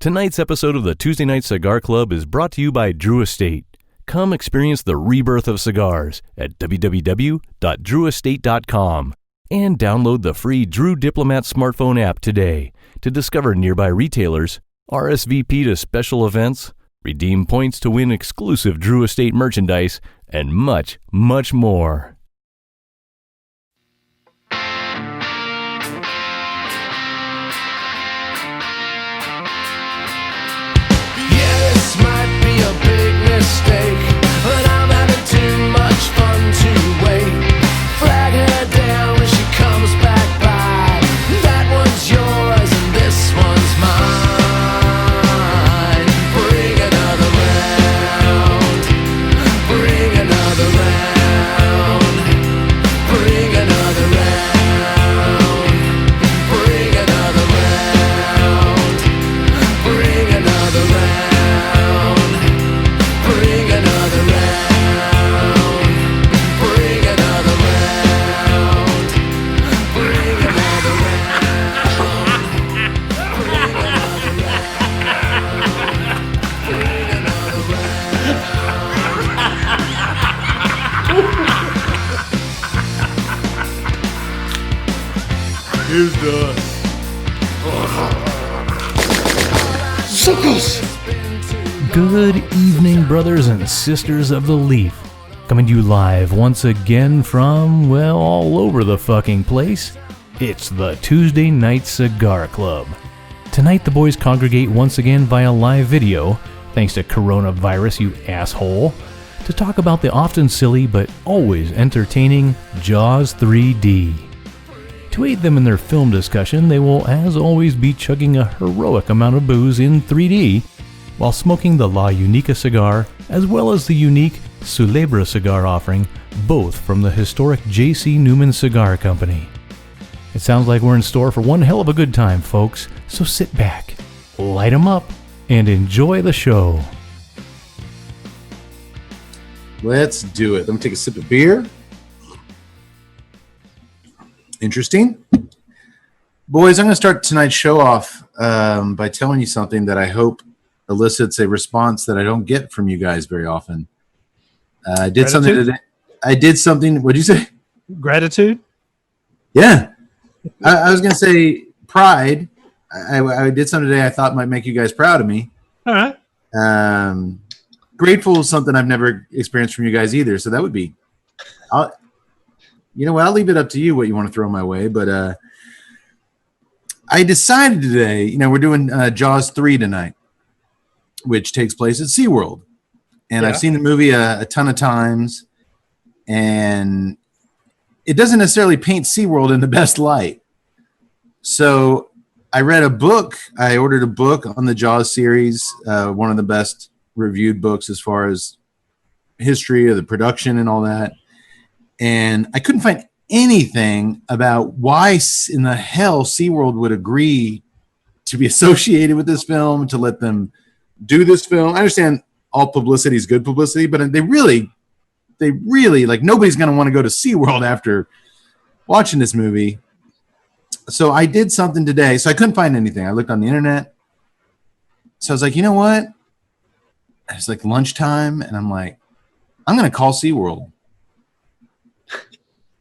Tonight's episode of the Tuesday Night Cigar Club is brought to you by Drew Estate. Come experience the rebirth of cigars at www.drewestate.com and download the free Drew Diplomat smartphone app today to discover nearby retailers, RSVP to special events, redeem points to win exclusive Drew Estate merchandise, and much, much more. Mistake, but I'm having too much fun to wait. Flag her down when she comes back by. That one's yours and this one's mine. Bring another round. Bring another round. Bring another round. Bring another round. Bring another round. Bring another round. Bring another round. Bring another round. Bring another round. Bring another round. Here's the suckers. Good evening, brothers and sisters of the Leaf. Coming to you live once again from, well, all over the fucking place. It's the Tuesday Night Cigar Club. Tonight the boys congregate once again via live video, thanks to coronavirus, you asshole, to talk about the often silly but always entertaining Jaws 3D. To aid them in their film discussion, they will as always be chugging a heroic amount of booze in 3D, while smoking the La Unica cigar, as well as the unique Culebra cigar offering, both from the historic J.C. Newman Cigar Company. It sounds like we're in store for one hell of a good time, folks, so sit back, light 'em up, and enjoy the show. Let's do it. Let me take a sip of beer. Interesting. Boys, I'm going to start tonight's show off by telling you something that I hope elicits a response that I don't get from you guys very often. I did something today. What'd you say? Gratitude? Yeah. I was going to say pride. I did something today I thought might make you guys proud of me. All right. Grateful is something I've never experienced from you guys either. So that would be, you know what? I'll leave it up to you what you want to throw my way. But I decided today, we're doing Jaws 3 tonight, which takes place at SeaWorld. And I've seen the movie a ton of times, and it doesn't necessarily paint SeaWorld in the best light. So I read a book. I ordered a book on the Jaws series, one of the best reviewed books as far as history of the production and all that. And I couldn't find anything about why in the hell SeaWorld would agree to be associated with this film, to let them do this film. I understand all publicity is good publicity, but they really, like, nobody's going to want to go to SeaWorld after watching this movie. So I did something today. So I couldn't find anything. I looked on the internet. So I was like, you know what? It's like lunchtime, and I'm like, I'm going to call SeaWorld.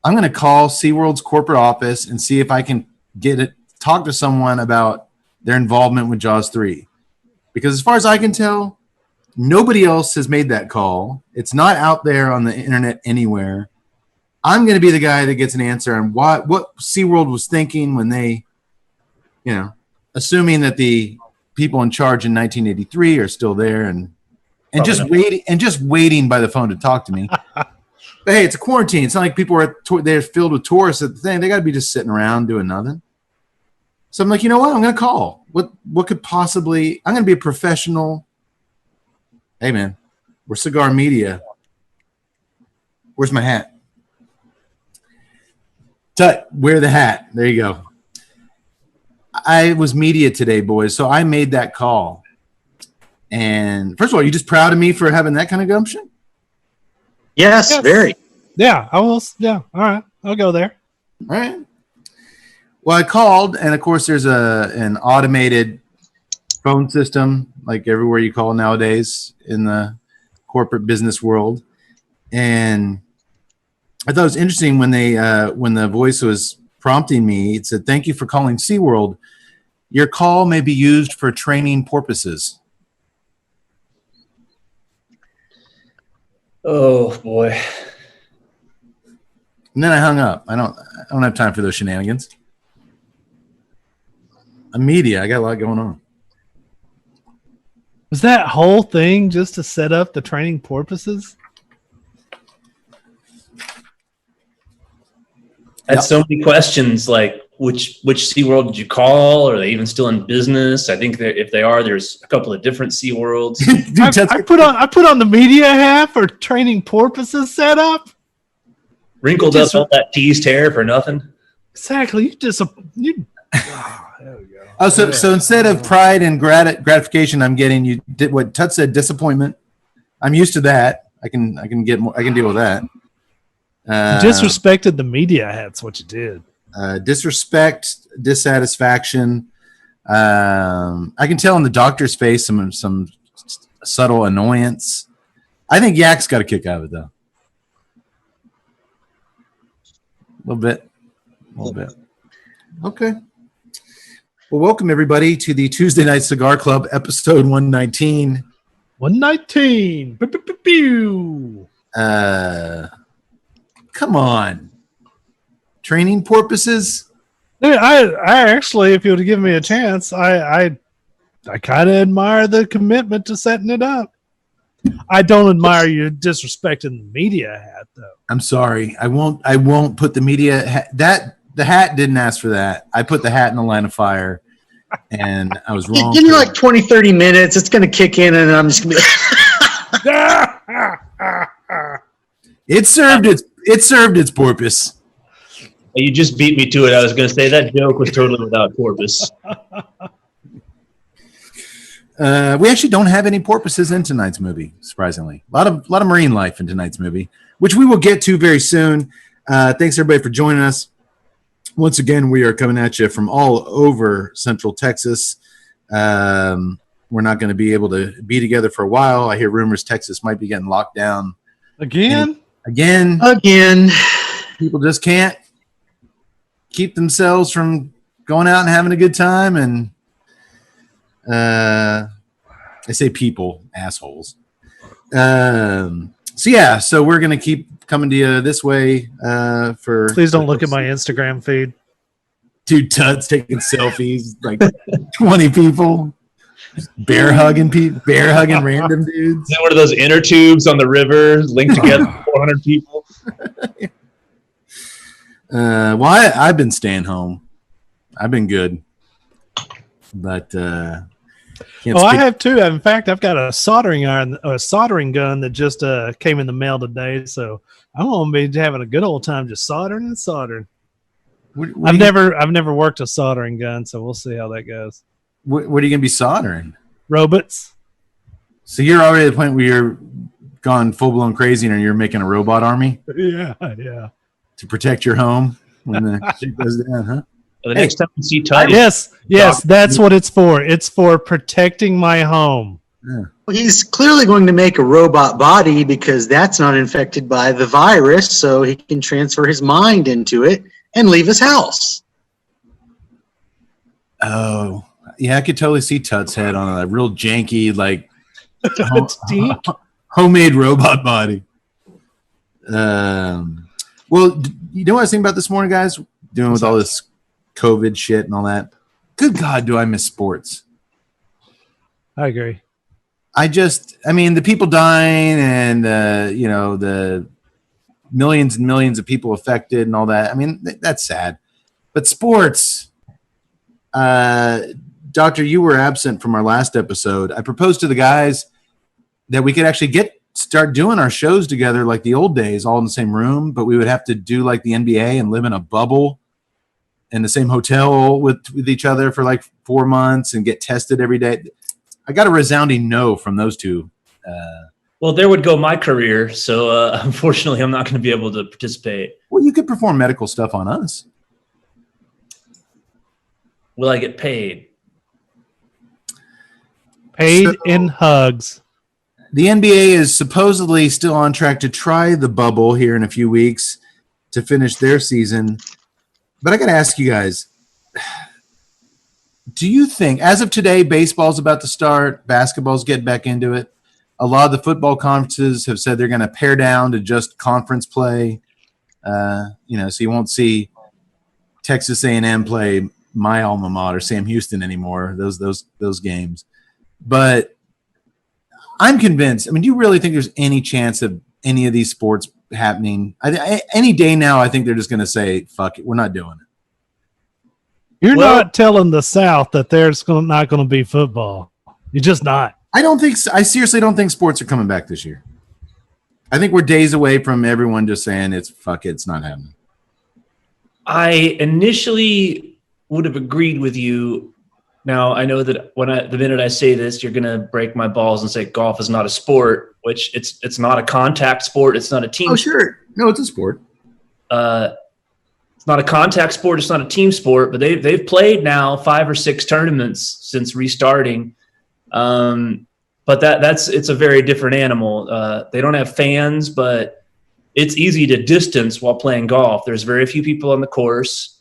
I'm going to call SeaWorld's corporate office and see if I can talk to someone about their involvement with Jaws 3. Because as far as I can tell, nobody else has made that call. It's not out there on the internet anywhere. I'm going to be the guy that gets an answer on what SeaWorld was thinking when they, assuming that the people in charge in 1983 are still there and just waiting by the phone to talk to me. But hey, it's a quarantine. It's not like people are they're filled with tourists at the thing. They got to be just sitting around doing nothing. So I'm like, you know what? I'm going to call. What could possibly? I'm going to be a professional. Hey, man, we're cigar media. Where's my hat? Tut, wear the hat. There you go. I was media today, boys, so I made that call. And first of all, are you just proud of me for having that kind of gumption? Yes, very. Yeah, I will. Yeah, all right. I'll go there. All right. Well, I called, and of course, there's an automated phone system, like everywhere you call nowadays in the corporate business world. And I thought it was interesting when the voice was prompting me, it said, "Thank you for calling SeaWorld. Your call may be used for training purposes." Oh boy. And then I hung up. I don't have time for those shenanigans. I'm media. I got a lot going on. Was that whole thing just to set up the training purposes? I had so many questions, like which SeaWorld did you call? Are they even still in business? I think if they are, there's a couple of different SeaWorlds. Dude, I put on the media hat for training purposes set up. Wrinkled up all that teased hair for nothing. Exactly. There we go. So instead of pride and gratification, I'm getting you did what Tut said, disappointment. I'm used to that. I can deal with that. Disrespected the media hat's what you did. Disrespect, dissatisfaction. I can tell in the doctor's face some subtle annoyance. I think Yak's got a kick out of it though. A little bit. Okay. Well, welcome everybody to the Tuesday Night Cigar Club, episode 119. 119. Pew. Come on. Training purposes? I actually, if you would have given me a chance, I kind of admire the commitment to setting it up. I don't admire you disrespecting the media hat, though. I'm sorry. I won't put the media hat. The hat didn't ask for that. I put the hat in the line of fire, and I was wrong. Give me like 20, 30 minutes. It's going to kick in, and I'm just going to be It served its purpose. You just beat me to it. I was going to say that joke was totally without porpoise. We actually don't have any porpoises in tonight's movie, surprisingly. A lot of marine life in tonight's movie, which we will get to very soon. Thanks, everybody, for joining us. Once again, we are coming at you from all over Central Texas. We're not going to be able to be together for a while. I hear rumors Texas might be getting locked down. Again. People just can't keep themselves from going out and having a good time. And I say people, assholes. So we're going to keep coming to you this way. Please don't look at my Instagram feed. Dude, Tuts taking selfies, like 20 people. Bear hugging random dudes. Is that one of those inner tubes on the river linked together 400 people? I've been staying home. I've been good. But I have too. In fact, I've got a soldering gun that just came in the mail today. So I'm going to be having a good old time just soldering and soldering. I've never worked a soldering gun, so we'll see how that goes. What are you going to be soldering? Robots. So you're already at the point where you're gone full blown crazy and you're making a robot army? Yeah. To protect your home when the shit goes down, huh? Well, the next time you see Tut, yes, that's what it's for. It's for protecting my home. Yeah. Well, he's clearly going to make a robot body because that's not infected by the virus, so he can transfer his mind into it and leave his house. Oh, yeah, I could totally see Tut's head on a real janky, like homemade robot body. Well, you know what I was thinking about this morning, guys? Doing with all this COVID shit and all that. Good God, do I miss sports? I agree. The people dying and, the millions and millions of people affected and all that. I mean, that's sad. But sports, Doctor, you were absent from our last episode. I proposed to the guys that we could actually start doing our shows together like the old days, all in the same room, but we would have to do like the NBA and live in a bubble in the same hotel with each other for like 4 months and get tested every day. I got a resounding no from those two. Well, there would go my career. So unfortunately, I'm not going to be able to participate. Well, you could perform medical stuff on us. Will I get paid? Paid in hugs. The NBA is supposedly still on track to try the bubble here in a few weeks to finish their season. But I got to ask you guys, do you think, as of today, baseball's about to start, basketball's getting back into it? A lot of the football conferences have said they're going to pare down to just conference play. So you won't see Texas A&M play my alma mater, Sam Houston, anymore. Those games, but I'm convinced. I mean, do you really think there's any chance of any of these sports happening? Any day now, I think they're just going to say, "Fuck it, we're not doing it." You're not telling the South that there's not going to be football. You're just not. I seriously don't think sports are coming back this year. I think we're days away from everyone just saying it's not happening. I initially would have agreed with you. Now, I know that the minute I say this, you're going to break my balls and say golf is not a sport, which it's not a contact sport. It's not a team. Oh, sure. No, it's a sport. It's not a contact sport. It's not a team sport, but they've played now 5 or 6 tournaments since restarting. But it's a very different animal. They don't have fans, but it's easy to distance while playing golf. There's very few people on the course.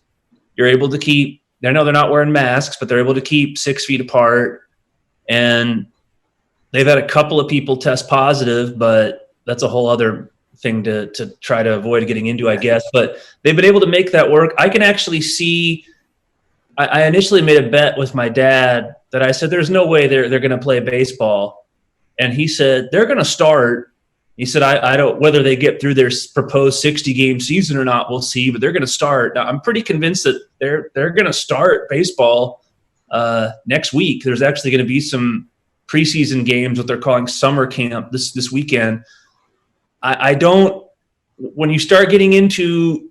You're able to keep, I know they're not wearing masks, but they're able to keep 6 feet apart. And they've had a couple of people test positive, but that's a whole other thing to try to avoid getting into, I guess. But they've been able to make that work. I can actually see, I initially made a bet with my dad that I said, there's no way they're going to play baseball. And he said, they're going to start. He said, I don't, whether they get through their proposed 60-game season or not, we'll see, but they're going to start. Now, I'm pretty convinced that they're going to start baseball next week. There's actually going to be some preseason games, what they're calling summer camp this weekend. I don't, when you start getting into,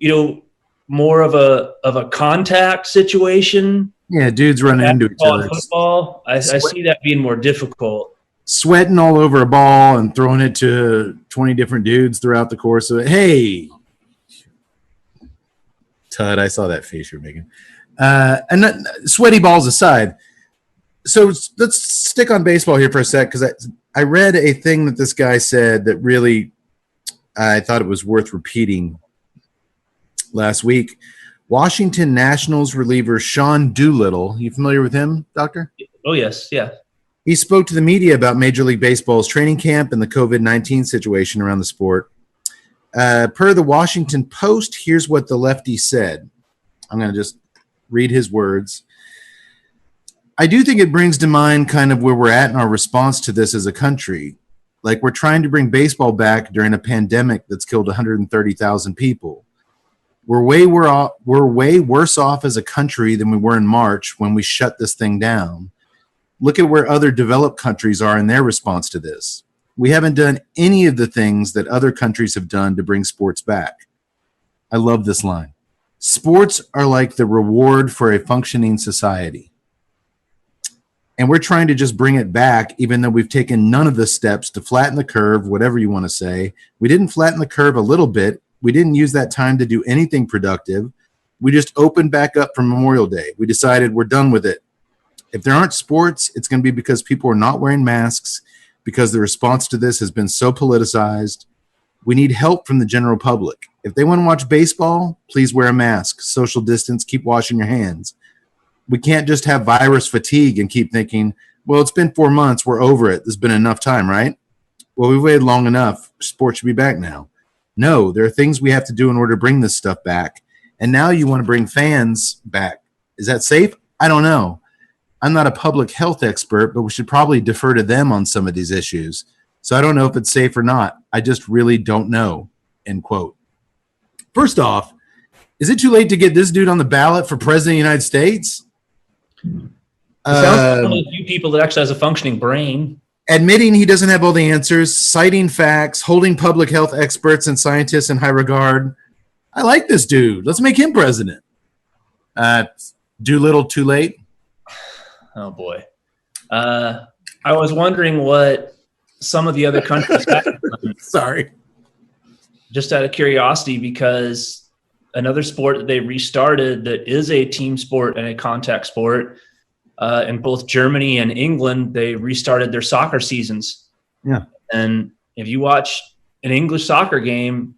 more of a contact situation. Yeah, dudes running into each other. Football, I see that being more difficult. Sweating all over a ball and throwing it to 20 different dudes throughout the course of it. Hey, Tud, I saw that face you're making. Sweaty balls aside. So let's stick on baseball here for a sec, because I read a thing that this guy said that really I thought it was worth repeating last week. Washington Nationals reliever Sean Doolittle. You familiar with him, Doctor? Oh, yes. Yeah. He spoke to the media about Major League Baseball's training camp and the COVID-19 situation around the sport. Per the Washington Post, here's what the lefty said. I'm going to just read his words. I do think it brings to mind kind of where we're at in our response to this as a country. Like, we're trying to bring baseball back during a pandemic that's killed 130,000 people. We're way worse off as a country than we were in March when we shut this thing down. Look at where other developed countries are in their response to this. We haven't done any of the things that other countries have done to bring sports back. I love this line. Sports are like the reward for a functioning society. And we're trying to just bring it back, even though we've taken none of the steps to flatten the curve, whatever you want to say. We didn't flatten the curve a little bit. We didn't use that time to do anything productive. We just opened back up for Memorial Day. We decided we're done with it. If there aren't sports, it's going to be because people are not wearing masks, because the response to this has been so politicized. We need help from the general public. If they want to watch baseball, please wear a mask, social distance, keep washing your hands. We can't just have virus fatigue and keep thinking, well, it's been 4 months, we're over it. There's been enough time, right? Well, we've waited long enough. Sports should be back now. No, there are things we have to do in order to bring this stuff back. And now you want to bring fans back. Is that safe? I don't know. I'm not a public health expert, but we should probably defer to them on some of these issues. So I don't know if it's safe or not. I just really don't know, end quote. First off, is it too late to get this dude on the ballot for president of the United States? Sounds like one of the few people that actually has a functioning brain. Admitting he doesn't have all the answers, citing facts, holding public health experts and scientists in high regard. I like this dude. Let's make him president. Doolittle, too late? Oh, boy. I was wondering what some of the other countries had. Sorry. Just out of curiosity, because another sport that they restarted that is a team sport and a contact sport, in both Germany and England, they restarted their soccer seasons. Yeah. And if you watch an English soccer game,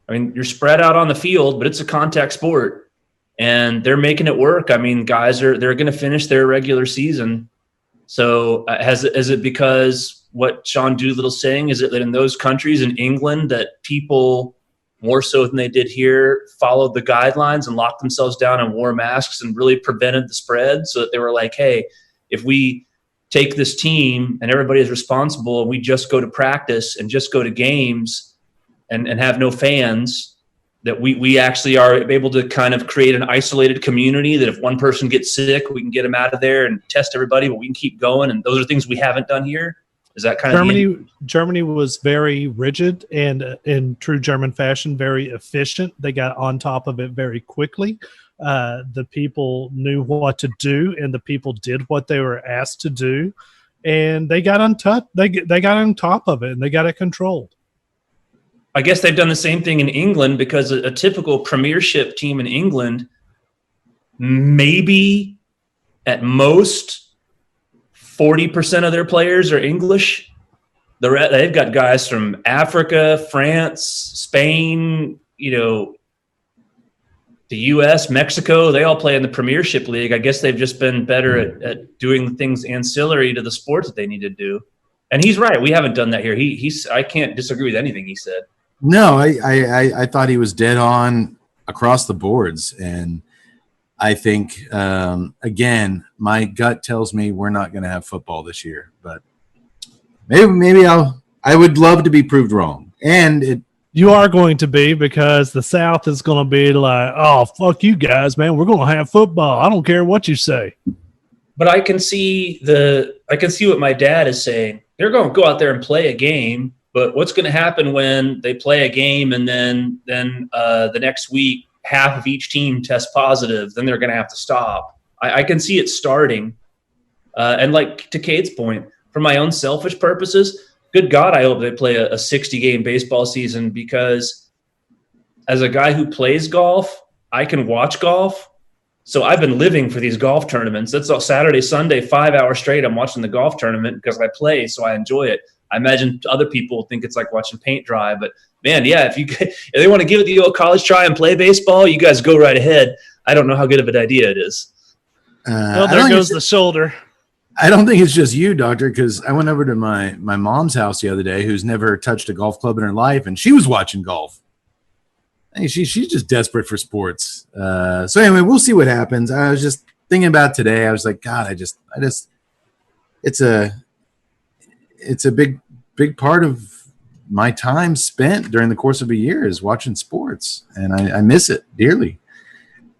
I mean, you're spread out on the field, but it's a contact sport, and they're making it work. I mean, they're going to finish their regular season. So is it because what Sean Doolittle's saying, is it that in those countries in England that people more so than they did here followed the guidelines and locked themselves down and wore masks and really prevented the spread, so that they were like, hey, if we take this team and everybody is responsible and we just go to practice and just go to games and have no fans, that we actually are able to kind of create an isolated community, that if one person gets sick, we can get them out of there and test everybody, but we can keep going. And those are things we haven't done here. Is that kind of Germany was very rigid and in true German fashion, very efficient. They got on top of it very quickly. The people knew what to do, and the people did what they were asked to do, and they got on top. They got on top of it, and they got it controlled. I guess they've done the same thing in England, because a typical Premiership team in England, maybe at most 40% of their players are English. They've got guys from Africa, France, Spain, the U.S., Mexico. They all play in the Premiership League. I guess they've just been better at doing things ancillary to the sports that they need to do. And he's right. We haven't done that here. I can't disagree with anything he said. No, I thought he was dead on across the boards. And I think, again, my gut tells me we're not going to have football this year. But maybe I would love to be proved wrong. And you are going to be, because the South is going to be like, oh, fuck you guys, man. We're going to have football. I don't care what you say. But I can see what my dad is saying. They're going to go out there and play a game, but what's going to happen when they play a game and then the next week half of each team tests positive? Then they're going to have to stop. I can see it starting. And like to Cade's point, for my own selfish purposes, good God, I hope they play a 60-game baseball season, because as a guy who plays golf, I can watch golf. So I've been living for these golf tournaments. That's all Saturday, Sunday, 5 hours straight. I'm watching the golf tournament because I play, so I enjoy it. I imagine other people think it's like watching paint dry, but man, yeah, if they want to give it the old college try and play baseball, you guys go right ahead. I don't know how good of an idea it is. Well, there goes the shoulder. I don't think it's just you, Doctor, because I went over to my mom's house the other day, who's never touched a golf club in her life, and she was watching golf. Hey, she's just desperate for sports. So anyway, we'll see what happens. I was just thinking about today. I was like, God, it's a big part of my time spent during the course of a year is watching sports, and I miss it dearly.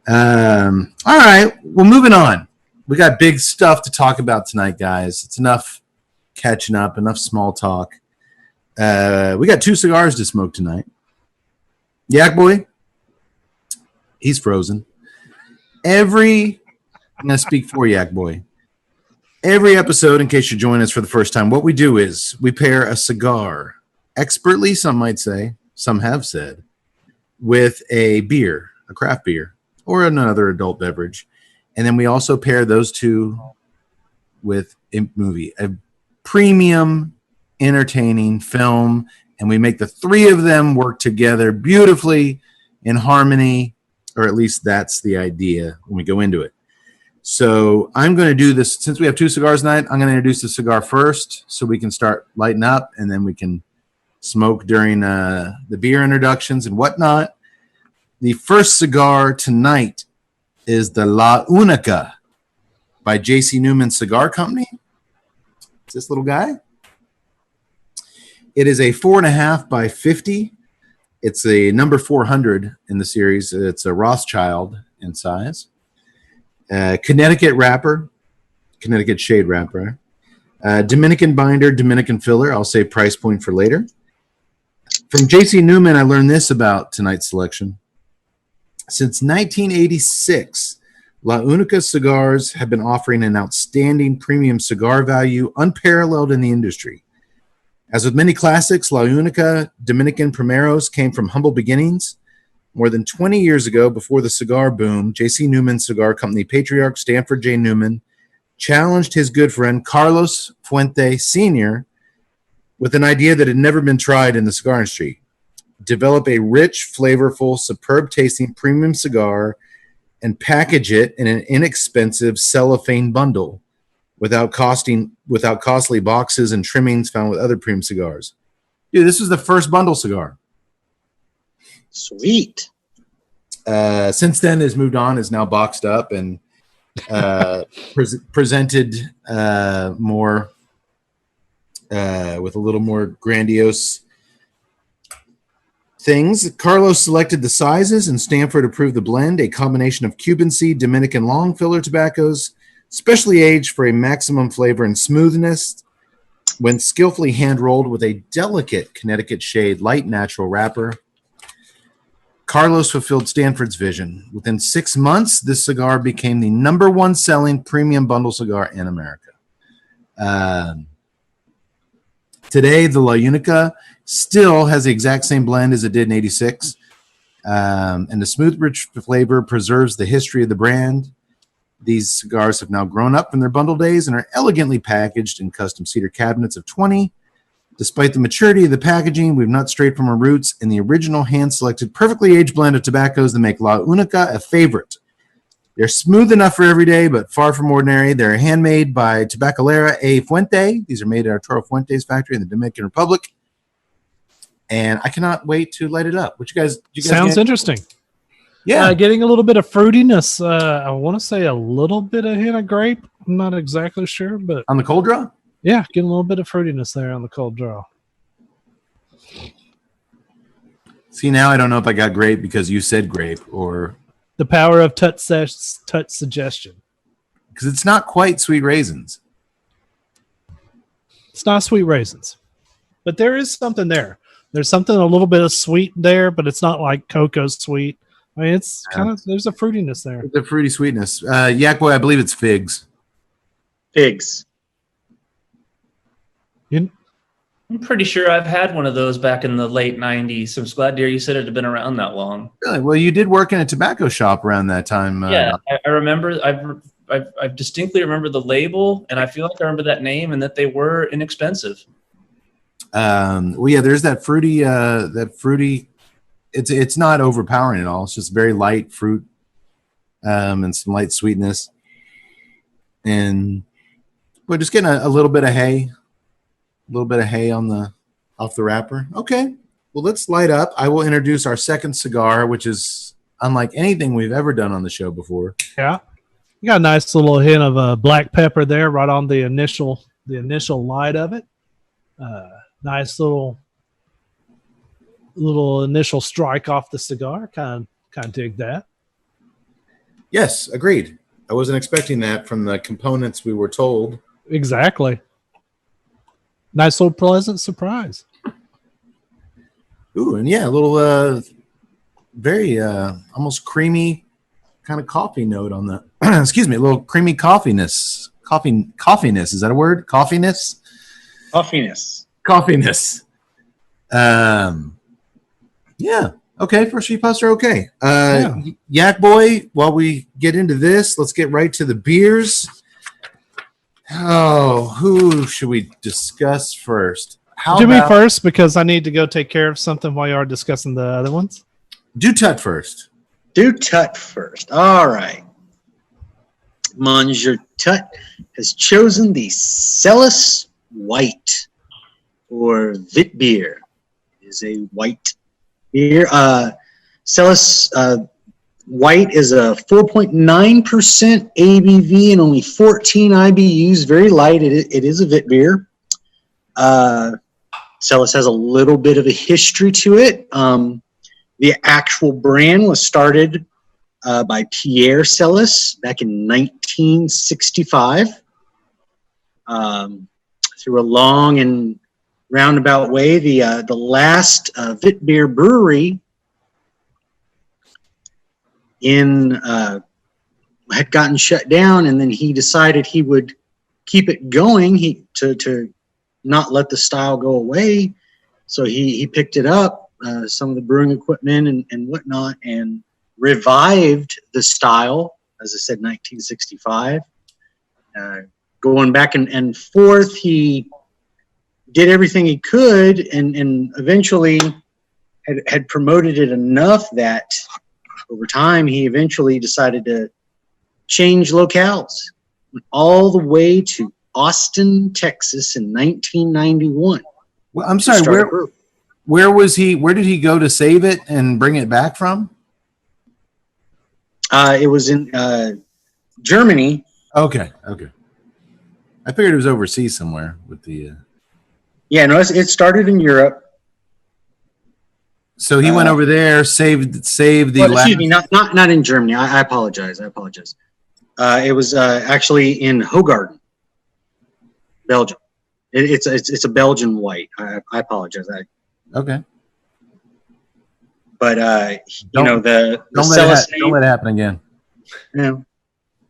All right, well, moving on. We got big stuff to talk about tonight, guys. It's enough catching up, enough small talk. We got 2 cigars to smoke tonight. Yak Boy, he's frozen. I'm going to speak for Yak Boy. Every episode, in case you're joining us for the first time, what we do is we pair a cigar, expertly, some might say, some have said, with a beer, a craft beer, or another adult beverage. And then we also pair those two with a movie, a premium, entertaining film, and we make the 3 of them work together beautifully in harmony, or at least that's the idea when we go into it. So I'm going to do this, since we have 2 cigars tonight, I'm going to introduce the cigar first so we can start lighting up, and then we can smoke during the beer introductions and whatnot. The first cigar tonight is the La Unica by Newman Cigar Company. It's this little guy. It is a 4.5 by 50. It's a number 400 in the series. It's a Rothschild in size. Connecticut wrapper, Connecticut shade wrapper. Dominican binder, Dominican filler. I'll say price point for later. From J.C. Newman, I learned this about tonight's selection. Since 1986, La Unica cigars have been offering an outstanding premium cigar value unparalleled in the industry. As with many classics, La Unica Dominican Primeros came from humble beginnings. More than 20 years ago, before the cigar boom, J.C. Newman Cigar Company patriarch Stanford J. Newman challenged his good friend Carlos Fuente Sr. with an idea that had never been tried in the cigar industry. Develop a rich, flavorful, superb-tasting premium cigar and package it in an inexpensive cellophane bundle without costly boxes and trimmings found with other premium cigars. Dude, this was the first bundle cigar. Sweet. Since then, has moved on, is now boxed up and presented more with a little more grandiose things. Carlos selected the sizes and Stanford approved the blend, a combination of Cuban seed, Dominican long filler tobaccos, specially aged for a maximum flavor and smoothness when skillfully hand-rolled with a delicate Connecticut shade light natural wrapper. Carlos fulfilled Stanford's vision. Within 6 months, this cigar became the #1 selling premium bundle cigar in America. Today, the La Unica still has the exact same blend as it did in 86. And the smooth, rich flavor preserves the history of the brand. These cigars have now grown up from their bundle days and are elegantly packaged in custom cedar cabinets of 20. Despite the maturity of the packaging, we've not strayed from our roots in the original hand-selected, perfectly aged blend of tobaccos that make La Unica a favorite. They're smooth enough for every day, but far from ordinary. They're handmade by Tabacalera A. Fuente. These are made at Arturo Fuente's factory in the Dominican Republic. And I cannot wait to light it up. What you guys Sounds interesting. Yeah. Getting a little bit of fruitiness. I want to say a little bit of hint of grape. I'm not exactly sure, but On the cold draw? yeah, getting a little bit of fruitiness there on the cold draw. See, now I don't know if I got grape because you said grape or The power of touch suggestion. because it's not quite sweet raisins. It's not sweet raisins, but there is something there. There's something a little bit of sweet there, but it's not like cocoa sweet. I mean, it's kind of, there's a fruitiness there. The fruity sweetness. Yak Boy, I believe it's figs. Figs. I'm pretty sure I've had one of those back in the late 90s. I'm glad to hear you said it had been around that long. Really? Well, you did work in a tobacco shop around that time. Yeah, I remember. I distinctly remember the label, and I feel like I remember that name and that they were inexpensive. Well, yeah, there's that fruity. It's not overpowering at all. It's just very light fruit, and some light sweetness, and we're just getting a little bit of hay. A little bit of hay off the wrapper. Okay. Well, let's light up. I will introduce our second cigar, which is unlike anything we've ever done on the show before. Yeah. You got a nice little hint of black pepper there right on the initial light of it. Nice little initial strike off the cigar. Kind of dig that. Yes, agreed. I wasn't expecting that from the components we were told. Exactly. Nice little pleasant surprise. Ooh, and yeah, a little very almost creamy kind of coffee note on the excuse me, a little creamy coffeeness. Coffeeness, is that a word? Coffeeness? Coffeeness. Yeah. Okay, for sheep poster, okay. Yak Boy, while we get into this, let's get right to the beers. Oh, who should we discuss first? Do me first because I need to go take care of something while you are discussing the other ones. Do Tut first. Do Tut first. All right. Monsieur Tut has chosen the Celis White or Vit beer. It is a white beer. Celis White is a 4.9% ABV and only 14 IBUs. Very light. It is a Vit beer. Celis has a little bit of a history to it. The actual brand was started by Pierre Celis back in 1965. Through a long and roundabout way, the last Vit beer brewery had gotten shut down, and then he decided he would keep it going to not let the style go away. So he picked it up, some of the brewing equipment and whatnot, and revived the style, as I said, 1965. going back and forth. He did everything he could, and eventually had promoted it enough that over time he eventually decided to change locales. Went all the way to Austin, Texas in 1991. Well, I'm sorry, where was he? Where did he go to save it and bring it back from? It was in Germany. Okay. I figured it was overseas somewhere with the. Yeah, no, it started in Europe. So he went over there, saved the. Well, excuse me, not in Germany. I apologize. It was actually in Hoegaarden, Belgium. It's a Belgian white. I apologize. Okay. But don't let it happen again. Yeah,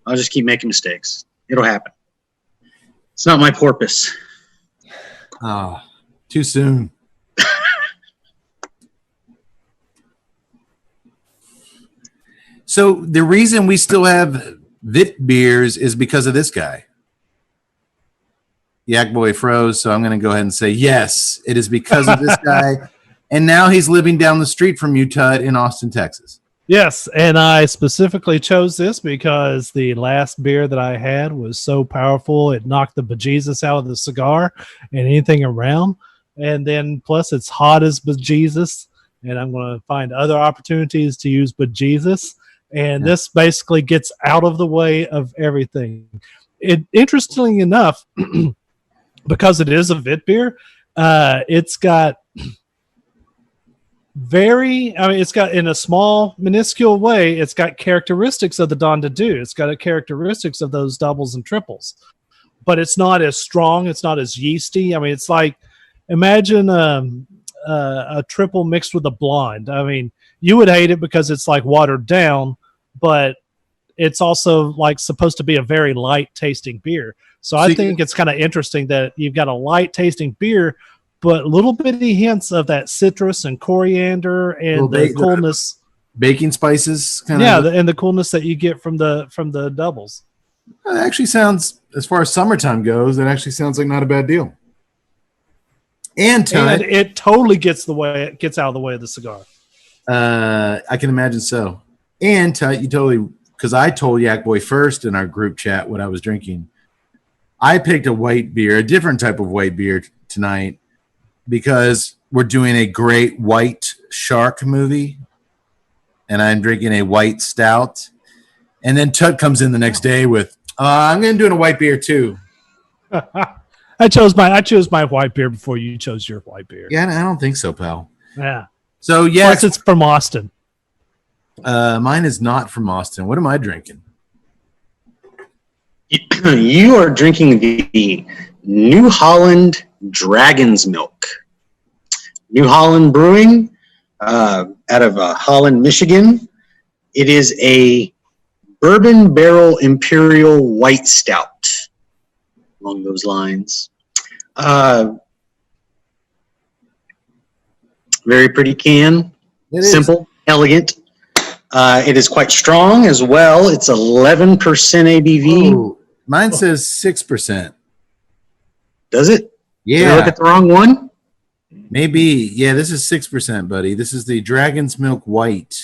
I'll just keep making mistakes. It'll happen. It's not my porpoise. Oh, too soon. So the reason we still have Vit beers is because of this guy. Yak Boy froze, so I'm going to go ahead and say yes, it is because of this guy. And now he's living down the street from you, Tut, in Austin, Texas. Yes, and I specifically chose this because the last beer that I had was so powerful it knocked the bejesus out of the cigar and anything around. And then plus it's hot as bejesus, and I'm going to find other opportunities to use bejesus. And this basically gets out of the way of everything. Interestingly enough, because it is a Vit beer, it's got it's got in a small, minuscule way, it's got characteristics of the Don de Deux. It's got characteristics of those doubles and triples. But it's not as strong. It's not as yeasty. I mean, it's like, imagine a triple mixed with a blonde. I mean, you would hate it because it's like watered down, but it's also like supposed to be a very light tasting beer. So I think it's kind of interesting that you've got a light tasting beer, but little bitty hints of that citrus and coriander and the coolness, baking spices, and the coolness that you get from the doubles. It actually sounds, as far as summertime goes, it actually sounds like not a bad deal. And it totally gets out of the way of the cigar. I can imagine so. And you totally, because I told Yak Boy first in our group chat what I was drinking. I picked a white beer, a different type of white beer tonight, because we're doing a great white shark movie, and I'm drinking a white stout. And then Tut comes in the next day with, I'm going to do a white beer too. I chose my white beer before you chose your white beer. Yeah, I don't think so, pal. Yeah. So yes, plus it's from Austin. Mine is not from Austin. What am I drinking? You are drinking the New Holland Dragon's Milk. New Holland Brewing, out of Holland, Michigan. It is a bourbon barrel imperial white stout, along those lines. Very pretty can. Simple, elegant. It is quite strong as well. It's 11% ABV. Ooh, mine says 6%. Does it? Yeah. Did I look at the wrong one? Maybe. Yeah, this is 6%, buddy. This is the Dragon's Milk White.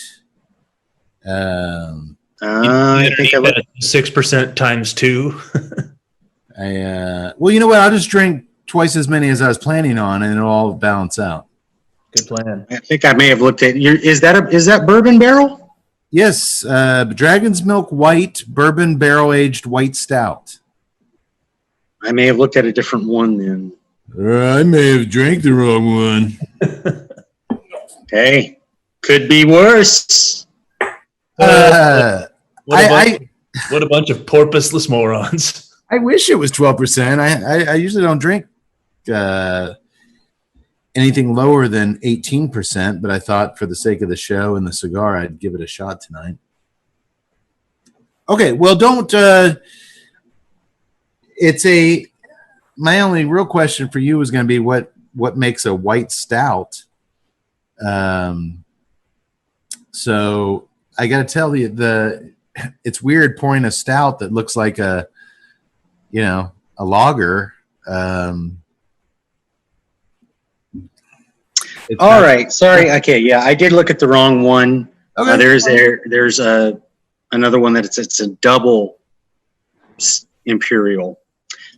I think I looked 6% times 2. Well, you know what? I'll just drink twice as many as I was planning on, and it'll all balance out. Good plan. I think I may have looked at your. Is that bourbon barrel? Yes, Dragon's Milk White Bourbon Barrel Aged White Stout. I may have looked at a different one then. I may have drank the wrong one. Hey, could be worse. What a bunch of porpoiseless morons. I wish it was 12%. I usually don't drink anything lower than 18%, but I thought for the sake of the show and the cigar, I'd give it a shot tonight. Okay, well, my only real question for you is going to be what makes a white stout. So I got to tell you, it's weird pouring a stout that looks like a a lager. All right. Sorry. Okay. Yeah, I did look at the wrong one. Okay. There's another one that it's a double imperial.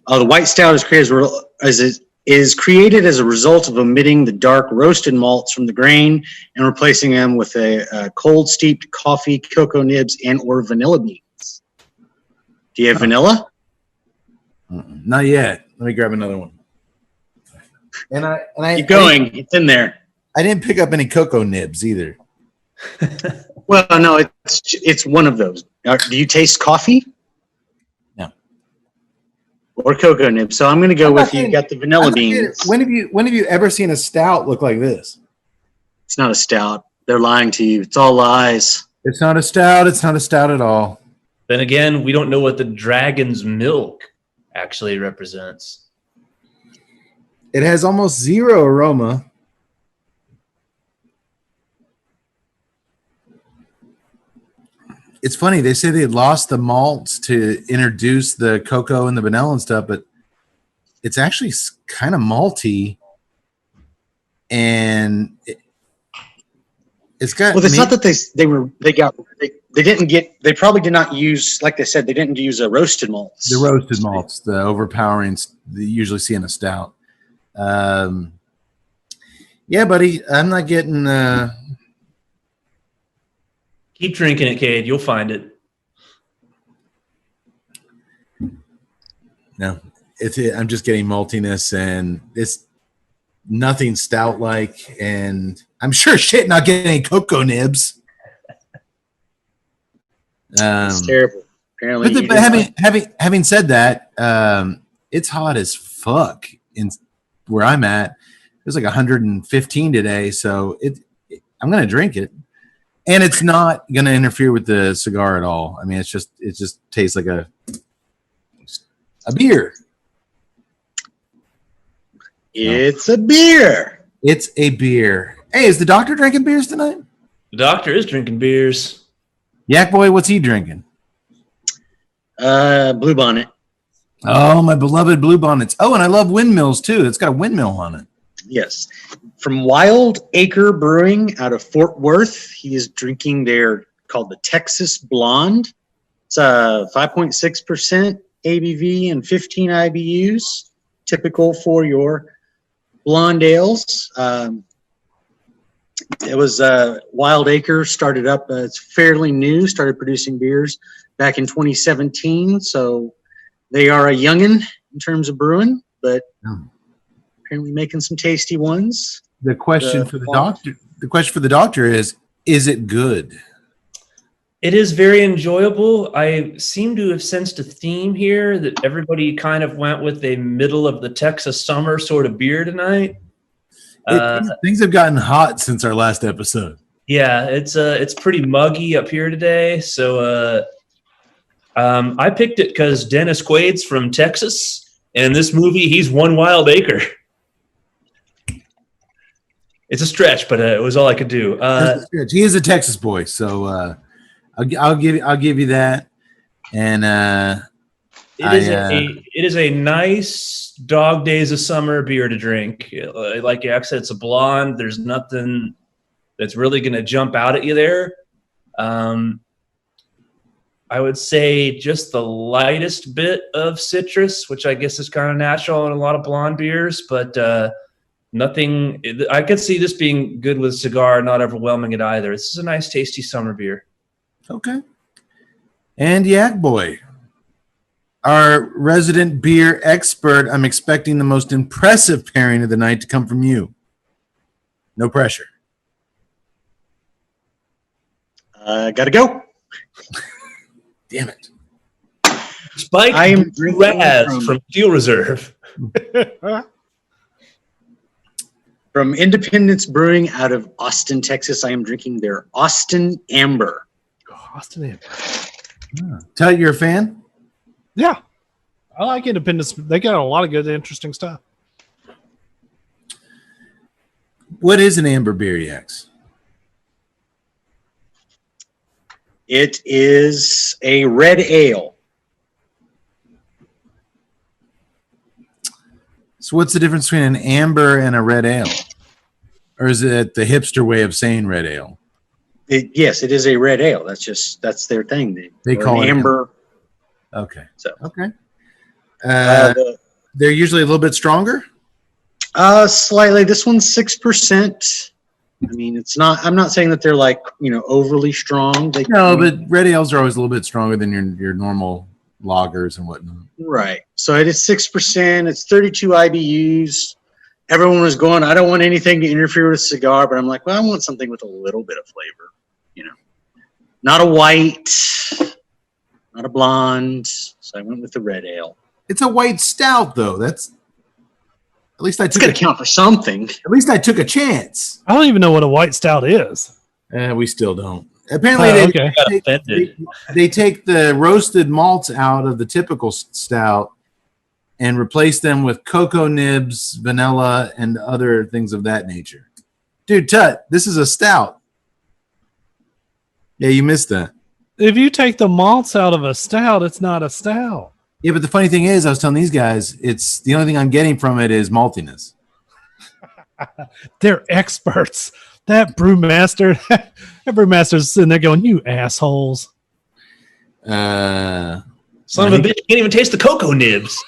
The white stout is created as a result of omitting the dark roasted malts from the grain and replacing them with a cold steeped coffee, cocoa nibs, and or vanilla beans. Do you have vanilla? Not yet. Let me grab another one. And I keep going. It's in there. I didn't pick up any cocoa nibs either. Well, no, it's one of those. Do you taste coffee? No. Or cocoa nibs? So I'm going to go with you got the vanilla beans. When have you ever seen a stout look like this? It's not a stout. They're lying to you. It's all lies. It's not a stout. It's not a stout at all. Then again, we don't know what the dragon's milk actually represents. It has almost zero aroma. It's funny. They say they lost the malts to introduce the cocoa and the vanilla and stuff, but it's actually kind of malty, and it's got. Well, it's not that they probably did not use, like they said, they didn't use a roasted malts. The roasted malts, the overpowering that you usually see in a stout. Yeah, buddy, I'm not getting. Keep drinking it, Cade. You'll find it. No, I'm just getting maltiness, and it's nothing stout-like, and I'm sure shit not getting any cocoa nibs. It's terrible. Apparently, but having said that, it's hot as fuck in where I'm at. It was like 115 today, so I'm gonna drink it. And it's not going to interfere with the cigar at all. I mean, it just tastes like a beer. It's a beer. It's a beer. Hey, is the doctor drinking beers tonight? The doctor is drinking beers. Yak Boy, what's he drinking? Blue Bonnet. Oh, my beloved Blue Bonnets. Oh, and I love windmills too. It's got a windmill on it. Yes. From Wild Acre Brewing out of Fort Worth. He is drinking called the Texas Blonde. It's 5.6% ABV and 15 IBUs, typical for your blonde ales. It was Wild Acre started up. It's fairly new, started producing beers back in 2017. So they are a youngin' in terms of brewing, but apparently making some tasty ones. The question for the doctor is it good? It is very enjoyable. I seem to have sensed a theme here that everybody kind of went with a middle of the Texas summer sort of beer tonight. Things have gotten hot since our last episode. Yeah, it's pretty muggy up here today. So I picked it because Dennis Quaid's from Texas, and in this movie he's one wild acre. It's a stretch, but it was all I could do. He is a Texas boy, so I'll give you that. And it is a nice dog days of summer beer to drink. Like Yak said, it's a blonde. There's nothing that's really going to jump out at you there. I would say just the lightest bit of citrus, which I guess is kind of natural in a lot of blonde beers, but nothing. I could see this being good with cigar, not overwhelming it either. This is a nice, tasty summer beer. Okay. And Yak Boy, our resident beer expert, I'm expecting the most impressive pairing of the night to come from you. No pressure. Gotta go. Damn it. Spike I am Raz from Steel Reserve. From Independence Brewing out of Austin, Texas, I am drinking their Austin Amber. Austin Amber. Tell you're a fan? Yeah. I like Independence. They got a lot of good, interesting stuff. What is an amber beer, Yax? It is a red ale. So what's the difference between an amber and a red ale? Or is it the hipster way of saying red ale? Yes, it is a red ale. That's their thing. They call it amber. Okay. So okay. They're usually a little bit stronger. Slightly. This one's 6%. I mean, it's not. I'm not saying that they're like overly strong. But red ales are always a little bit stronger than your normal lagers and whatnot. Right. So it is 6%. It's 32 IBUs. Everyone was going, I don't want anything to interfere with a cigar, but I'm like, well, I want something with a little bit of flavor. Not a white, not a blonde. So I went with the red ale. It's a white stout, though. That's at least I took. It's got to count for something. At least I took a chance. I don't even know what a white stout is. We still don't. Apparently, they take the roasted malts out of the typical stout and replace them with cocoa nibs, vanilla, and other things of that nature. Dude, Tut, this is a stout. Yeah, you missed that. If you take the malts out of a stout, it's not a stout. Yeah, but the funny thing is, I was telling these guys, it's the only thing I'm getting from it is maltiness. They're experts. That brewmaster's sitting there going, "You assholes." Son of a bitch, you can't even taste the cocoa nibs.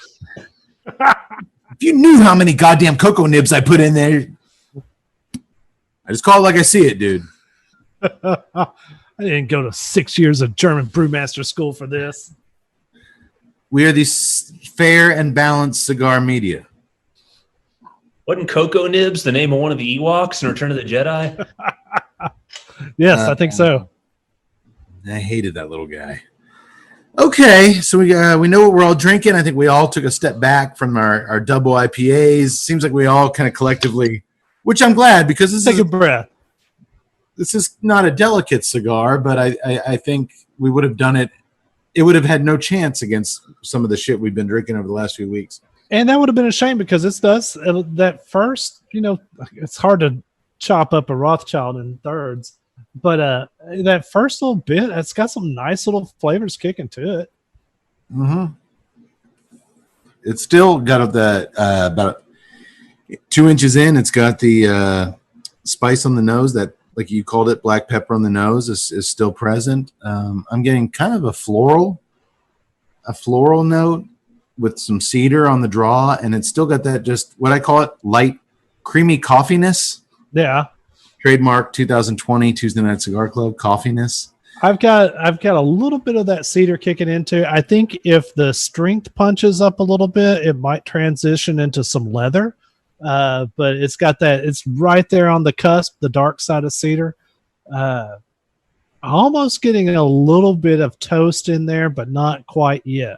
If you knew how many goddamn cocoa nibs I put in there. I just call it like I see it, dude. I didn't go to 6 years of German brewmaster school for this. We are the fair and balanced cigar media. Wasn't Cocoa Nibs the name of one of the Ewoks in Return of the Jedi? Yes, I think so. I hated that little guy. Okay, so we know what we're all drinking. I think we all took a step back from our double IPAs. Seems like we all kind of collectively, which I'm glad because Take a breath. This is not a delicate cigar, but I think we would have done it. It would have had no chance against some of the shit we've been drinking over the last few weeks. And that would have been a shame because it does that first, it's hard to chop up a Rothschild in thirds, but that first little bit, it's got some nice little flavors kicking to it. Mm-hmm. It's still got that about 2 inches in. It's got the spice on the nose that, like you called it, black pepper on the nose is still present. I'm getting kind of a floral note with some cedar on the draw, and it's still got that just what I call it, light, creamy coffeeness. Yeah. Trademark 2020 Tuesday Night Cigar Club coffeeness. I've got a little bit of that cedar kicking into. I think if the strength punches up a little bit, it might transition into some leather. But it's got that. It's right there on the cusp, the dark side of cedar. Almost getting a little bit of toast in there, but not quite yet.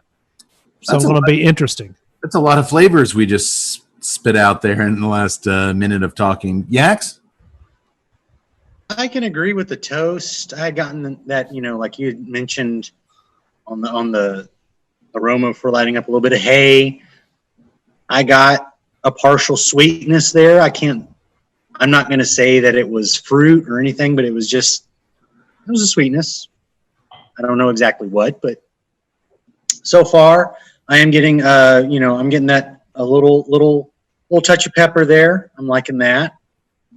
So it's going to be interesting. That's a lot of flavors we just spit out there in the last minute of talking. Yaks? I can agree with the toast. I had gotten that, like you had mentioned on the aroma for lighting up a little bit of hay. I got a partial sweetness there. I'm not going to say that it was fruit or anything, but it was a sweetness. I don't know exactly what, but so far I am getting, I'm getting that a little touch of pepper there. I'm liking that,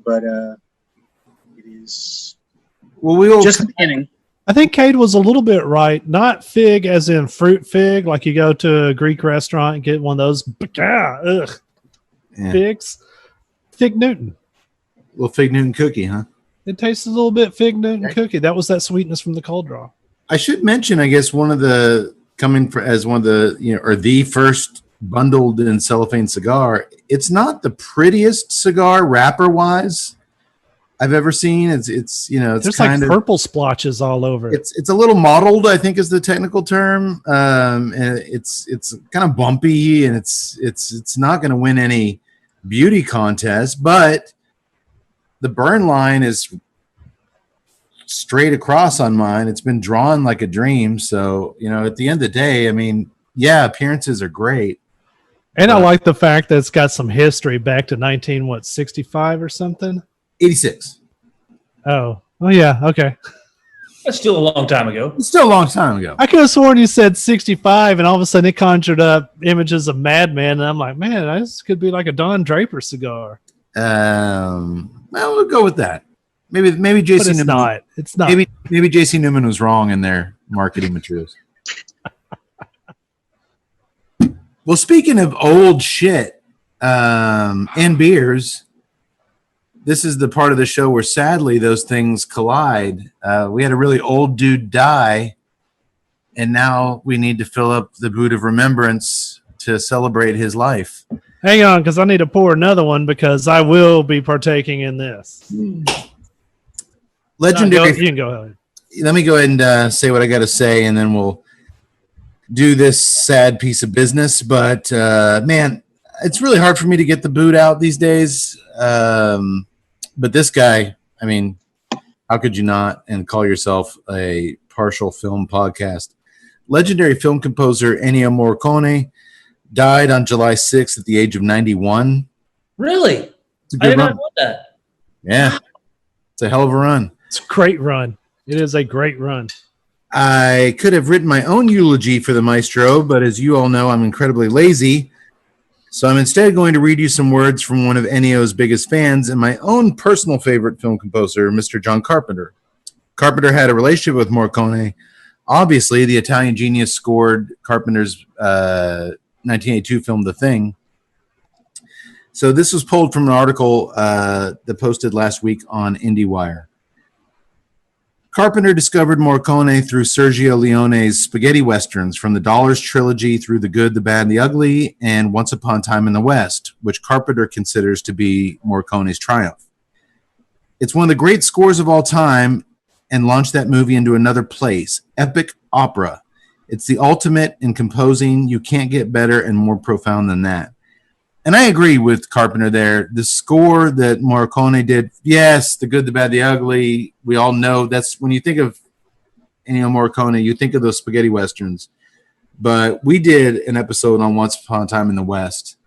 but it is just the beginning. I think Cade was a little bit right. Not fig as in fruit fig, like you go to a Greek restaurant and get one of those figs. Fig Newton. A little Fig Newton cookie, huh? It tastes a little bit Fig Newton cookie. That was that sweetness from the cold draw. I should mention, I guess, one of the the first bundled in cellophane cigar. It's not the prettiest cigar wrapper wise I've ever seen. It's there's kind like purple splotches all over. It's a little mottled, I think is the technical term. And it's kind of bumpy, and it's not going to win any beauty contest, but the burn line is straight across on mine. It's been drawn like a dream. So, at the end of the day, I mean, yeah, appearances are great. And I like the fact that it's got some history back to 1965 or something. 86. Oh yeah. Okay. That's still a long time ago. It's still a long time ago. I could have sworn you said 65, and all of a sudden it conjured up images of Madman, and I'm like, man, this could be like a Don Draper cigar. Well, we'll go with that. Maybe JC But it's Newman. not. It's not. Maybe JC Newman was wrong in their marketing materials. Well, speaking of old shit and beers, this is the part of the show where sadly those things collide. We had a really old dude die, and now we need to fill up the boot of remembrance to celebrate his life. Hang on, because I need to pour another one because I will be partaking in this. Legendary. You can go ahead. Let me go ahead and say what I got to say, and then we'll do this sad piece of business. But man, it's really hard for me to get the boot out these days. But this guy, I mean, how could you not and call yourself a partial film podcast? Legendary film composer Ennio Morricone died on July 6th at the age of 91. Really? It's a I good did not run. know that. Yeah, it's a hell of a run. It's a great run. It is a great run. I could have written my own eulogy for the maestro, but as you all know, I'm incredibly lazy. So I'm instead going to read you some words from one of Ennio's biggest fans and my own personal favorite film composer, Mr. John Carpenter. Carpenter had a relationship with Morricone. Obviously, the Italian genius scored Carpenter's 1982 film The Thing. So this was pulled from an article that posted last week on IndieWire. Carpenter discovered Morricone through Sergio Leone's spaghetti westerns, from the Dollars trilogy through The Good, the Bad, and the Ugly, and Once Upon a Time in the West, which Carpenter considers to be Morricone's triumph. It's one of the great scores of all time and launched that movie into another place, epic opera. It's the ultimate in composing. You can't get better and more profound than that. And I agree with Carpenter there. The score that Morricone did, yes, The Good, the Bad, the Ugly, we all know that's when you think of Ennio Morricone, you think of those spaghetti westerns. But we did an episode on Once Upon a Time in the West,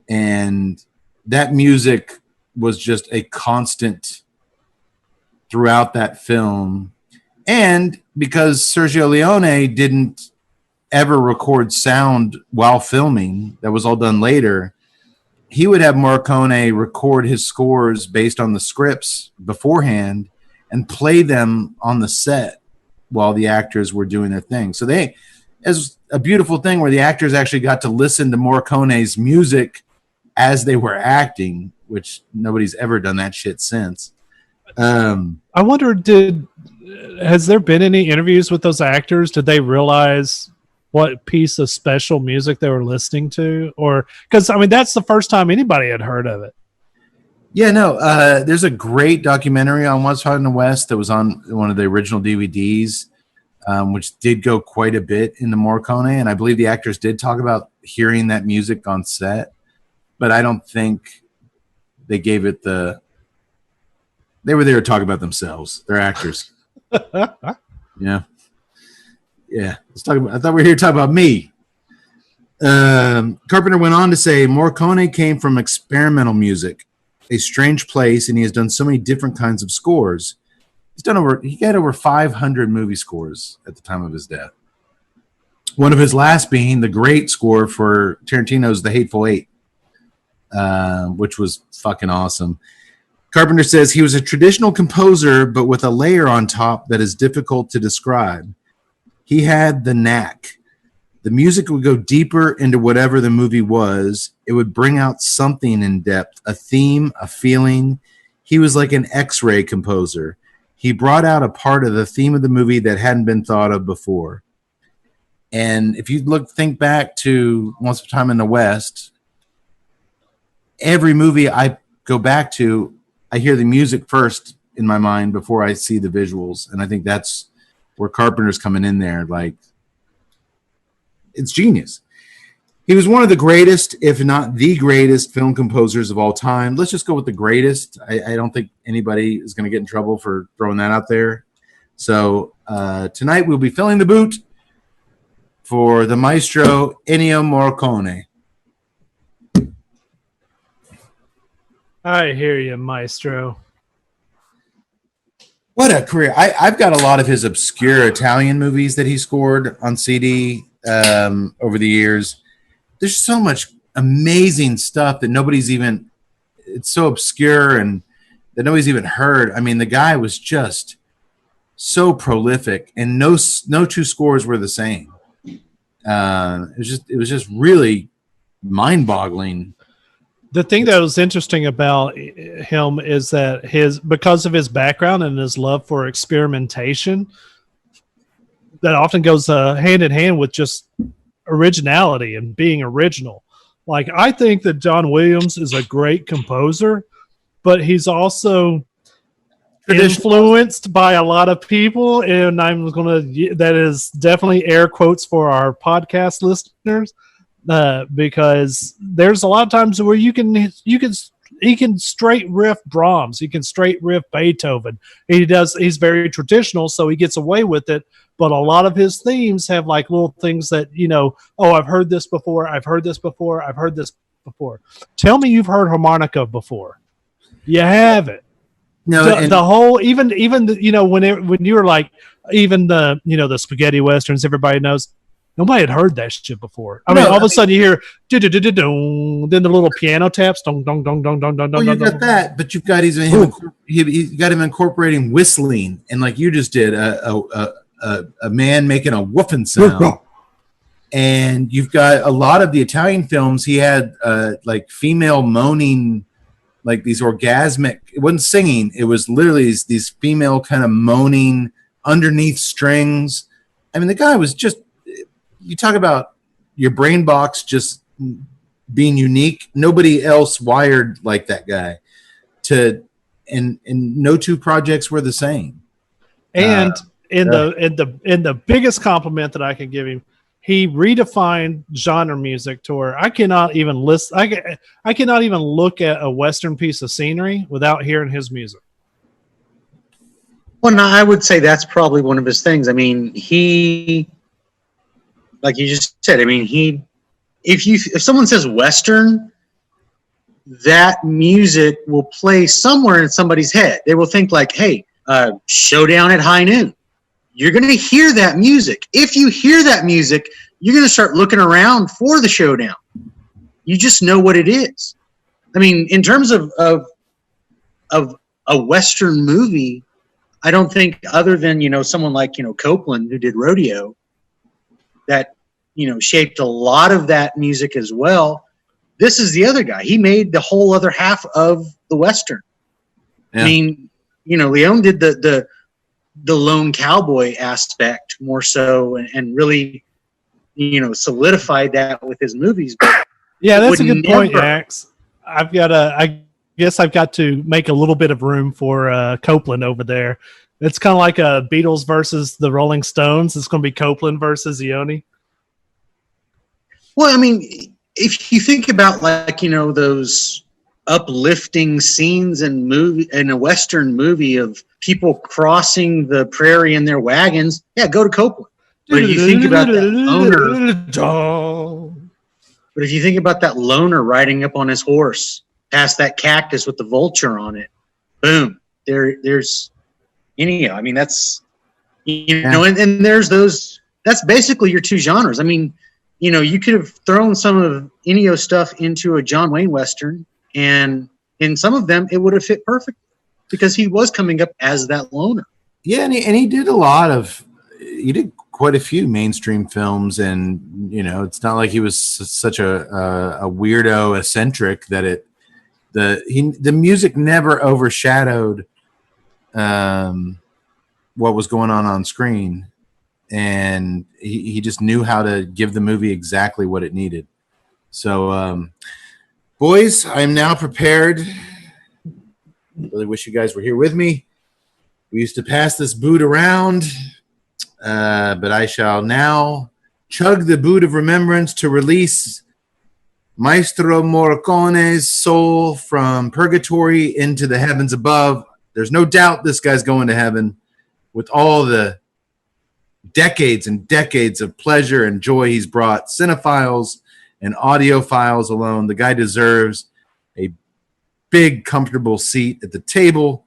and that music was just a constant throughout that film. And because Sergio Leone didn't ever record sound while filming, that was all done later, he would have Morricone record his scores based on the scripts beforehand and play them on the set while the actors were doing their thing. So it was a beautiful thing where the actors actually got to listen to Morricone's music as they were acting, which nobody's ever done that shit since. I wonder, has there been any interviews with those actors? Did they realize what piece of special music they were listening to? Or because I mean that's the first time anybody had heard of it. Yeah, no, there's a great documentary on What's Hot in the West that was on one of the original DVDs, which did go quite a bit into Morricone, and I believe the actors did talk about hearing that music on set, but I don't think they gave it they were there to talk about themselves. They're actors. Yeah. Yeah, I thought we were here to talk about me. Carpenter went on to say, Morricone came from experimental music, a strange place, and he has done so many different kinds of scores. He had over 500 movie scores at the time of his death. One of his last being the great score for Tarantino's The Hateful Eight, which was fucking awesome. Carpenter says he was a traditional composer, but with a layer on top that is difficult to describe. He had the knack. The music would go deeper into whatever the movie was. It would bring out something in depth, a theme, a feeling. He was like an X-ray composer. He brought out a part of the theme of the movie that hadn't been thought of before. And if you think back to Once Upon a Time in the West, every movie I go back to, I hear the music first in my mind before I see the visuals. And I think that's where Carpenter's coming in there. Like, it's genius. He was one of the greatest, if not the greatest, film composers of all time. Let's just go with the greatest. I don't think anybody is going to get in trouble for throwing that out there. So tonight we'll be filling the boot for the maestro Ennio Morricone. I hear you, maestro. What a career. I've got a lot of his obscure Italian movies that he scored on CD over the years. There's so much amazing stuff that nobody's even, it's so obscure and that nobody's even heard. I mean, the guy was just so prolific, and no two scores were the same. It was just really mind-boggling. The thing that was interesting about him is that because of his background and his love for experimentation, that often goes hand in hand with just originality and being original. Like, I think that John Williams is a great composer, but he's also influenced by a lot of people, and that is definitely air quotes for our podcast listeners. Because there's a lot of times where he can straight riff Brahms, he can straight riff Beethoven. He's very traditional, so he gets away with it. But a lot of his themes have like little things that, I've heard this before. I've heard this before. I've heard this before. Tell me you've heard harmonica before. You haven't. No, the whole even when you were like, even the spaghetti westerns, everybody knows. Nobody had heard that shit before. I mean, all of a sudden you hear then the little piano taps, dong dong dong dong dong dong. Well, you got that, but you've got he's got him incorporating whistling, and like you just did, a man making a woofing sound. And you've got a lot of the Italian films. He had like female moaning, like these orgasmic. It wasn't singing. It was literally these female kind of moaning underneath strings. I mean, the guy was just. You talk about your brain box just being unique. Nobody else wired like that guy. And no two projects were the same. And the biggest compliment that I can give him, he redefined genre music to where I cannot even listen. I cannot even look at a Western piece of scenery without hearing his music. Well, no, I would say that's probably one of his things. I mean, like you just said, I mean, if someone says Western, that music will play somewhere in somebody's head. They will think like, hey, Showdown at High Noon. You're going to hear that music. If you hear that music, you're going to start looking around for the Showdown. You just know what it is. I mean, in terms of a Western movie, I don't think other than, someone like, Copeland, who did Rodeo, that shaped a lot of that music as well. This is the other guy. He made the whole other half of the Western. Yeah. I mean, Leone did the lone cowboy aspect more so, and really solidified that with his movies. But yeah, that's a good point, Max. I guess I've got to make a little bit of room for Copeland over there. It's kind of like a Beatles versus the Rolling Stones. It's going to be Copeland versus Leone. Well, I mean, if you think about those uplifting scenes in a Western movie of people crossing the prairie in their wagons, yeah, go to Copeland. But if you think about that loner riding up on his horse past that cactus with the vulture on it, boom, there's Ennio. I mean, that's and there's those. That's basically your two genres. I mean. You could have thrown some of Ennio stuff into a John Wayne Western, and in some of them, it would have fit perfectly because he was coming up as that loner. Yeah, and he did he did quite a few mainstream films, and it's not like he was such a weirdo eccentric that the music never overshadowed what was going on screen. And he just knew how to give the movie exactly what it needed. So, boys, I'm now prepared. Really wish you guys were here with me. We used to pass this boot around, but I shall now chug the boot of remembrance to release Maestro Morricone's soul from purgatory into the heavens above. There's no doubt this guy's going to heaven with all the decades and decades of pleasure and joy he's brought cinephiles and audiophiles alone. The guy deserves a big, comfortable seat at the table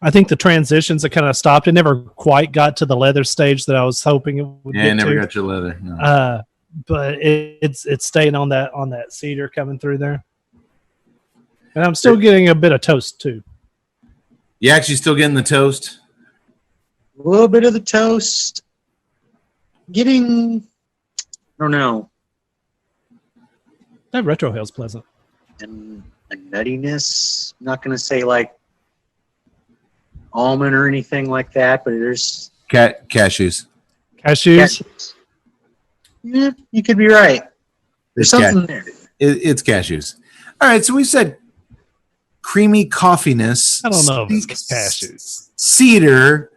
I think the transitions have kind of stopped. It never quite got to the leather stage that I was hoping it would. Yeah, get never to. got your leather. No. But it's staying on that cedar coming through there, and I'm still getting a bit of toast too. You actually still getting the toast? A little bit of the toast. Getting, I don't know, That retrohale's pleasant. and a nuttiness. I'm not going to say like almond or anything like that, but there's Cashews. Cashews. Yeah, you could be right. There's something there. It's cashews. All right, so we said creamy coffeeness. I don't know if it's cashews. Cedar,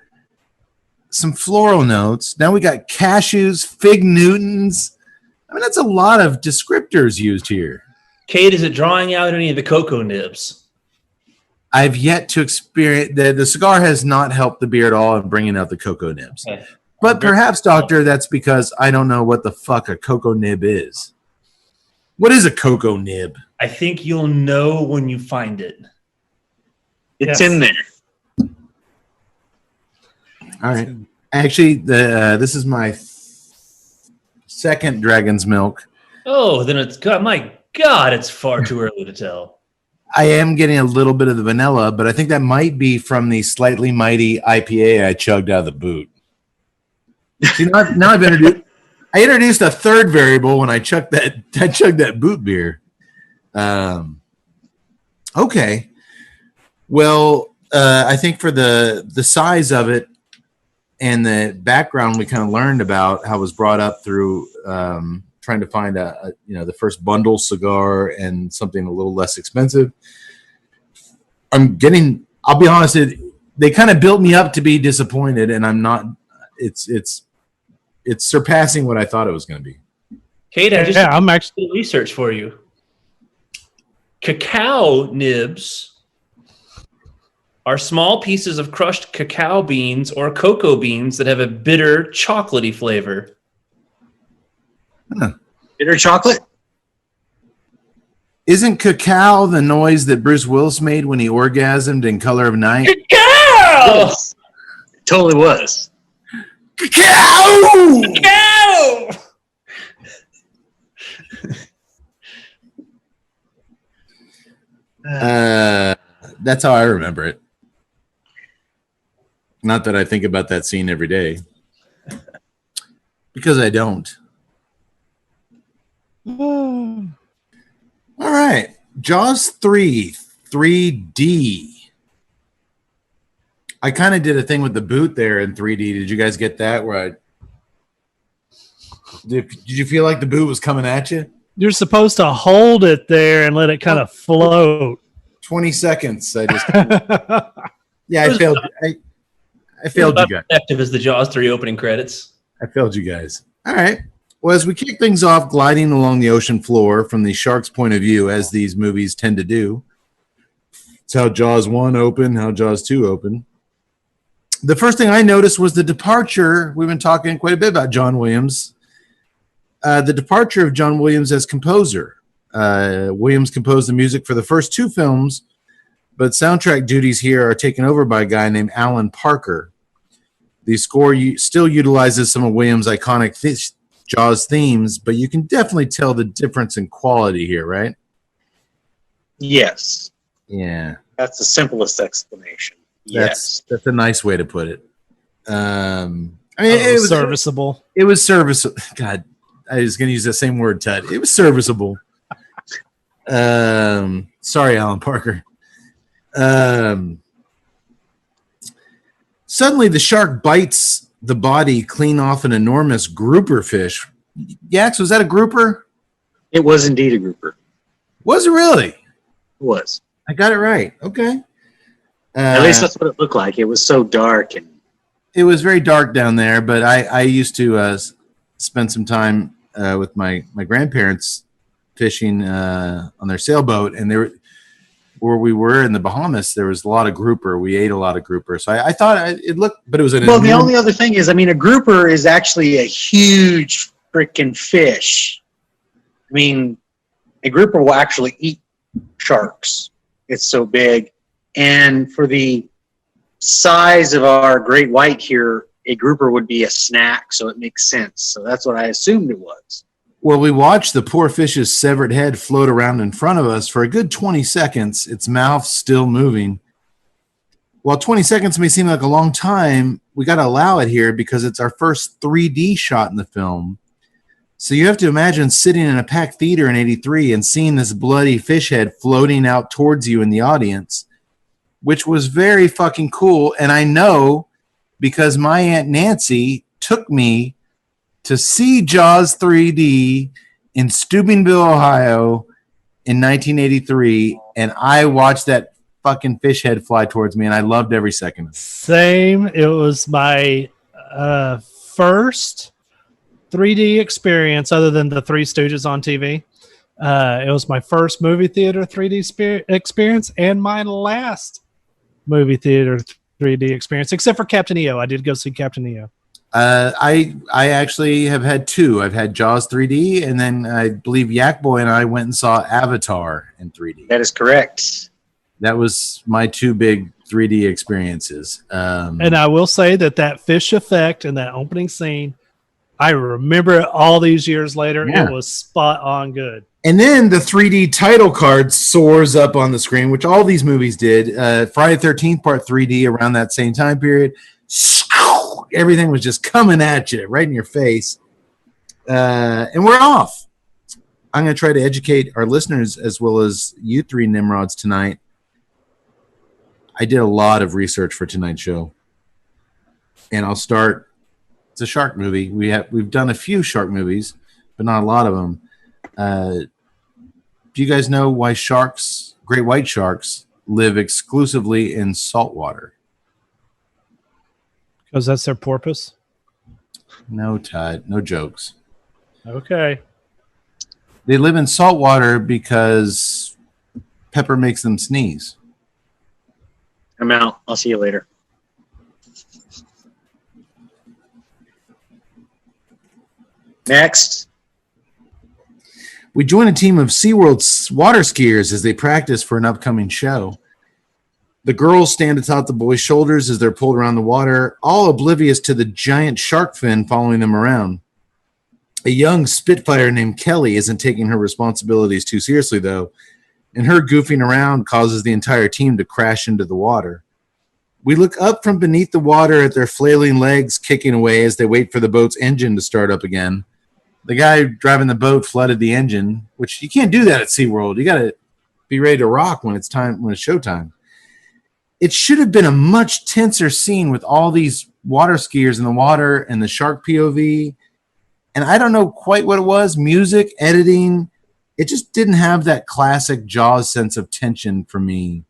some floral notes. Now we got cashews, fig Newtons. I mean, that's a lot of descriptors used here. Kate, is it drawing out any of the cocoa nibs? I've yet to experience the cigar has not helped the beer at all in bringing out the cocoa nibs. Okay. But perhaps, Doctor, that's because I don't know what the fuck a cocoa nib is. What is a cocoa nib? I think you'll know when you find it. It's Yes. in there. All right. Actually, this is my second Dragon's Milk. Oh, then it's God. My God, it's far too early to tell. I am getting a little bit of the vanilla, but I think that might be from the Slightly Mighty IPA I chugged out of the boot. See, now I've introduced. I introduced a third variable when I chugged that boot beer. Okay. Well, I think for the size of it and the background we kind of learned about how it was brought up through trying to find the first bundle cigar and something a little less expensive. I'll be honest, they kind of built me up to be disappointed, and I'm not. It's surpassing what I thought it was going to be. Kate, I just I'm actually. did research for you. Cacao nibs are small pieces of crushed cacao beans or cocoa beans that have a bitter, chocolatey flavor. Bitter chocolate? Isn't cacao the noise that Bruce Willis made when he orgasmed in Color of Night? Cacao! Yes. It totally was. Cacao! Cacao! That's how I remember it. Not that I think about that scene every day. Because I don't. All right. Jaws 3, 3D. I kind of did a thing with the boot there in 3D. Did you guys get that? Did you feel like the boot was coming at you? You're supposed to hold it there and let it kind of float. 20 seconds. I failed. I failed you guys. Effective as the Jaws 3 opening credits. I failed you guys. All right. Well, as we kick things off, gliding along the ocean floor from the shark's point of view, as these movies tend to do. It's how Jaws 1 opened, how Jaws 2 opened. The first thing I noticed was the departure. We've been talking quite a bit about John Williams. The departure of John Williams as composer. Williams composed the music for the first two films, but soundtrack duties here are taken over by a guy named Alan Parker. The score still utilizes some of Williams' iconic Jaws themes, but you can definitely tell the difference in quality here, right? Yes. Yeah. That's the simplest explanation. Yes. That's a nice way to put it. It was serviceable. It was serviceable. God, I was going to use the same word, Ted. It was serviceable. Sorry, Alan Parker. Suddenly, the shark bites the body clean off an enormous grouper fish. Yax, was that a grouper? It was indeed a grouper. Was it really? It was. I got it right. Okay. At least that's what it looked like. It was so dark, and it was very dark down there. But I used to spend some time with my grandparents fishing on their sailboat, and where we were in the Bahamas, there was a lot of grouper. We ate a lot of grouper. So I thought it looked, but it was an. Well, the only other thing is, a grouper is actually a huge freaking fish. A grouper will actually eat sharks. It's so big. And for the size of our great white here, a grouper would be a snack, so it makes sense. So that's what I assumed it was. Well, we watched the poor fish's severed head float around in front of us for a good 20 seconds, its mouth still moving. While 20 seconds may seem like a long time, we got to allow it here because it's our first 3D shot in the film. So you have to imagine sitting in a packed theater in 83 and seeing this bloody fish head floating out towards you in the audience, which was very fucking cool. And I know because my Aunt Nancy took me to see Jaws 3D in Steubenville, Ohio in 1983, and I watched that fucking fish head fly towards me, and I loved every second of it. Same. It was my first 3D experience other than the Three Stooges on TV. It was my first movie theater 3D experience and my last movie theater 3D experience, except for Captain EO. I did go see Captain EO. I actually have had two. I've had Jaws 3D, and then I believe Yak Boy and I went and saw Avatar in 3D. That is correct. That was my two big 3D experiences. And I will say that fish effect and that opening scene, I remember it all these years later. Yeah. It was spot on good. And then the 3D title card soars up on the screen, which all these movies did. Friday the 13th Part 3D around that same time period. Everything was just coming at you right in your face. And we're off. I'm going to try to educate our listeners as well as you three Nimrods tonight. I did a lot of research for tonight's show. And I'll start. It's a shark movie. We've done a few shark movies, but not a lot of them. Do you guys know why sharks, great white sharks, live exclusively in salt water? Because that's their porpoise? No, Todd. No jokes. Okay. They live in salt water because pepper makes them sneeze. I'm out. I'll see you later. Next. We join a team of SeaWorld water skiers as they practice for an upcoming show. The girls stand atop the boys' shoulders as they're pulled around the water, all oblivious to the giant shark fin following them around. A young Spitfire named Kelly isn't taking her responsibilities too seriously, though, and her goofing around causes the entire team to crash into the water. We look up from beneath the water at their flailing legs kicking away as they wait for the boat's engine to start up again. The guy driving the boat flooded the engine, which you can't do that at SeaWorld. You got to be ready to rock when it's showtime. It should have been a much tenser scene with all these water skiers in the water and the shark POV. And I don't know quite what it was, music, editing. It just didn't have that classic Jaws sense of tension for me.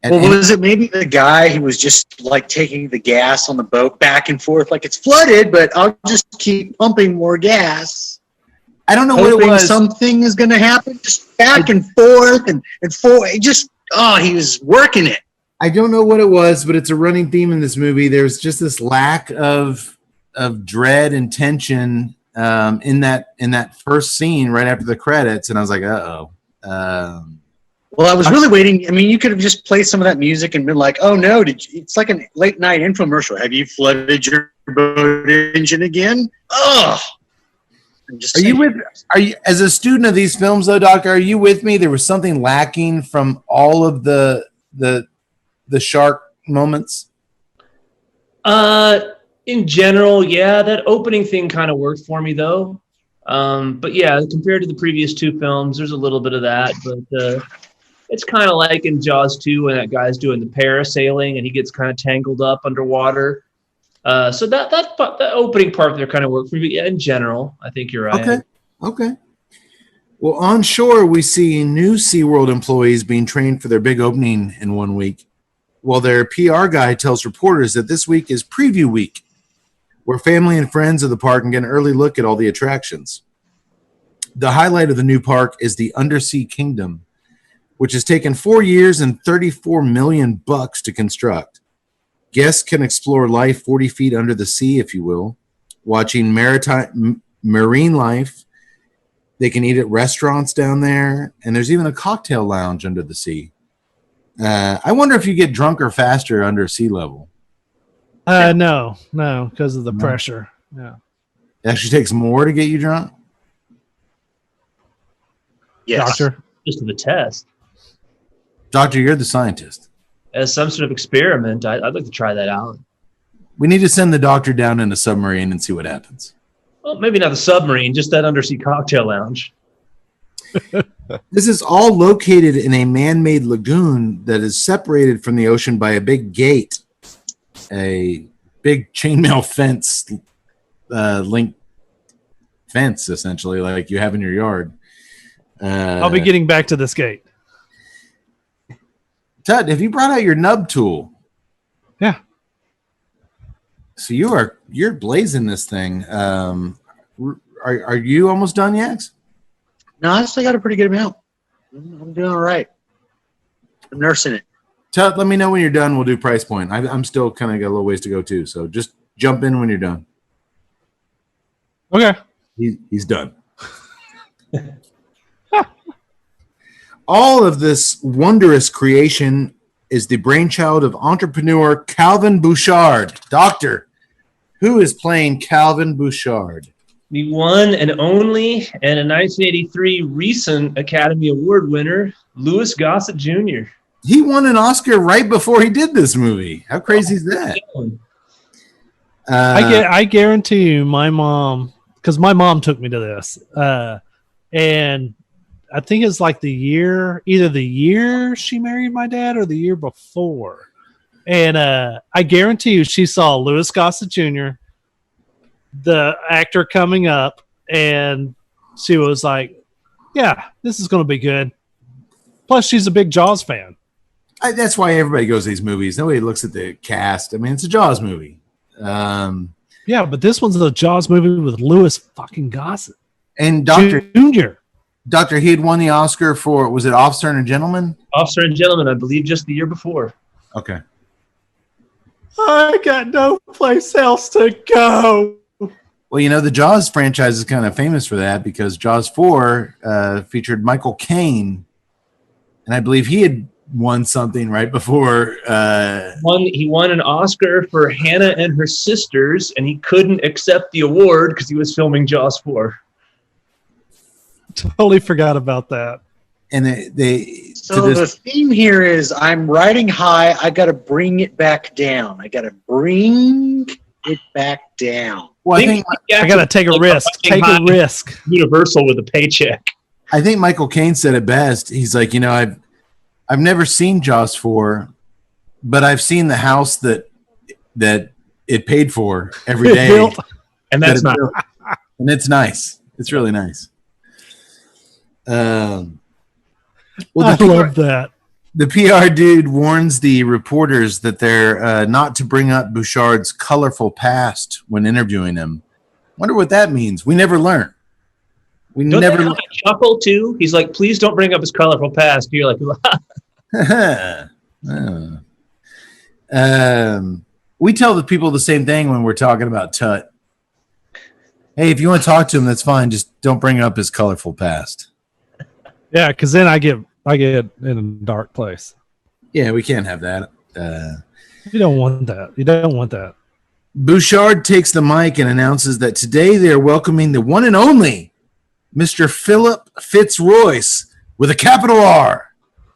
Was it maybe the guy who was just like taking the gas on the boat back and forth, like it's flooded, but I'll just keep pumping more gas? I don't know what it was. Something is going to happen, just back and forth and forth. He was working it. I don't know what it was, but it's a running theme in this movie. There's just this lack of dread and tension in that first scene right after the credits, and I was like, uh-oh. Well, I was really waiting. I mean, you could have just played some of that music and been like, oh, no, it's like a late night infomercial. Have you flooded your boat engine again? Oh, Are you as a student of these films, though, Doctor, are you with me? There was something lacking from all of the shark moments? In general, yeah, that opening thing kind of worked for me, though. But yeah, compared to the previous two films, there's a little bit of that, but it's kind of like in Jaws 2 when that guy's doing the parasailing and he gets kind of tangled up underwater. So that opening part there kind of worked for me. But yeah, in general, I think you're right. Okay. Well, on shore, we see new SeaWorld employees being trained for their big opening in 1 week, while their PR guy tells reporters that this week is preview week, where family and friends of the park can get an early look at all the attractions. The highlight of the new park is the Undersea Kingdom, which has taken 4 years and $34 million to construct. Guests can explore life 40 feet under the sea, if you will, watching marine life. They can eat at restaurants down there, and there's even a cocktail lounge under the sea. I wonder if you get drunker faster under sea level. No, because of the pressure. Yeah. It actually takes more to get you drunk? Yes. Doctor. Just to the test. Doctor, you're the scientist. As some sort of experiment, I'd like to try that out. We need to send the doctor down in a submarine and see what happens. Well, maybe not the submarine, just that undersea cocktail lounge. This is all located in a man-made lagoon that is separated from the ocean by a big gate, a big chainmail fence, link fence, essentially, like you have in your yard. I'll be getting back to this gate. Tut, have you brought out your nub tool? Yeah. So you're blazing this thing. Are you almost done, Yax? No, I still got a pretty good amount. I'm doing all right. I'm nursing it. Tut, let me know when you're done. We'll do price point. I'm still kind of got a little ways to go too. So just jump in when you're done. Okay. He's done. All of this wondrous creation is the brainchild of entrepreneur Calvin Bouchard. Doctor, who is playing Calvin Bouchard? The one and only, and a 1983 recent Academy Award winner, Louis Gossett Jr. He won an Oscar right before he did this movie. How crazy is that? I guarantee you, my mom, because my mom took me to this, and I think it's like either the year she married my dad or the year before. And I guarantee you she saw Louis Gossett Jr., the actor coming up, and she was like, yeah, this is going to be good. Plus, she's a big Jaws fan. That's why everybody goes to these movies. Nobody looks at the cast. I mean, it's a Jaws movie. Yeah, but this one's a Jaws movie with Louis fucking Gossett. And Dr. Jr. Doctor, he had won the Oscar for, was it Officer and a Gentleman? Officer and Gentleman, I believe, just the year before. Okay. I got no place else to go. Well, you know, the Jaws franchise is kind of famous for that because Jaws 4 featured Michael Caine, and I believe he had won something right before. He won an Oscar for Hannah and Her Sisters, and he couldn't accept the award because he was filming Jaws 4. Totally forgot about that. And the theme here is I'm riding high. I got to bring it back down. I got to bring it back down. Well, I think I got to take a risk. Take a risk. Universal with a paycheck. I think Michael Caine said it best. He's like, you know, I've never seen Jaws 4, but I've seen the house that it paid for every day. And that's not. And it's nice. It's really nice. Well, I love that. The PR dude warns the reporters that they're not to bring up Bouchard's colorful past when interviewing him. Wonder what that means. We never learn. We don't never they chuckle too. He's like, "Please don't bring up his colorful past." You're like, we tell the people the same thing when we're talking about Tut. Hey, if you want to talk to him, that's fine. Just don't bring up his colorful past. Yeah, because then I get in a dark place. Yeah, we can't have that. You don't want that. You don't want that. Bouchard takes the mic and announces that today they are welcoming the one and only Mr. Philip Fitzroyce with a capital R.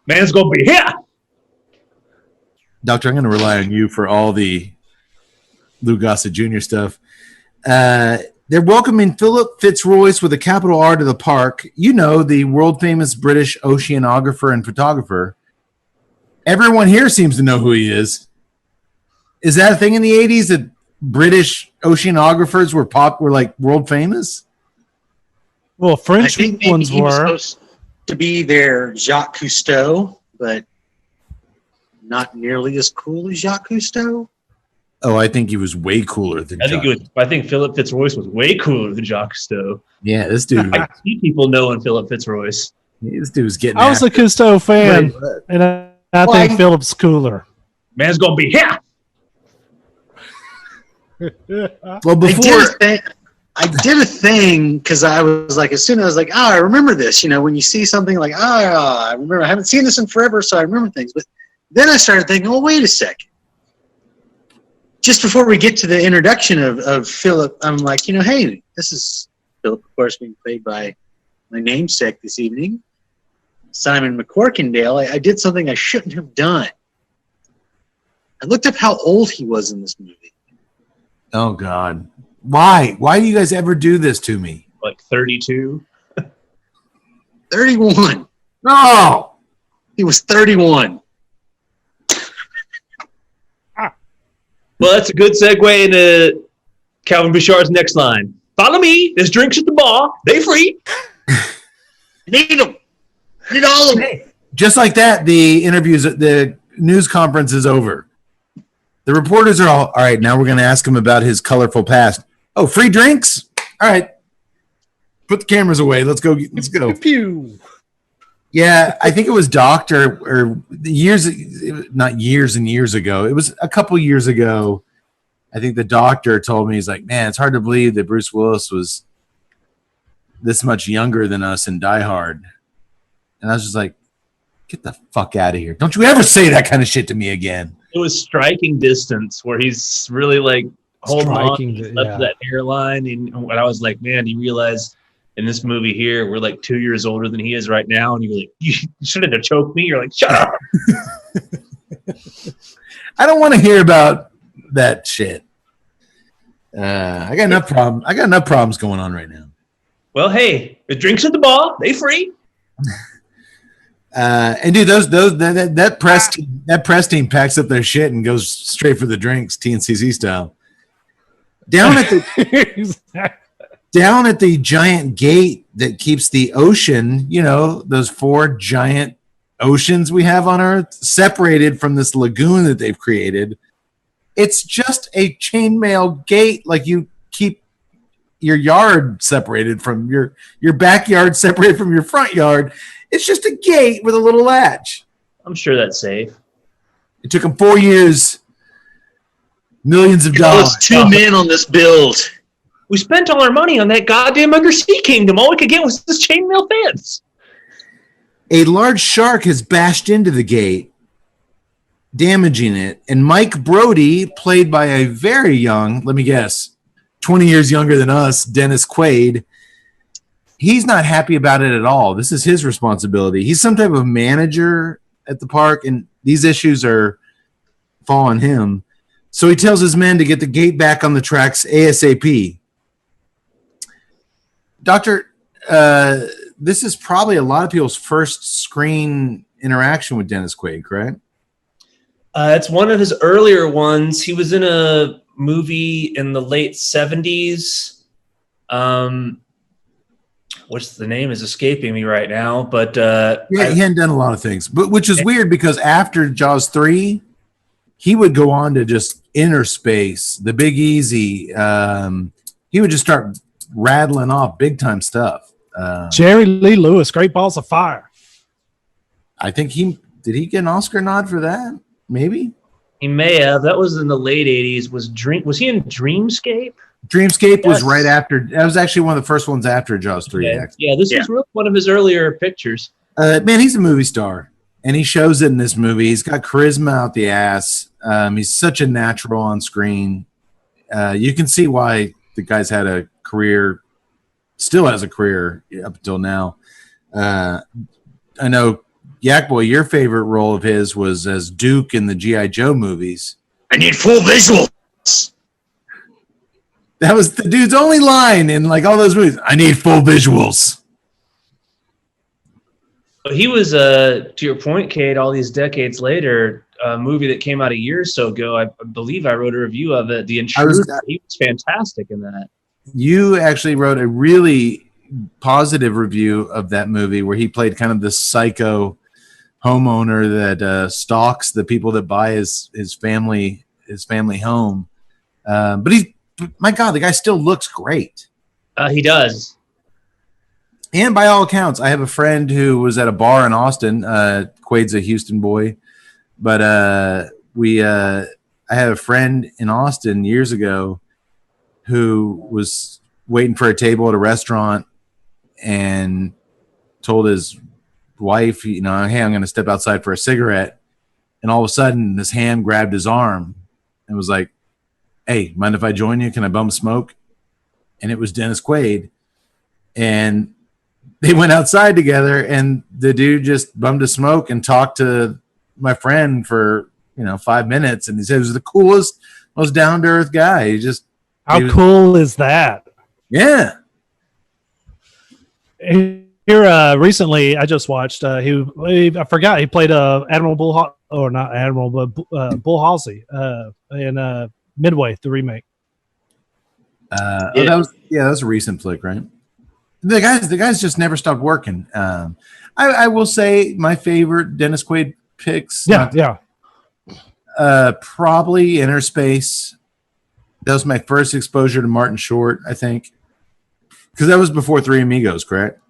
Man's gonna be here. Doctor, I'm going to rely on you for all the Lou Gossett Jr. stuff. They're welcoming Philip Fitzroyce with a capital R to the park. You know, the world-famous British oceanographer and photographer. Everyone here seems to know who he is. Is that a thing in the 80s that British oceanographers were like world famous? Well, French ones he was were. supposed to be their Jacques Cousteau, but not nearly as cool as Jacques Cousteau. Oh, I think he was way cooler than I think Philip Fitzroyce was way cooler than Jacques Cousteau. Yeah, this dude. I see people knowing Philip Fitzroyce. This dude's getting. I was a Cousteau fan, and I think Philip's cooler. Man's gonna be here. Well, before I did a thing because I was like, as soon as I was like, I remember this. You know, when you see something like, I remember, I haven't seen this in forever, so I remember things. But Then I started thinking, oh, wait a second. Just before we get to the introduction of Philip, I'm like, hey, this is Philip, of course, being played by my namesake this evening, Simon McCorkindale. I did something I shouldn't have done. I looked up how old he was in this movie. Oh, God. Why? Why do you guys ever do this to me? Like 32? 31. No! He was 31. Well, that's a good segue into Calvin Bouchard's next line. Follow me. There's drinks at the bar. They free. Need them. Need all of them. Just like that, the news conference is over. The reporters are all right, now we're going to ask him about his colorful past. Oh, free drinks? All right. Put the cameras away. Let's go. Let's go. Pew. Yeah, I think it was Doctor, or not years and years ago. It was a couple years ago. I think the Doctor told me, he's like, man, it's hard to believe that Bruce Willis was this much younger than us in Die Hard. And I was just like, get the fuck out of here. Don't you ever say that kind of shit to me again. It was striking distance where he's really like holding on to that hairline. And when I was like, man, you realize in this movie here, we're like 2 years older than he is right now. And you're like, you shouldn't have choked me. You're like, shut up. I don't want to hear about that shit. I got enough problems going on right now. Well, hey, the drinks at the bar, they free. And dude, that press team packs up their shit and goes straight for the drinks, TNCC style. Down at the giant gate that keeps the ocean, those 4 giant oceans we have on Earth, separated from this lagoon that they've created. It's just a chainmail gate, like you keep your yard separated from your backyard, separated from your front yard. It's just a gate with a little latch. I'm sure that's safe. It took them 4 years, millions of dollars. 2 men on this build. We spent all our money on that goddamn undersea kingdom. All we could get was this chainmail fence. A large shark has bashed into the gate, damaging it. And Mike Brody, played by a very young, let me guess, 20 years younger than us, Dennis Quaid, he's not happy about it at all. This is his responsibility. He's some type of manager at the park, and these issues fall on him. So he tells his men to get the gate back on the tracks ASAP. Doctor, this is probably a lot of people's first screen interaction with Dennis Quaid, correct? It's one of his earlier ones. He was in a movie in the late 70s. What's the name is escaping me right now, but he hadn't done a lot of things, but which is weird because after Jaws 3, he would go on to just Inner Space, The Big Easy. He would just start rattling off big time stuff. Jerry Lee Lewis, Great Balls of Fire. I think did he get an Oscar nod for that? Maybe he may have. That was in the late 80s. Was he in Dreamscape? Dreamscape was right after. That was actually one of the first ones after Jaws 3. Yeah, this was really one of his earlier pictures. Man, he's a movie star, and he shows it in this movie. He's got charisma out the ass. He's such a natural on screen. You can see why the guy's had a career, still has a career up until now. I know, Yak Boy, your favorite role of his was as Duke in the G.I. Joe movies. I need full visuals. That was the dude's only line in like all those movies. I need full visuals. He was, to your point, Kate, all these decades later, a movie that came out a year or so ago, I believe I wrote a review of it, The Intruder. He was fantastic in that. You actually wrote a really positive review of that movie where he played kind of this psycho homeowner that stalks the people that buy his family home. But my God, the guy still looks great. He does. And by all accounts, I have a friend who was at a bar in Austin. Quaid's a Houston boy. But I had a friend in Austin years ago who was waiting for a table at a restaurant and told his wife, hey, I'm going to step outside for a cigarette. And all of a sudden, this hand grabbed his arm and was like, "Hey, mind if I join you? Can I bum smoke?" And it was Dennis Quaid. And they went outside together, and the dude just bummed a smoke and talked to my friend for 5 minutes. And he said he was the coolest, most down to earth guy. How cool is that? Yeah. Here recently, I just watched. I forgot he played Admiral Bull, or not Admiral, but Bull Halsey in Midway, the remake. That was a recent flick, right? The guys just never stopped working. I will say my favorite Dennis Quaid picks. Probably Inner Space. That was my first exposure to Martin Short, I think, because that was before Three Amigos, correct?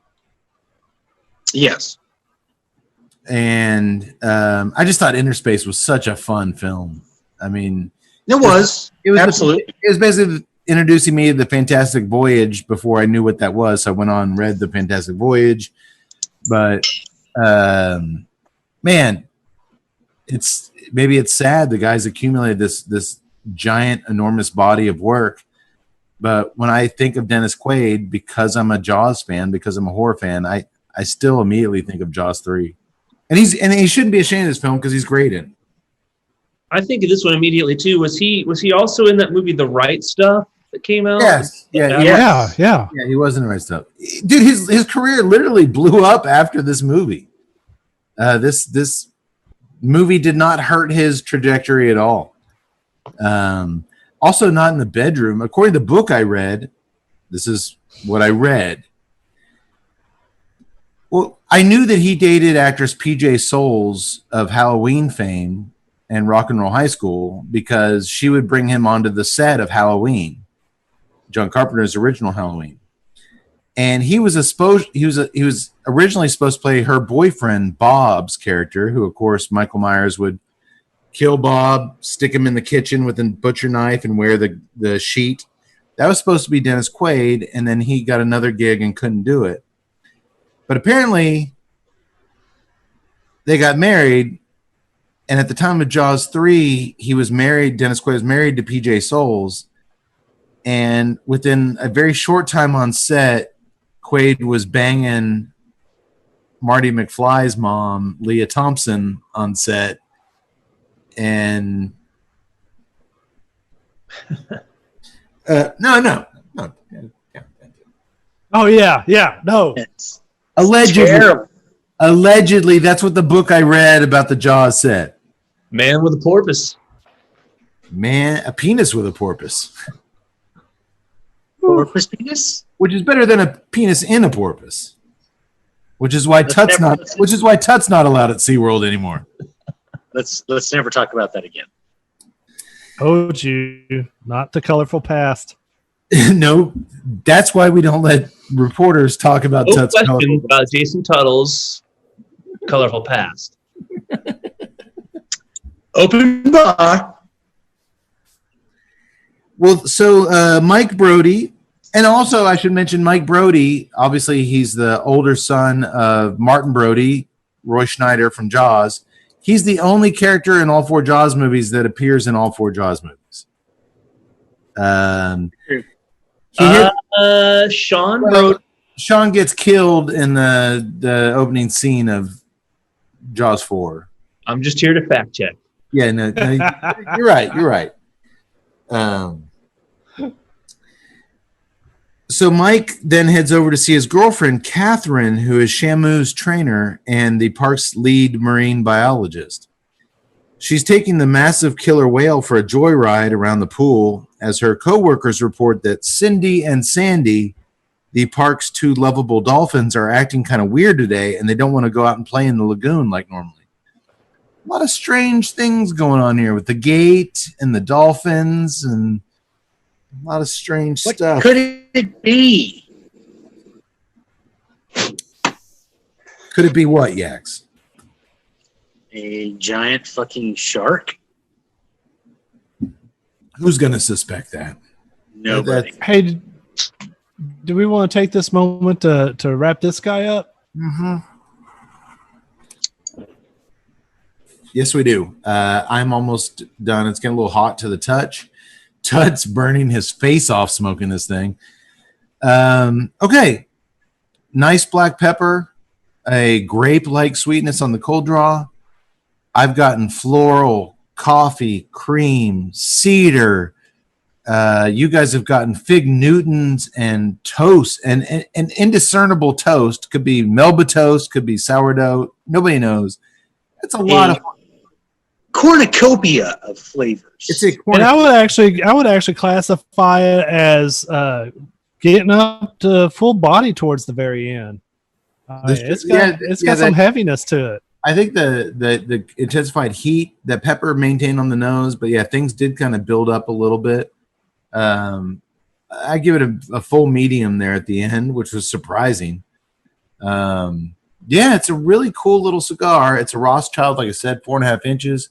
Yes. And I just thought Inner Space was such a fun film. I mean, it was absolutely. It was basically introducing me to the Fantastic Voyage before I knew what that was. So I went on and read the Fantastic Voyage. But man, it's sad the guys accumulated this giant, enormous body of work. But when I think of Dennis Quaid, because I'm a Jaws fan, because I'm a horror fan, I still immediately think of Jaws 3. And he shouldn't be ashamed of this film because he's great in it. I think of this one immediately too. Was he also in that movie The Right Stuff that came out? Yes. Yeah. He was in The Right Stuff. Dude, his career literally blew up after this movie. This movie did not hurt his trajectory at all. Also not in the bedroom. According to the book I read, this is what I read. Well, I knew that he dated actress PJ Souls of Halloween fame and Rock and Roll High School because she would bring him onto the set of Halloween, John Carpenter's original Halloween. And he was originally supposed to play her boyfriend Bob's character, who of course Michael Myers would kill Bob, stick him in the kitchen with a butcher knife, and wear the sheet. That was supposed to be Dennis Quaid, and then he got another gig and couldn't do it. But apparently, they got married, and at the time of Jaws 3, Dennis Quaid was married to PJ Souls, and within a very short time on set, Quaid was banging Marty McFly's mom, Leah Thompson, on set, and no. Oh yeah, no. It's Allegedly, that's what the book I read about the Jaws said. Man with a porpoise. Man, a penis with a porpoise. Porpoise penis? Which is better than a penis in a porpoise. Which is why Tut's not allowed at SeaWorld anymore. Let's never talk about that again. Told you, not the colorful past. No, that's why we don't let reporters talk about Tut's colorful about Jason Tuttle's colorful past. Open bar. Well, so Mike Brody, and also I should mention Mike Brody. Obviously, he's the older son of Martin Brody, Roy Schneider from Jaws. He's the only character in all 4 Jaws movies that appears in all 4 Jaws movies. Sean gets killed in the opening scene of Jaws 4. I'm just here to fact check. Yeah, no, you're right. You're right. So Mike then heads over to see his girlfriend, Catherine, who is Shamu's trainer and the park's lead marine biologist. She's taking the massive killer whale for a joyride around the pool as her coworkers report that Cindy and Sandy, the park's 2 lovable dolphins, are acting kind of weird today and they don't want to go out and play in the lagoon like normally. A lot of strange things going on here with the gate and the dolphins and a lot of strange stuff. What could it be? Could it be what, Yax? A giant fucking shark? Who's going to suspect that? Nobody. Hey, do we want to take this moment to wrap this guy up? Mm-hmm. Yes, we do. I'm almost done. It's getting a little hot to the touch. Tut's burning his face off smoking this thing. Okay. Nice black pepper, a grape-like sweetness on the cold draw. I've gotten floral, coffee, cream, cedar. You guys have gotten fig Newtons and toast, and indiscernible toast. Could be Melba toast, could be sourdough. Nobody knows. It's a lot of cornucopia of flavors. It's a and I would actually classify it as getting up to full body towards the very end. It's got some heaviness to it. I think the intensified heat that pepper maintained on the nose, but yeah, things did kind of build up a little bit. I give it a full medium there at the end, which was surprising. Yeah, it's a really cool little cigar. It's a Rothschild, like I said, 4.5 inches.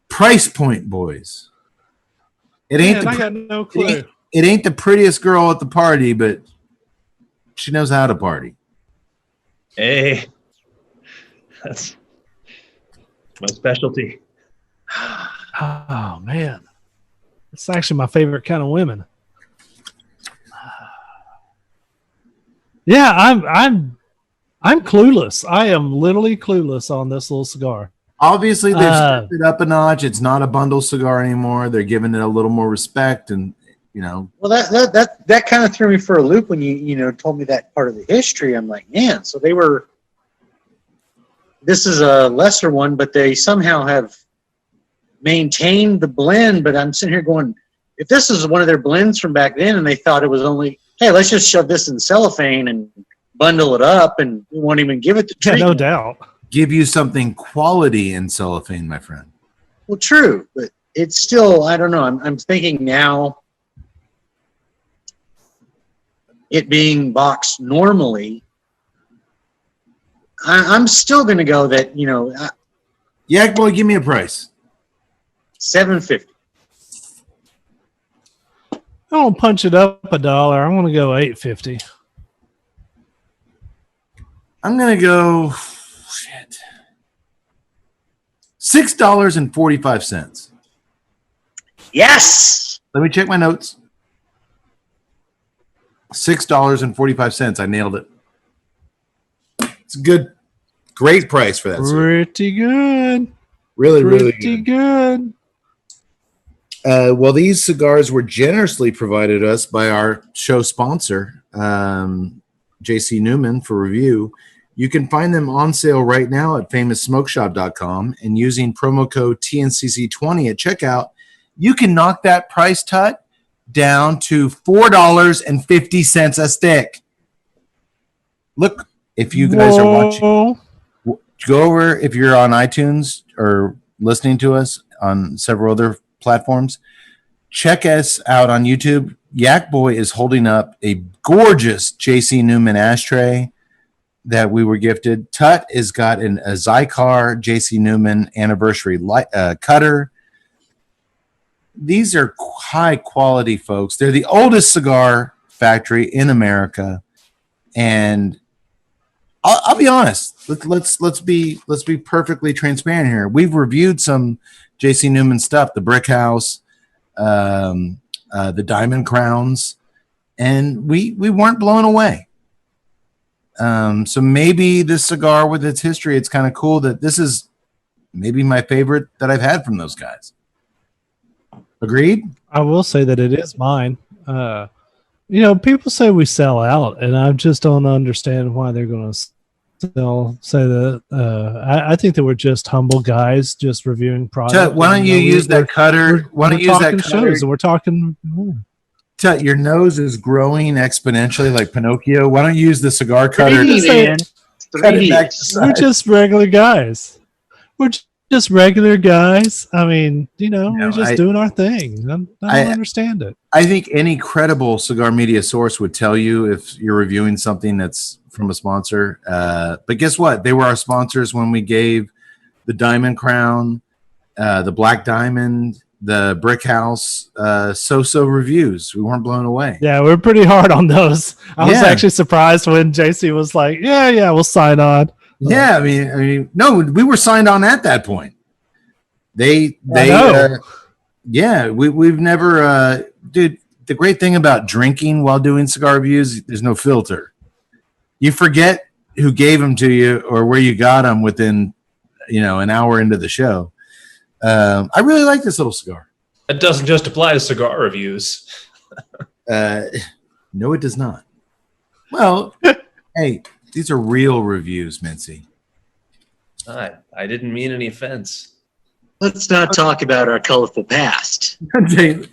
Price point, boys. It ain't. I got no clue. It ain't the prettiest girl at the party, but she knows how to party. Hey, that's my specialty. Oh man, it's actually my favorite kind of women. Yeah, I'm clueless. I am literally clueless on this little cigar. Obviously, they've stepped it up a notch. It's not a bundle cigar anymore. They're giving it a little more respect, and Well, that kind of threw me for a loop when you told me that part of the history. I'm like, man, so they were. This is a lesser one, but they somehow have maintained the blend. But I'm sitting here going, if this is one of their blends from back then, and they thought it was only, hey, let's just shove this in cellophane and bundle it up, and we won't even give it the treatment. Yeah, no doubt. Give you something quality in cellophane, my friend. Well, true, but it's still, I don't know. I'm thinking now, it being boxed normally, I'm still going to go that, Yak Boy, give me a price. $7.50. I don't punch it up $1. I want to go $8.50. I'm going to go $6.45. Yes. Let me check my notes. $6.45. I nailed it. It's a great price for that. Pretty good. Really good. Well, these cigars were generously provided us by our show sponsor, JC Newman, for review. You can find them on sale right now at FamousSmokeShop.com, and using promo code TNCC20 at checkout, you can knock that price Tut down to $4.50 a stick. Look, if you guys are watching, go over, if you're on iTunes or listening to us on several other platforms, check us out on YouTube. Yak Boy is holding up a gorgeous JC Newman ashtray that we were gifted. Tut has got a Zycar JC Newman anniversary cutter. These are high quality, folks. They're the oldest cigar factory in America, and I'll be honest. Let's be perfectly transparent here. We've reviewed some JC Newman stuff, the Brick House, the Diamond Crowns, and we weren't blown away. So maybe this cigar with its history, it's kind of cool that this is maybe my favorite that I've had from those guys. Agreed? I will say that it is mine. People say we sell out, and I just don't understand why they're going to say that. I think that we're just humble guys, just reviewing products. Tut, why don't you use that cutter? Why don't you use that cutter? Shows, and we're talking. Tut, your nose is growing exponentially like Pinocchio. Why don't you use the cigar cutter? We're just regular guys. We're just regular guys. I mean, we're just doing our thing. I don't understand it. I think any credible cigar media source would tell you if you're reviewing something that's from a sponsor. But guess what? They were our sponsors when we gave the Diamond Crown, the Black Diamond, the Brick House, so reviews. We weren't blown away. Yeah, we're pretty hard on those. I was actually surprised when JC was like, yeah, we'll sign on. Yeah, I mean, no, we were signed on at that point. We've never, dude. The great thing about drinking while doing cigar reviews, there's no filter. You forget who gave them to you or where you got them within, an hour into the show. I really like this little cigar. That doesn't just apply to cigar reviews. No, it does not. Well, hey, these are real reviews, Mincy. I didn't mean any offense. Let's not talk about our colorful past. I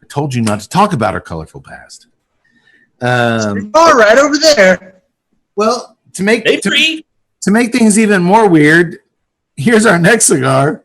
told you not to talk about our colorful past. All right, over there. Well, to make to make things even more weird, here's our next cigar.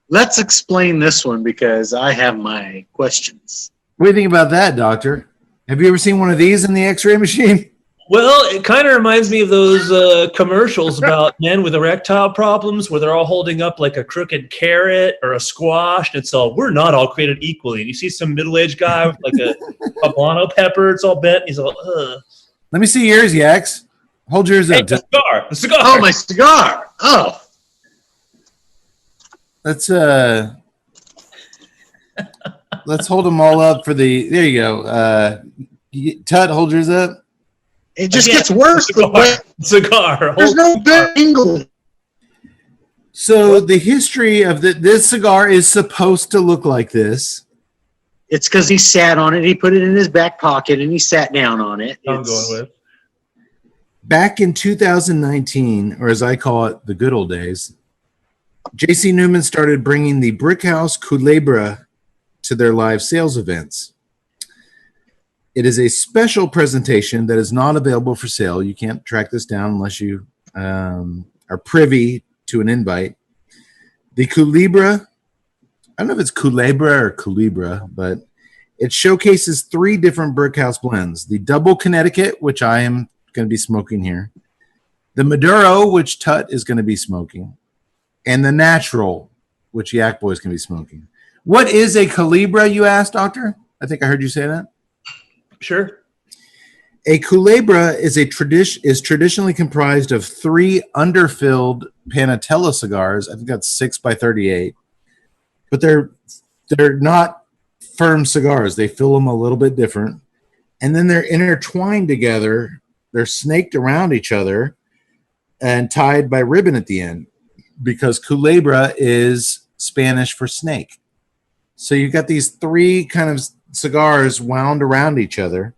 Let's explain this one because I have my questions. What do you think about that, Doctor? Have you ever seen one of these in the X-ray machine? Well, it kind of reminds me of those commercials about men with erectile problems where they're all holding up like a crooked carrot or a squash. And it's all, we're not all created equally. And you see some middle-aged guy with like a poblano pepper. It's all bent. He's all, ugh. Let me see yours, Yax. Hold yours up. The cigar. Oh, my cigar. Oh. Let's hold them all up for the. There you go. Tut, hold yours up. It just gets worse. Cigar. There's no good English. So the history of this cigar is supposed to look like this. It's because he sat on it. He put it in his back pocket and he sat down on it. I'm going with. Back in 2019, or as I call it, the good old days, J.C. Newman started bringing the Brickhouse Culebra to their live sales events. It is a special presentation that is not available for sale. You can't track this down unless you are privy to an invite. The Culebra, I don't know if it's Culebra or Culebra, but it showcases 3 different Brickhouse blends. The Double Connecticut, which I am going to be smoking here. The Maduro, which Tut is going to be smoking. And the Natural, which Yak Boy is going to be smoking. What is a Culebra, you asked, Doctor? I think I heard you say that. Sure. A Culebra is traditionally comprised of 3 underfilled Panatella cigars. I think that's 6 by 38. But they're not firm cigars. They fill them a little bit different. And then they're intertwined together. They're snaked around each other and tied by ribbon at the end because Culebra is Spanish for snake. So you've got these 3 kind of cigars wound around each other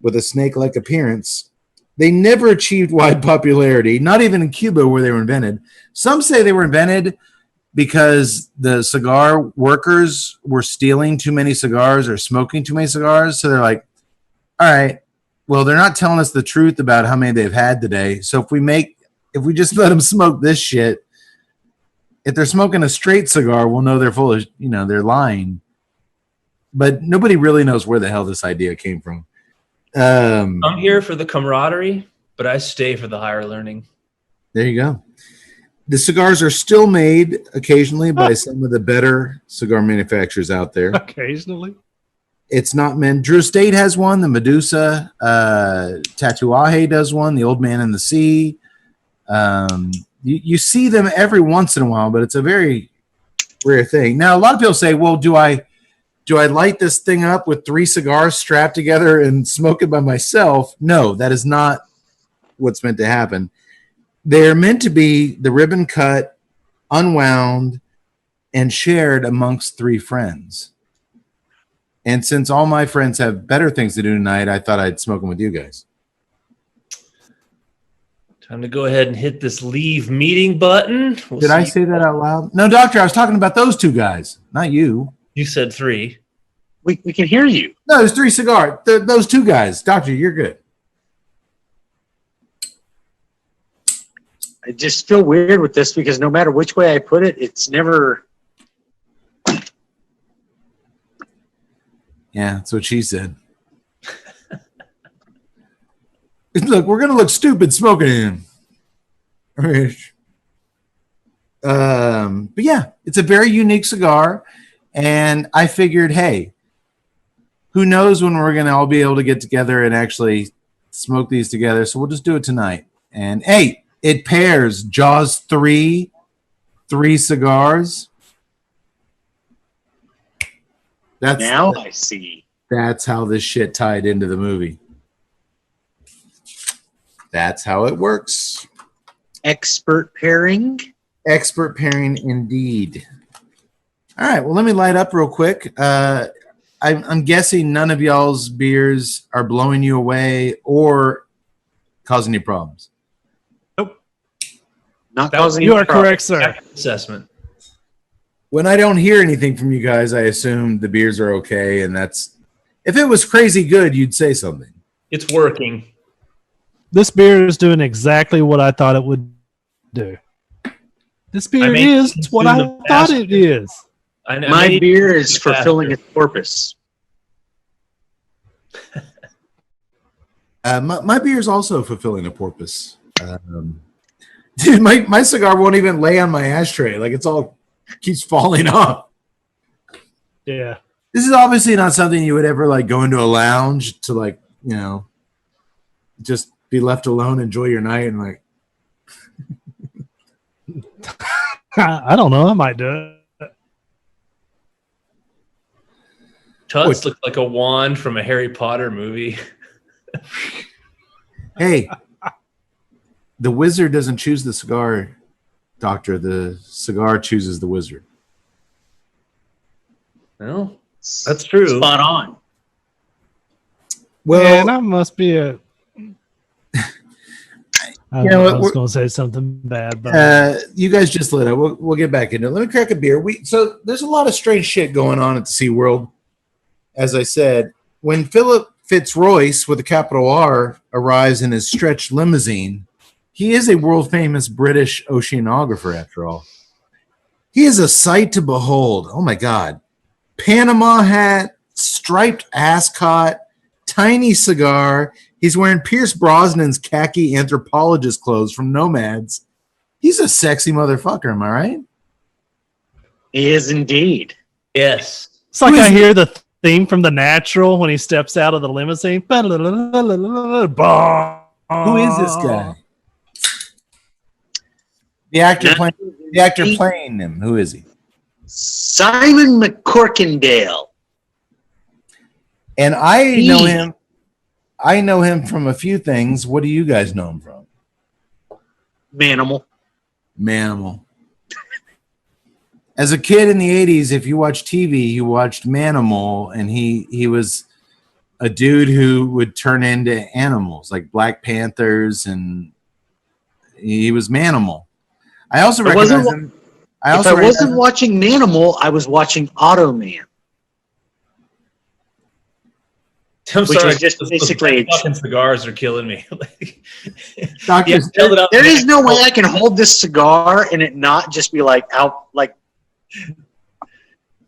with a snake-like appearance. They never achieved wide popularity, not even in Cuba where they were invented. Some say they were invented because the cigar workers were stealing too many cigars or smoking too many cigars. So they're like, all right, well, they're not telling us the truth about how many they've had today. So if we just let them smoke this shit, if they're smoking a straight cigar, we'll know they're full of, they're lying. But nobody really knows where the hell this idea came from. I'm here for the camaraderie, but I stay for the higher learning. There you go. The cigars are still made occasionally by some of the better cigar manufacturers out there. Occasionally. It's not meant. Drew Estate has one. The Medusa, Tatuaje does one. The Old Man in the Sea. You see them every once in a while, but it's a very rare thing. Now, a lot of people say, well, do I light this thing up with 3 cigars strapped together and smoke it by myself? No, that is not what's meant to happen. They're meant to be the ribbon cut, unwound, and shared amongst 3 friends. And since all my friends have better things to do tonight, I thought I'd smoke them with you guys. Time to go ahead and hit this leave meeting button. Did I say that out loud? No, Doctor, I was talking about those 2 guys, not you. You said 3. We can hear you. No, there's 3 cigars. Those 2 guys. Doctor, you're good. I just feel weird with this because no matter which way I put it, it's never. Yeah, that's what she said. Look, we're going to look stupid smoking in. But yeah, it's a very unique cigar. And I figured, hey, who knows when we're going to all be able to get together and actually smoke these together. So we'll just do it tonight. And hey, it pairs Jaws 3 cigars. I see. That's how this shit tied into the movie. That's how it works. Expert pairing. Expert pairing indeed. All right, well, let me light up real quick. I'm guessing none of y'all's beers are blowing you away or causing you problems. Nope. Not causing you are correct, sir. Assessment. When I don't hear anything from you guys, I assume the beers are okay, and that's if it was crazy good, you'd say something. It's working. This beer is doing exactly what I thought it would do. This beer is what I thought it is. My beer is fulfilling its purpose. My beer is also fulfilling a purpose. Dude, my cigar won't even lay on my ashtray. Like it's all keeps falling off. Yeah. This is obviously not something you would ever like go into a lounge to like, you know, just be left alone, enjoy your night, and like. I don't know. I might do it. Tuts look like a wand from a Harry Potter movie. Hey, the wizard doesn't choose the cigar, doctor. The cigar chooses the wizard. Well, that's true. Spot on. Well, man, I must be a. I was going to say something bad, but you guys just let it. We'll get back into it. Let me crack a beer. So there's a lot of strange shit going on at the SeaWorld. As I said, when Philip Fitzroyce with a capital R arrives in his stretched limousine, he is a world famous British oceanographer after all. He is a sight to behold. Oh my God. Panama hat, striped ascot, tiny cigar. He's wearing Pierce Brosnan's khaki anthropologist clothes from Nomads. He's a sexy motherfucker, am I right? He is indeed. Yes. It's like I hear the theme from The Natural when he steps out of the limousine. Who is this guy? The actor playing him. Who is he? Simon McCorkindale. And I know him. I know him from a few things. What do you guys know him from? Manimal. As a kid in the 80s, if you watched TV, you watched Manimal, and he was a dude who would turn into animals like Black Panthers, and he was Manimal. I also recognize him. If I wasn't watching Manimal, I was watching Automan. I'm Which sorry, is just basically fucking cigars are killing me. There is no way I can hold this cigar and it not just be like out like.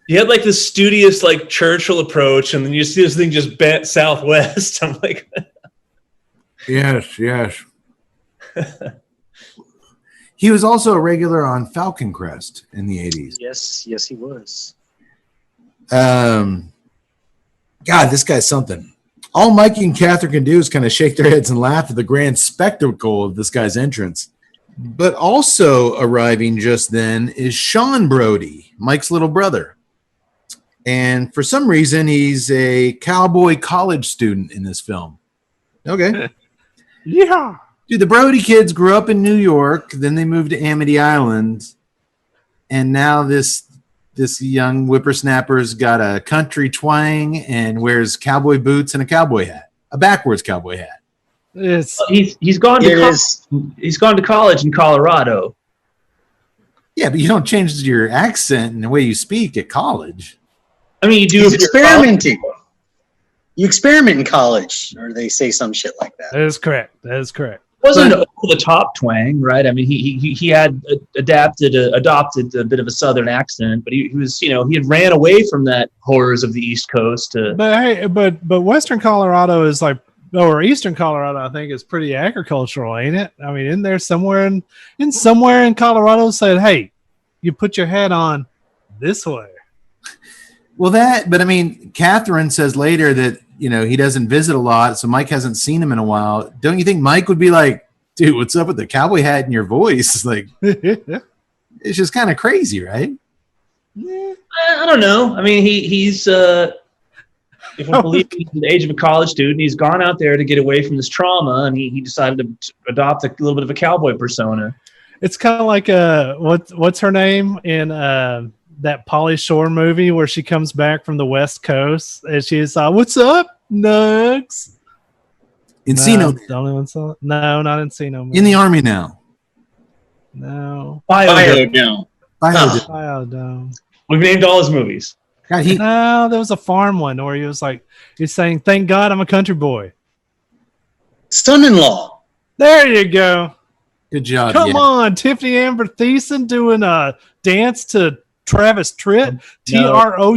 You had like this studious like Churchill approach, and then you see this thing just bent southwest. I'm like, yes. He was also a regular on Falcon Crest in the 80s. Yes, he was. God, this guy's something. All Mikey and Catherine can do is kind of shake their heads and laugh at the grand spectacle of this guy's entrance. But also arriving just then is Sean Brody, Mike's little brother. And for some reason, he's a cowboy college student in this film. Okay. Yeah. Dude, the Brody kids grew up in New York. Then they moved to Amity Island. And now this young whippersnapper's got a country twang and wears cowboy boots and a cowboy hat, a backwards cowboy hat. He's gone to college in Colorado. Yeah, but you don't change your accent and the way you speak at college. I mean, you do. He's experimenting. You experiment in college, or they say some shit like that. That is correct. It wasn't an over-the-top twang, right? I mean, he had adopted a bit of a Southern accent, but he was, he had ran away from that horrors of the East Coast. But Western Colorado is like, or Eastern Colorado, I think, is pretty agricultural, ain't it? I mean, in there somewhere in Colorado said, hey, you put your hat on this way. Well, but I mean, Catherine says later that he doesn't visit a lot, so Mike hasn't seen him in a while. Don't you think Mike would be like, dude, what's up with the cowboy hat and your voice? Like, it's just kind of crazy, right? I don't know. I mean, he's if we believe he's the age of a college student, he's gone out there to get away from this trauma, and he decided to adopt a little bit of a cowboy persona. It's kind of like what's her name in that Pauly Shore movie where she comes back from the West Coast and she's like, "What's up, Nugs?" Encino. The only one saw it? No, not Encino. Man. In the Army now. No. Biodome. Biodome. We've named all his movies. God, No, there was a farm one where he's saying, "Thank God I'm a country boy." Son-in-law. There you go. good job. Come on, Tiffany Amber Thiessen doing a dance to Travis Tritt. Trouble.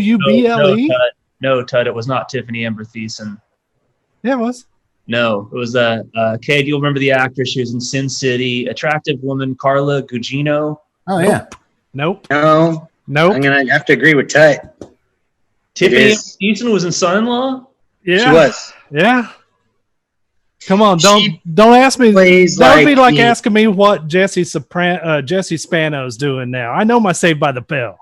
No, Tut. It was not Tiffany Amber Thiessen. Yeah, it was. No, it was Kate. You'll remember the actress. She was in Sin City. Attractive woman, Carla Gugino. Oh yeah. Nope. No. I'm gonna have to agree with Tut. Tiffany Amber Thiessen was in Son-in-Law. Yeah, she was. Yeah. Come on, don't ask me. That would be like asking me what Jesse Spano's doing now. I know my Saved by the Bell.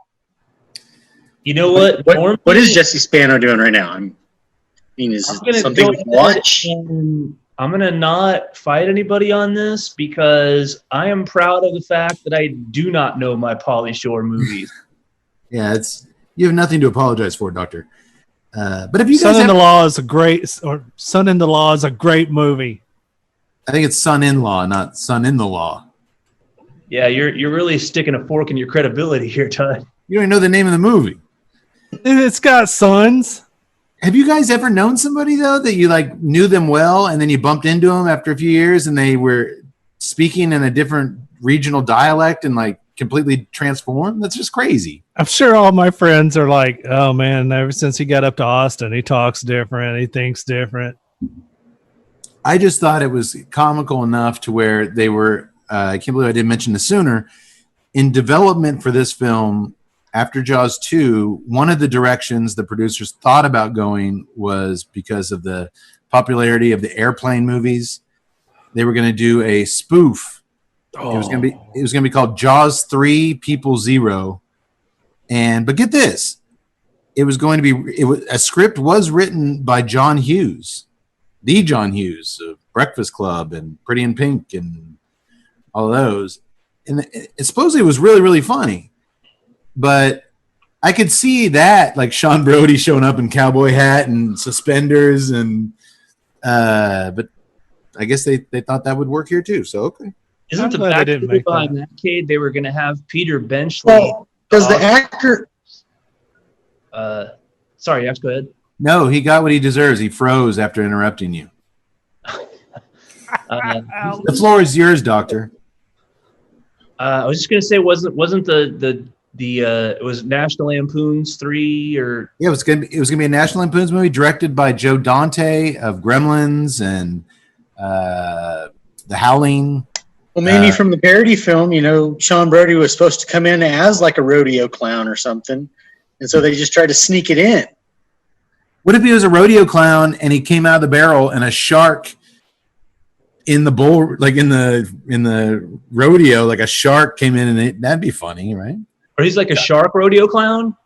You know what? What is Jesse Spano doing right now? Is it something to watch? I'm going to not fight anybody on this because I am proud of the fact that I do not know my Pauly Shore movies. Yeah, you have nothing to apologize for, Doctor. But if you guys Son-in-Law is a great movie. I think it's son-in-law, not son-in-the-law. Yeah, you're really sticking a fork in your credibility here, Todd. You don't even know the name of the movie. It's got sons. Have you guys ever known somebody though that you like knew them well, and then you bumped into them after a few years, and they were speaking in a different regional dialect and like completely transformed? That's just crazy. I'm sure all my friends are like, "Oh man, ever since he got up to Austin, he talks different. He thinks different." I just thought it was comical enough to where they were. I can't believe I didn't mention this sooner. In development for this film, after Jaws 2, one of the directions the producers thought about going was because of the popularity of the airplane movies. They were going to do a spoof. Oh. It was going to be called Jaws 3 People Zero. But get this. A script was written by John Hughes. The John Hughes of Breakfast Club and Pretty in Pink and all of those. And supposedly it was really, really funny. But I could see that, like Sean Brody showing up in cowboy hat and suspenders, but I guess they thought that would work here too. So okay. Isn't the back behind that Cade? They were going to have Peter Benchley. Well, does the actor? Sorry, you have to go ahead. No, he got what he deserves. He froze after interrupting you. The floor is yours, Doctor. I was just going to say, wasn't it was National Lampoon's 3 or? Yeah, it was gonna be a National Lampoon's movie directed by Joe Dante of Gremlins and The Howling. Well, maybe from the parody film, Sean Brody was supposed to come in as like a rodeo clown or something, and so they just tried to sneak it in. What if he was a rodeo clown and he came out of the barrel and a shark in the bowl, like in the rodeo, like a shark came in and that'd be funny, right? Or he's like a shark rodeo clown.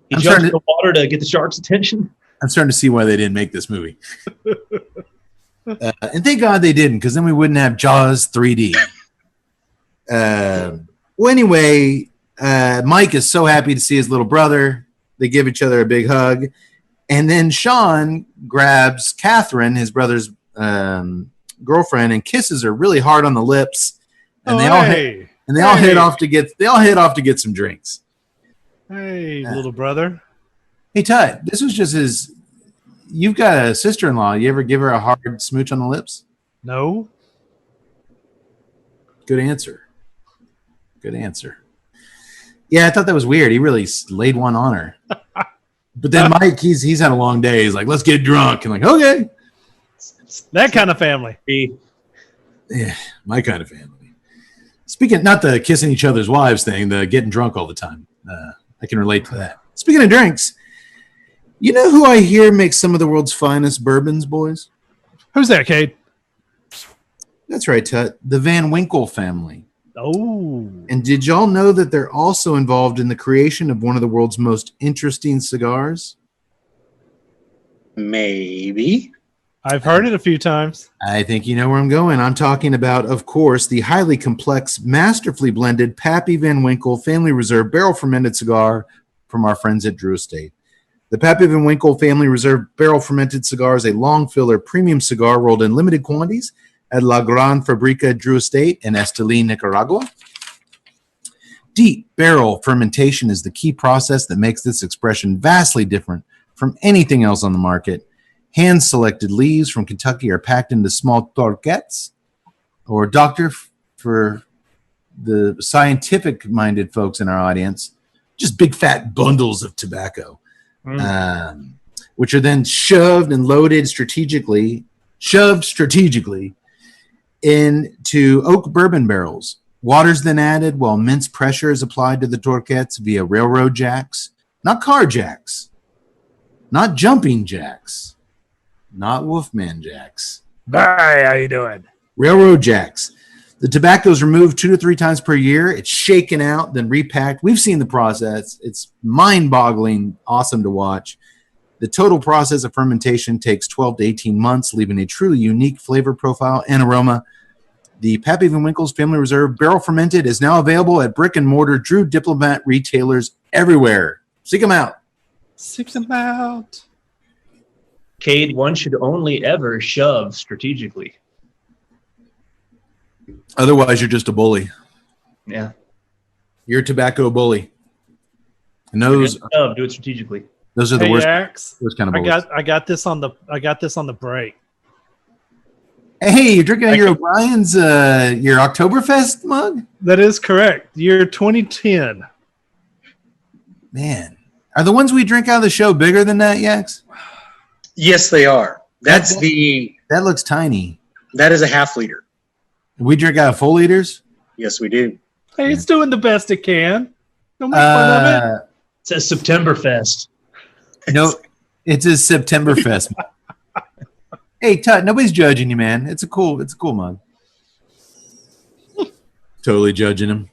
He jumps in the water to get the shark's attention. I'm starting to see why they didn't make this movie. And thank God they didn't, because then we wouldn't have Jaws 3D. Well, anyway, Mike is so happy to see his little brother. They give each other a big hug. And then Sean grabs Catherine, his brother's girlfriend, and kisses her really hard on the lips. And they all head off to get some drinks. Hey, little brother. Hey, Tut, this was just his. You've got a sister-in-law. You ever give her a hard smooch on the lips? No. Good answer. Yeah, I thought that was weird. He really laid one on her. But then Mike, he's had a long day. He's like, let's get drunk. And like, okay. That kind of family. Yeah, my kind of family. Speaking, not the kissing each other's wives thing, the getting drunk all the time. I can relate to that. Speaking of drinks, You know who I hear makes some of the world's finest bourbons, boys? Who's that, Cade? That's right, Tut. The Van Winkle family. Oh. And did y'all know that they're also involved in the creation of one of the world's most interesting cigars? Maybe. I've heard it a few times. I think you know where I'm going. I'm talking about, of course, the highly complex, masterfully blended Pappy Van Winkle Family Reserve Barrel Fermented Cigar from our friends at Drew Estate. The Pappy Van Winkle Family Reserve Barrel Fermented Cigar is a long filler premium cigar rolled in limited quantities at La Gran Fabrica Drew Estate in Esteli, Nicaragua. Deep barrel fermentation is the key process that makes this expression vastly different from anything else on the market. Hand-selected leaves from Kentucky are packed into small torquettes, or doctor, for the scientific-minded folks in our audience, just big fat bundles of tobacco, which are then shoved strategically into oak bourbon barrels. Water's then added while immense pressure is applied to the torquettes via railroad jacks, not car jacks, not jumping jacks, not Wolfman jacks. Hi, how you doing? Railroad jacks. The tobacco is removed 2 to 3 times per year. It's shaken out, then repacked. We've seen the process. It's mind-boggling, awesome to watch. The total process of fermentation takes 12 to 18 months, leaving a truly unique flavor profile and aroma. The Pappy Van Winkle's Family Reserve Barrel Fermented is now available at brick-and-mortar Drew Diplomat retailers everywhere. Seek them out. Seek them out. Cade, one should only ever shove strategically. Otherwise, you're just a bully. Yeah. You're a tobacco bully. And those Shove, do it strategically. Those are the worst kind of bullies. I got this on the break. Hey, you're drinking your O'Brien's your Oktoberfest mug? That is correct. Year 2010. Man, are the ones we drink out of the show bigger than that, Yax? Yes, they are. That looks tiny. That is a half liter. We drink out of full liters? Yes, we do. Hey, it's doing the best it can. Don't make fun of it. It's a Septemberfest. No, it's a Septemberfest. Hey, Tut, nobody's judging you, man. It's a cool mug. Totally judging him.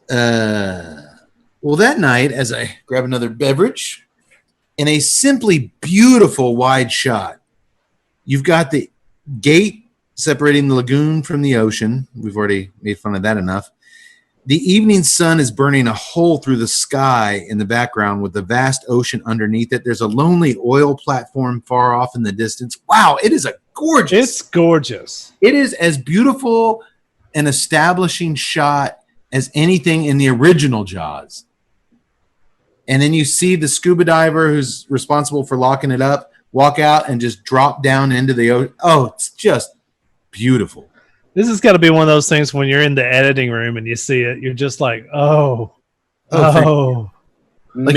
Well, that night, as I grab another beverage, in a simply beautiful wide shot, you've got the gate separating the lagoon from the ocean. We've already made fun of that enough. The evening sun is burning a hole through the sky in the background with the vast ocean underneath it. There's a lonely oil platform far off in the distance. Wow, it is gorgeous. It's gorgeous. It is as beautiful an establishing shot as anything in the original Jaws. And then you see the scuba diver who's responsible for locking it up walk out and just drop down into the ocean. Oh, it's just beautiful. This has got to be one of those things when you're in the editing room and you see it, you're just like, oh. Like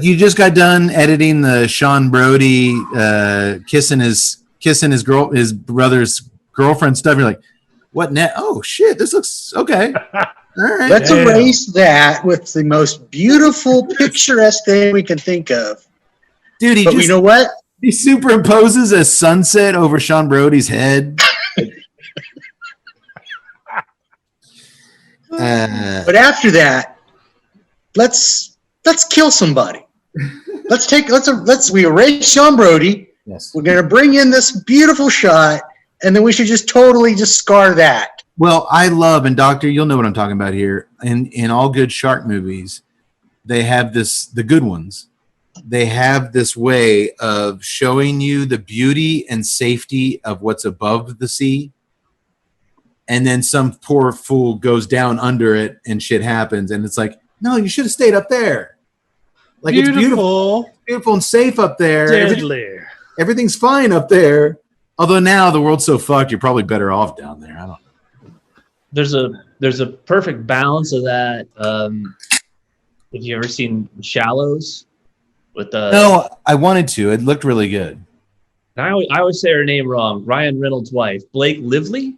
you just got done editing the Sean Brody kissing his brother's girlfriend stuff. You're like, what net? Oh shit, this looks okay. All right. Let's erase that with the most beautiful, picturesque thing we can think of. Dude, you know what? He superimposes a sunset over Sean Brody's head. But after that, let's kill somebody. We erase Sean Brody. Yes. We're gonna bring in this beautiful shot, and then we should just totally scar that. Well, I love, and Doctor, you'll know what I'm talking about here. In all good shark movies, they have the good ones. They have this way of showing you the beauty and safety of what's above the sea. And then some poor fool goes down under it and shit happens. And it's like, no, you should have stayed up there. Like beautiful. It's beautiful and safe up there. Deadly. Everything's fine up there. Although now the world's so fucked, you're probably better off down there. I don't know. There's a perfect balance of that. Have you ever seen Shallows? No, I wanted to. It looked really good. I always say her name wrong. Ryan Reynolds' wife, Blake Lively.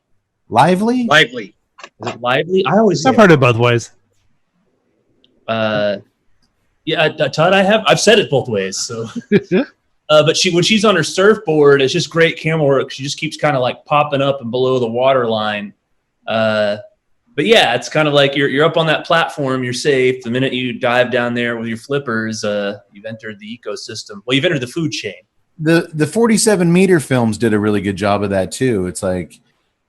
Lively? Is it Lively? I've heard it both ways. Yeah, Todd, I've said it both ways. So, but when she's on her surfboard, it's just great camera work. She just keeps kind of like popping up and below the water line. But yeah, it's kind of like you're up on that platform, you're safe. The minute you dive down there with your flippers, you've entered the ecosystem. Well, you've entered the food chain. The 47 meter films did a really good job of that too. It's like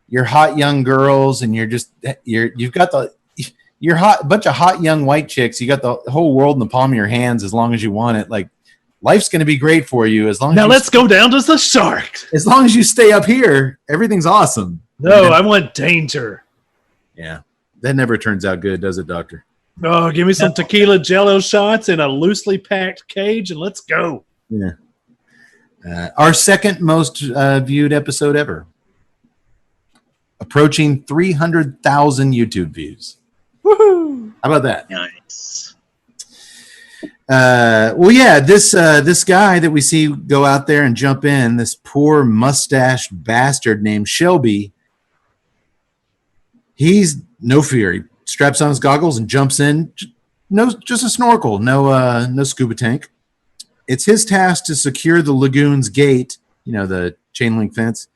you're hot young girls, and you've got you're hot, bunch of hot young white chicks. You got the whole world in the palm of your hands as long as you want it. Like life's going to be great for you as long. Now let's go down to the shark. As long as you stay up here, everything's awesome. No, I want danger. Yeah, that never turns out good, does it, Doctor? Oh, give me some tequila Jello shots in a loosely packed cage, and let's go. Yeah. Our second most viewed episode ever, approaching 300,000 YouTube views. Woohoo! How about that? Nice. Well, yeah, this guy that we see go out there and jump in, this poor mustached bastard named Shelby. He's no fear. He straps on his goggles and jumps in. No, just a snorkel. No scuba tank. It's his task to secure the lagoon's gate, the chain link fence,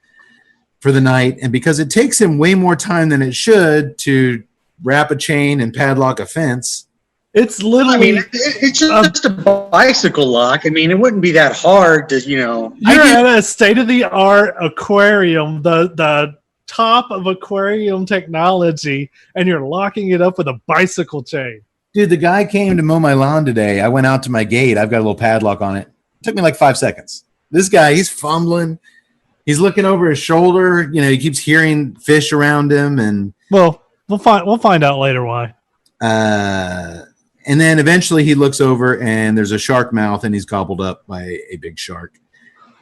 for the night. And because it takes him way more time than it should to wrap a chain and padlock a fence. It's literally. It's just a bicycle lock. I mean, it wouldn't be that hard to, You're at a state-of-the-art aquarium, the top of aquarium technology, and you're locking it up with a bicycle chain. Dude, the guy came to mow my lawn today. I went out to my gate. I've got a little padlock on it. It took me like 5 seconds. This guy, he's fumbling. He's looking over his shoulder. He keeps hearing fish around him. And well, we'll find out later why. And then eventually he looks over and there's a shark mouth and he's gobbled up by a big shark.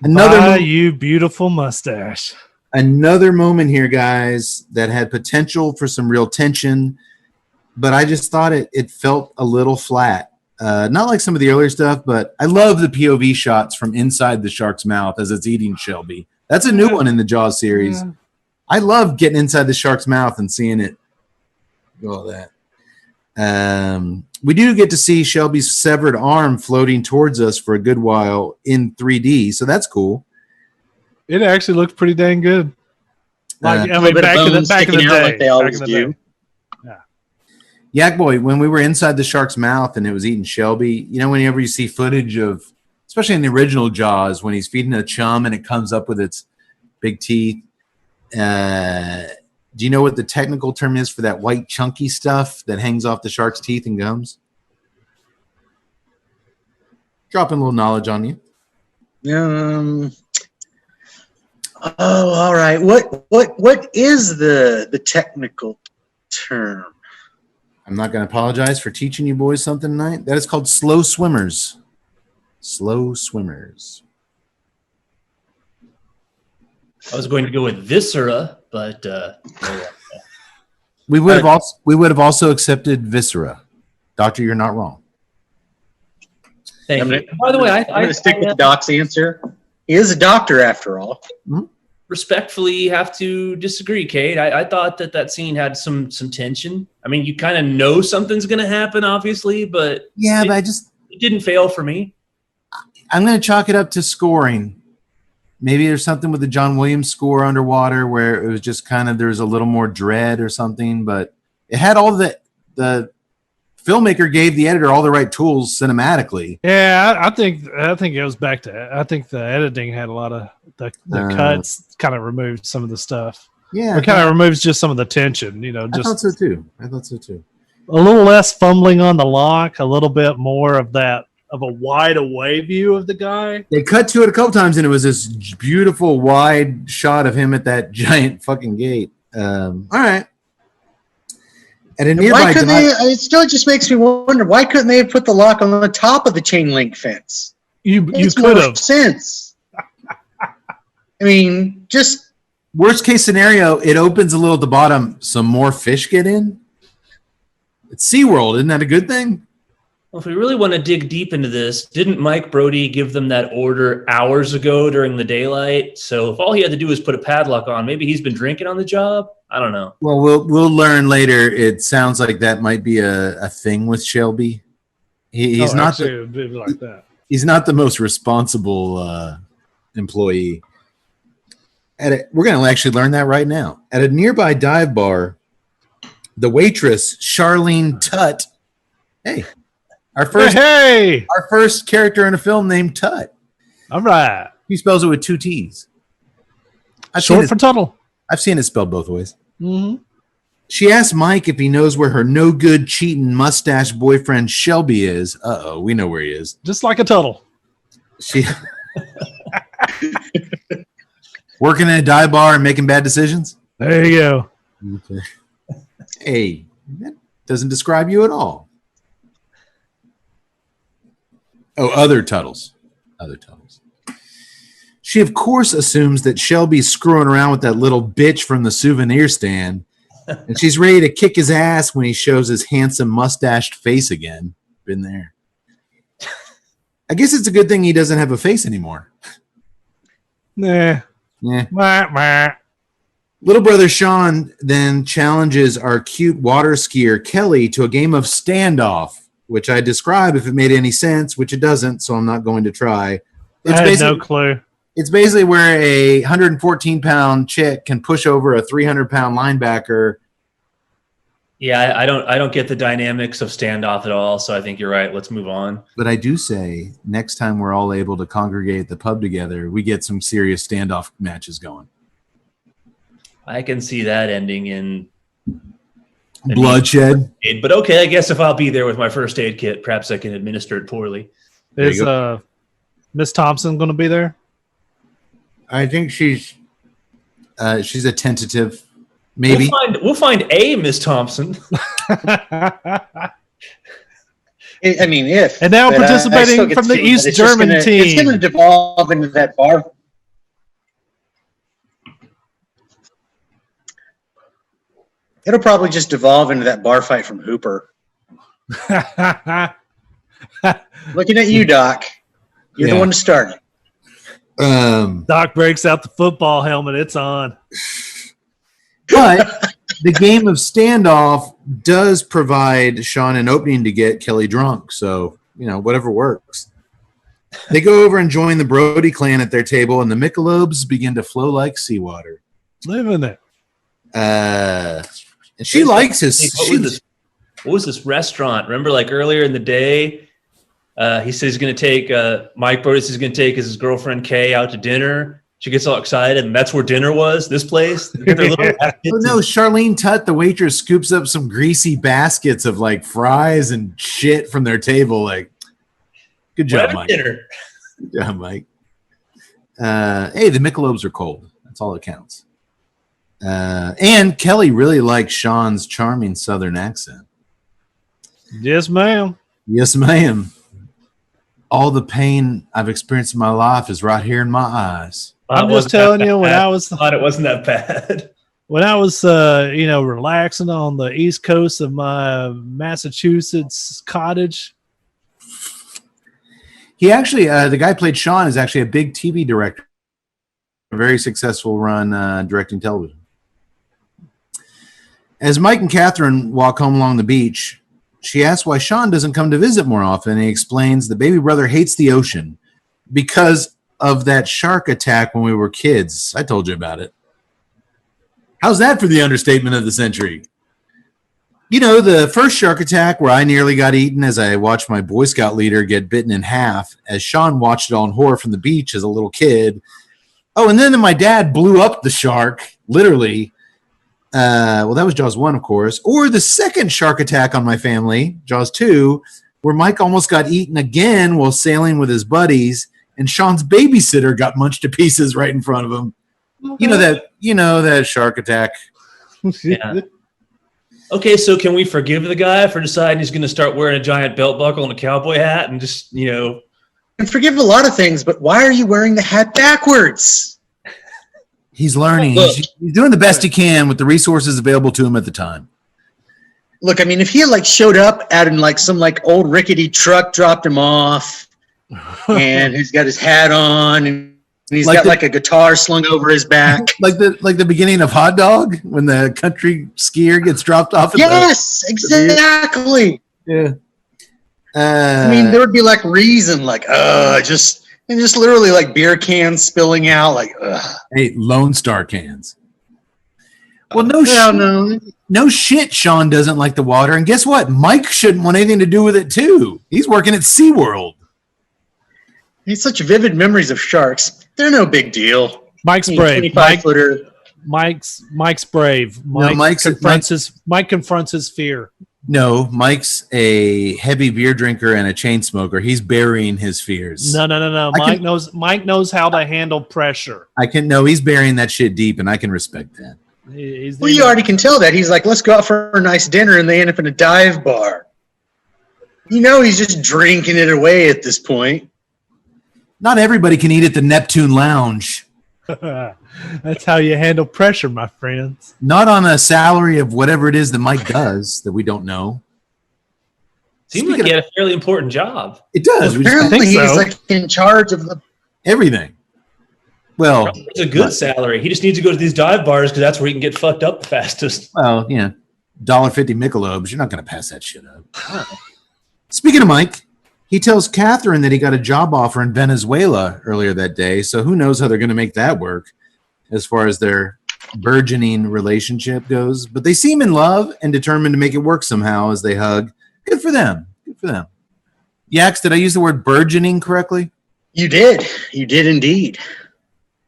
You beautiful mustache. Another moment here, guys, that had potential for some real tension, but I just thought it felt a little flat. Not like some of the earlier stuff, but I love the POV shots from inside the shark's mouth as it's eating Shelby. That's a new one in the Jaws series. Yeah. I love getting inside the shark's mouth and seeing it do all that. We do get to see Shelby's severed arm floating towards us for a good while in 3D, so that's cool. It actually looks pretty dang good. Back in the day, like they always do. Yeah. Yak Boy, when we were inside the shark's mouth and it was eating Shelby, whenever you see footage of, especially in the original Jaws, when he's feeding a chum and it comes up with its big teeth, do you know what the technical term is for that white chunky stuff that hangs off the shark's teeth and gums? Dropping a little knowledge on you. Oh, all right. What is the technical term? I'm not going to apologize for teaching you boys something tonight. That is called slow swimmers. Slow swimmers. I was going to go with viscera, but we would have also accepted viscera. Doctor, you're not wrong. Thank you. By the way, I'm going to stick with Doc's answer. He is a doctor, after all. Respectfully have to disagree, Kate. I thought that scene had some tension. I mean, you kind of know something's going to happen, obviously, but it didn't fail for me. I'm going to chalk it up to scoring. Maybe there's something with the John Williams score underwater where it was just kind of, there's a little more dread or something, but it had all the filmmaker gave the editor all the right tools cinematically. Yeah, I think it goes back to, I think the editing had a lot of the cuts kind of removed some of the stuff. Yeah. It kind of removes just some of the tension, I thought so too. A little less fumbling on the lock, a little bit more of that, of a wide away view of the guy. They cut to it a couple times and it was this beautiful wide shot of him at that giant fucking gate. All right. At a nearby it still just makes me wonder, why couldn't they have put the lock on the top of the chain link fence? You could have. Sense. I mean, just worst case scenario, it opens a little at the bottom, some more fish get in. It's SeaWorld, isn't that a good thing? Well, if we really want to dig deep into this, didn't Mike Brody give them that order hours ago during the daylight? So if all he had to do was put a padlock on, maybe he's been drinking on the job. I don't know. Well, we'll learn later. It sounds like that might be a thing with Shelby, He's not actually, it'd be like that. He's not the most responsible employee. We're going to actually learn that right now. At a nearby dive bar, the waitress, Charlene Tutt. Hey, our first character in a film named Tutt. All right. He spells it with 2 T's. Short for Tuttle. I've seen it spelled both ways. Mm-hmm. She asked Mike if he knows where her no-good, cheating, mustache boyfriend Shelby is. Uh-oh, we know where he is. Just like a Tuttle. She working in a dive bar and making bad decisions? There you go. Okay. Hey, that doesn't describe you at all. Oh, other Tuttles. She, of course, assumes that Shelby's screwing around with that little bitch from the souvenir stand, and she's ready to kick his ass when he shows his handsome mustached face again. Been there. I guess it's a good thing he doesn't have a face anymore. Nah. Yeah. Little brother Sean then challenges our cute water skier Kelly to a game of standoff, which I describe if it made any sense, which it doesn't, so I'm not going to try. I had no clue. It's basically where a 114-pound chick can push over a 300-pound linebacker. Yeah, I don't get the dynamics of standoff at all, so I think you're right. Let's move on. But I do say next time we're all able to congregate at the pub together, we get some serious standoff matches going. I can see that ending in bloodshed. But okay, I guess if I'll be there with my first aid kit, perhaps I can administer it poorly. Is Miss Thompson going to be there? I think she's a tentative. Maybe we'll find a Miss Thompson. I mean, if and now participating from the East German team, it's going to devolve into that bar. It'll probably just devolve into that bar fight from Hooper. Looking at you, Doc. You're the one to start it. Doc breaks out the football helmet. It's on. But the game of standoff does provide Sean an opening to get Kelly drunk. So, whatever works. They go over and join the Brody clan at their table, and the Michelobes begin to flow like seawater. Living it. And she likes his. What was this restaurant? Remember, like earlier in the day, he says he's going to take Mike Brody says he's going to take his girlfriend Kay out to dinner. She gets all excited, and that's where dinner was. This place. Oh no, Charlene Tutt, the waitress, scoops up some greasy baskets of like fries and shit from their table. Like, good job, Mike. Dinner. Good job, Mike. Hey, the Michelobes are cold. That's all that counts. And Kelly really likes Sean's charming Southern accent. Yes, ma'am. Yes, ma'am. All the pain I've experienced in my life is right here in my eyes. I'm just telling you, when I thought it wasn't that bad. When I was, relaxing on the East Coast of my Massachusetts cottage. He actually, the guy who played Sean is actually a big TV director. A very successful run directing television. As Mike and Catherine walk home along the beach, she asks why Sean doesn't come to visit more often, and he explains the baby brother hates the ocean because of that shark attack when we were kids. I told you about it. How's that for the understatement of the century? The first shark attack where I nearly got eaten as I watched my Boy Scout leader get bitten in half, as Sean watched it all in horror from the beach as a little kid. Oh, and then my dad blew up the shark, literally. That was Jaws 1, of course. Or the second shark attack on my family, Jaws 2, where Mike almost got eaten again while sailing with his buddies, and Sean's babysitter got munched to pieces right in front of him. That shark attack. Yeah. Okay, so can we forgive the guy for deciding he's going to start wearing a giant belt buckle and a cowboy hat and just, And forgive a lot of things, but why are you wearing the hat backwards? He's learning. He's doing the best he can with the resources available to him at the time. Look, I mean, if he had showed up out in some old rickety truck, dropped him off, and he's got his hat on, and he's got a guitar slung over his back, like the beginning of Hot Dog when the country skier gets dropped off. Yes, exactly. Yeah. I mean, there would be like reason, like, just literally like beer cans spilling out, like, Hey, Lone Star cans. Well, no shit. Sean doesn't like the water, and guess what? Mike shouldn't want anything to do with it too. He's working at SeaWorld. He's such vivid memories of sharks. They're no big deal. Mike's brave. Mike's brave. Mike confronts his fear. No, Mike's a heavy beer drinker and a chain smoker. He's burying his fears. No. Mike knows how to handle pressure. He's burying that shit deep, and I can respect that. Well, you already can tell that. He's like, let's go out for a nice dinner, and they end up in a dive bar. He's just drinking it away at this point. Not everybody can eat at the Neptune Lounge. That's how you handle pressure, my friends. Not on a salary of whatever it is that Mike does that we don't know. Seems like he had a fairly important job. It does. Apparently, he's like in charge of everything. Well, it's a good salary. He just needs to go to these dive bars because that's where he can get fucked up the fastest. Well, yeah, $1.50 Michelob's. You're not going to pass that shit up. Speaking of Mike, he tells Catherine that he got a job offer in Venezuela earlier that day. So who knows how they're going to make that work as far as their burgeoning relationship goes. But they seem in love and determined to make it work somehow as they hug. Good for them. Good for them. Yax, did I use the word burgeoning correctly? You did. You did indeed.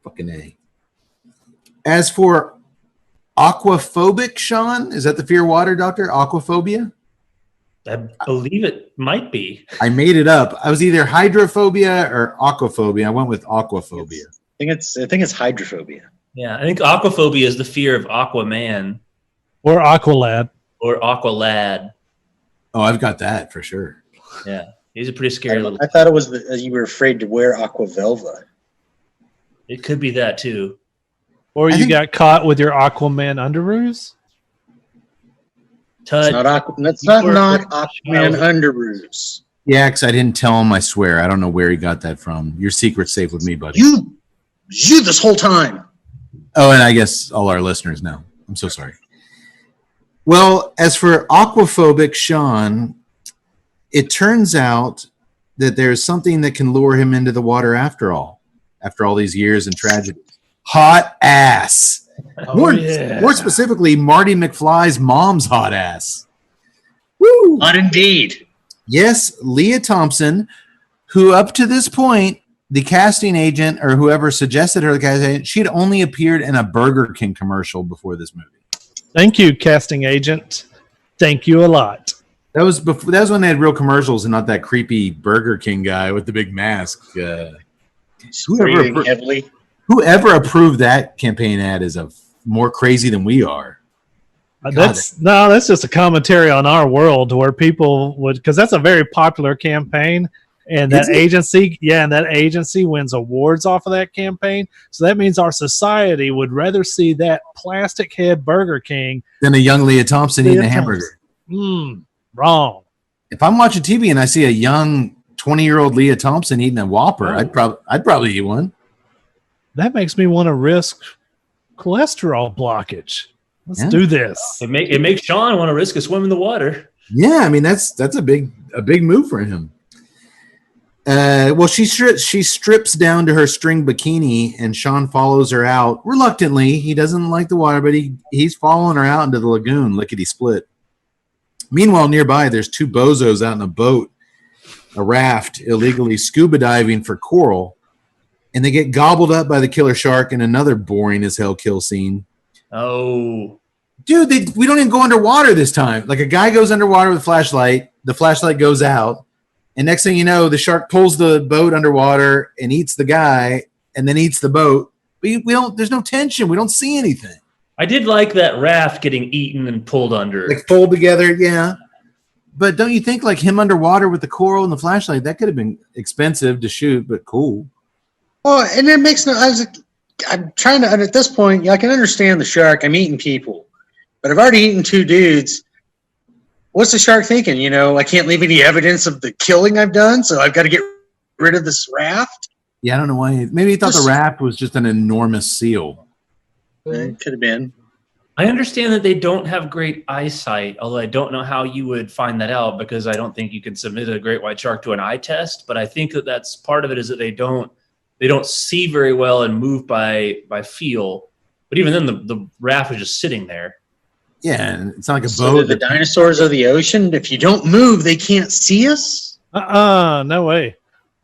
Fucking A. As for aquaphobic, Sean, is that the fear water, doctor? Aquaphobia? I believe it might be. I made it up. I was either hydrophobia or aquaphobia. I went with aquaphobia. I think it's hydrophobia. Yeah, I think aquaphobia is the fear of Aquaman. Or Aqualad. Or Aqualad. Oh, I've got that for sure. Yeah, he's a pretty scary little. I thought it was you were afraid to wear Aquavelva. It could be that too. Or you got caught with your Aquaman underoos? That's not Aquaman underoos. Yeah, because I didn't tell him, I swear. I don't know where he got that from. Your secret's safe with me, buddy. You this whole time. Oh, and I guess all our listeners know. I'm so sorry. Well, as for aquaphobic Sean, it turns out that there's something that can lure him into the water after all these years and tragedies. Hot ass. More specifically, Marty McFly's mom's hot ass. Woo! Hot indeed. Yes, Leah Thompson, who up to this point, the casting agent or whoever suggested her the casting agent, she'd only appeared in a Burger King commercial before this movie. Thank you, casting agent. Thank you a lot. That was when they had real commercials and not that creepy Burger King guy with the big mask. Whoever approved that campaign ad is more crazy than we are. That's just a commentary on our world where people would, because that's a very popular campaign, and that agency wins awards off of that campaign. So that means our society would rather see that plastic head Burger King than a young Leah Thompson eating a hamburger. Wrong. If I'm watching TV and I see a young 20-year-old Leah Thompson eating a Whopper, I'd probably eat one. That makes me want to risk cholesterol blockage. Let's do this. It makes Sean want to risk a swim in the water. Yeah, I mean that's a big move for him. Well, she strips down to her string bikini, and Sean follows her out reluctantly. He doesn't like the water, but he's following her out into the lagoon, lickety split. Meanwhile, nearby, there's two bozos out in a boat, a raft, illegally scuba diving for coral, and they get gobbled up by the killer shark in another boring as hell kill scene. Oh, dude, we don't even go underwater this time. Like a guy goes underwater with a flashlight, the flashlight goes out, and next thing you know, the shark pulls the boat underwater and eats the guy, and then eats the boat. But we don't. There's no tension. We don't see anything. I did like that raft getting eaten and pulled under. Like pulled together, yeah. But don't you think like him underwater with the coral and the flashlight, that could have been expensive to shoot, but cool. Well, and it makes I'm trying to, at this point, I can understand the shark. I'm eating people. But I've already eaten two dudes. What's the shark thinking? I can't leave any evidence of the killing I've done, so I've got to get rid of this raft? Yeah, I don't know why. Maybe he thought the raft was just an enormous seal. It could have been. I understand that they don't have great eyesight, although I don't know how you would find that out because I don't think you can submit a great white shark to an eye test. But I think that that's part of it is that they don't see very well and move by feel. But even then, the raft is just sitting there. Yeah, and it's not like a So boat. the dinosaurs of the ocean, if you don't move, they can't see us? No way.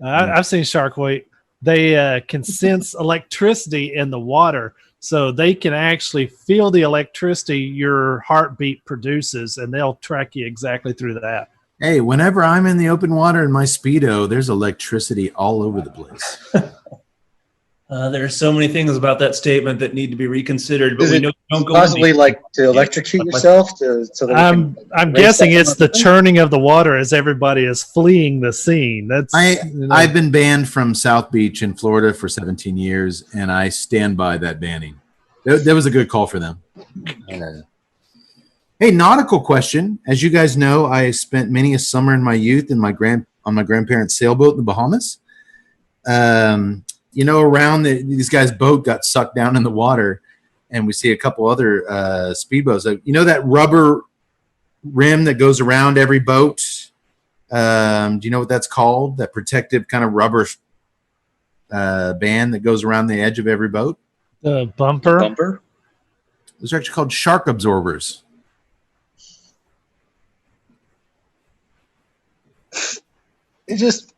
I've seen shark wait. They can sense electricity in the water, so they can actually feel the electricity your heartbeat produces, and they'll track you exactly through that. Hey, whenever I'm in the open water in my Speedo, there's electricity all over the place. There are so many things about that statement that need to be reconsidered, but Is we it know don't go possibly into- like to electrocute yourself so that I'm guessing it's the churning of the water as everybody is fleeing the scene. That's I've been banned from South Beach in Florida for 17 years, and I stand by that banning. That was a good call for them. Hey, nautical question. As you guys know, I spent many a summer in my youth on my grandparents' sailboat in the Bahamas. Around these guys' boat got sucked down in the water, and we see a couple other speedboats. That rubber rim that goes around every boat? Do you know what that's called? That protective kind of rubber band that goes around the edge of every boat? the bumper. Those are actually called shark absorbers. I just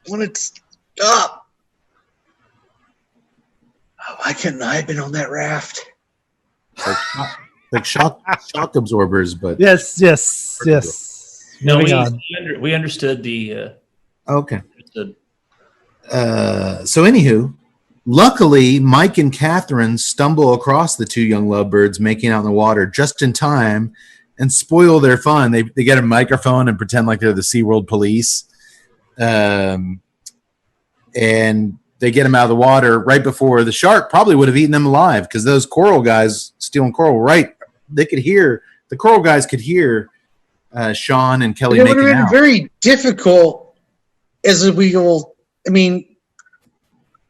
want to stop. Oh, why couldn't I have been on that raft? Like shock absorbers, but Yes. No, Moving on. we understood the. okay. Understood. So anywho, luckily Mike and Catherine stumble across the two young lovebirds making out in the water just in time and spoil their fun. They get a microphone and pretend like they're the SeaWorld police. And they get them out of the water right before the shark probably would have eaten them alive, because those coral guys stealing coral, right? The coral guys could hear Sean and Kelly It making would have been out. very difficult as we will. I mean,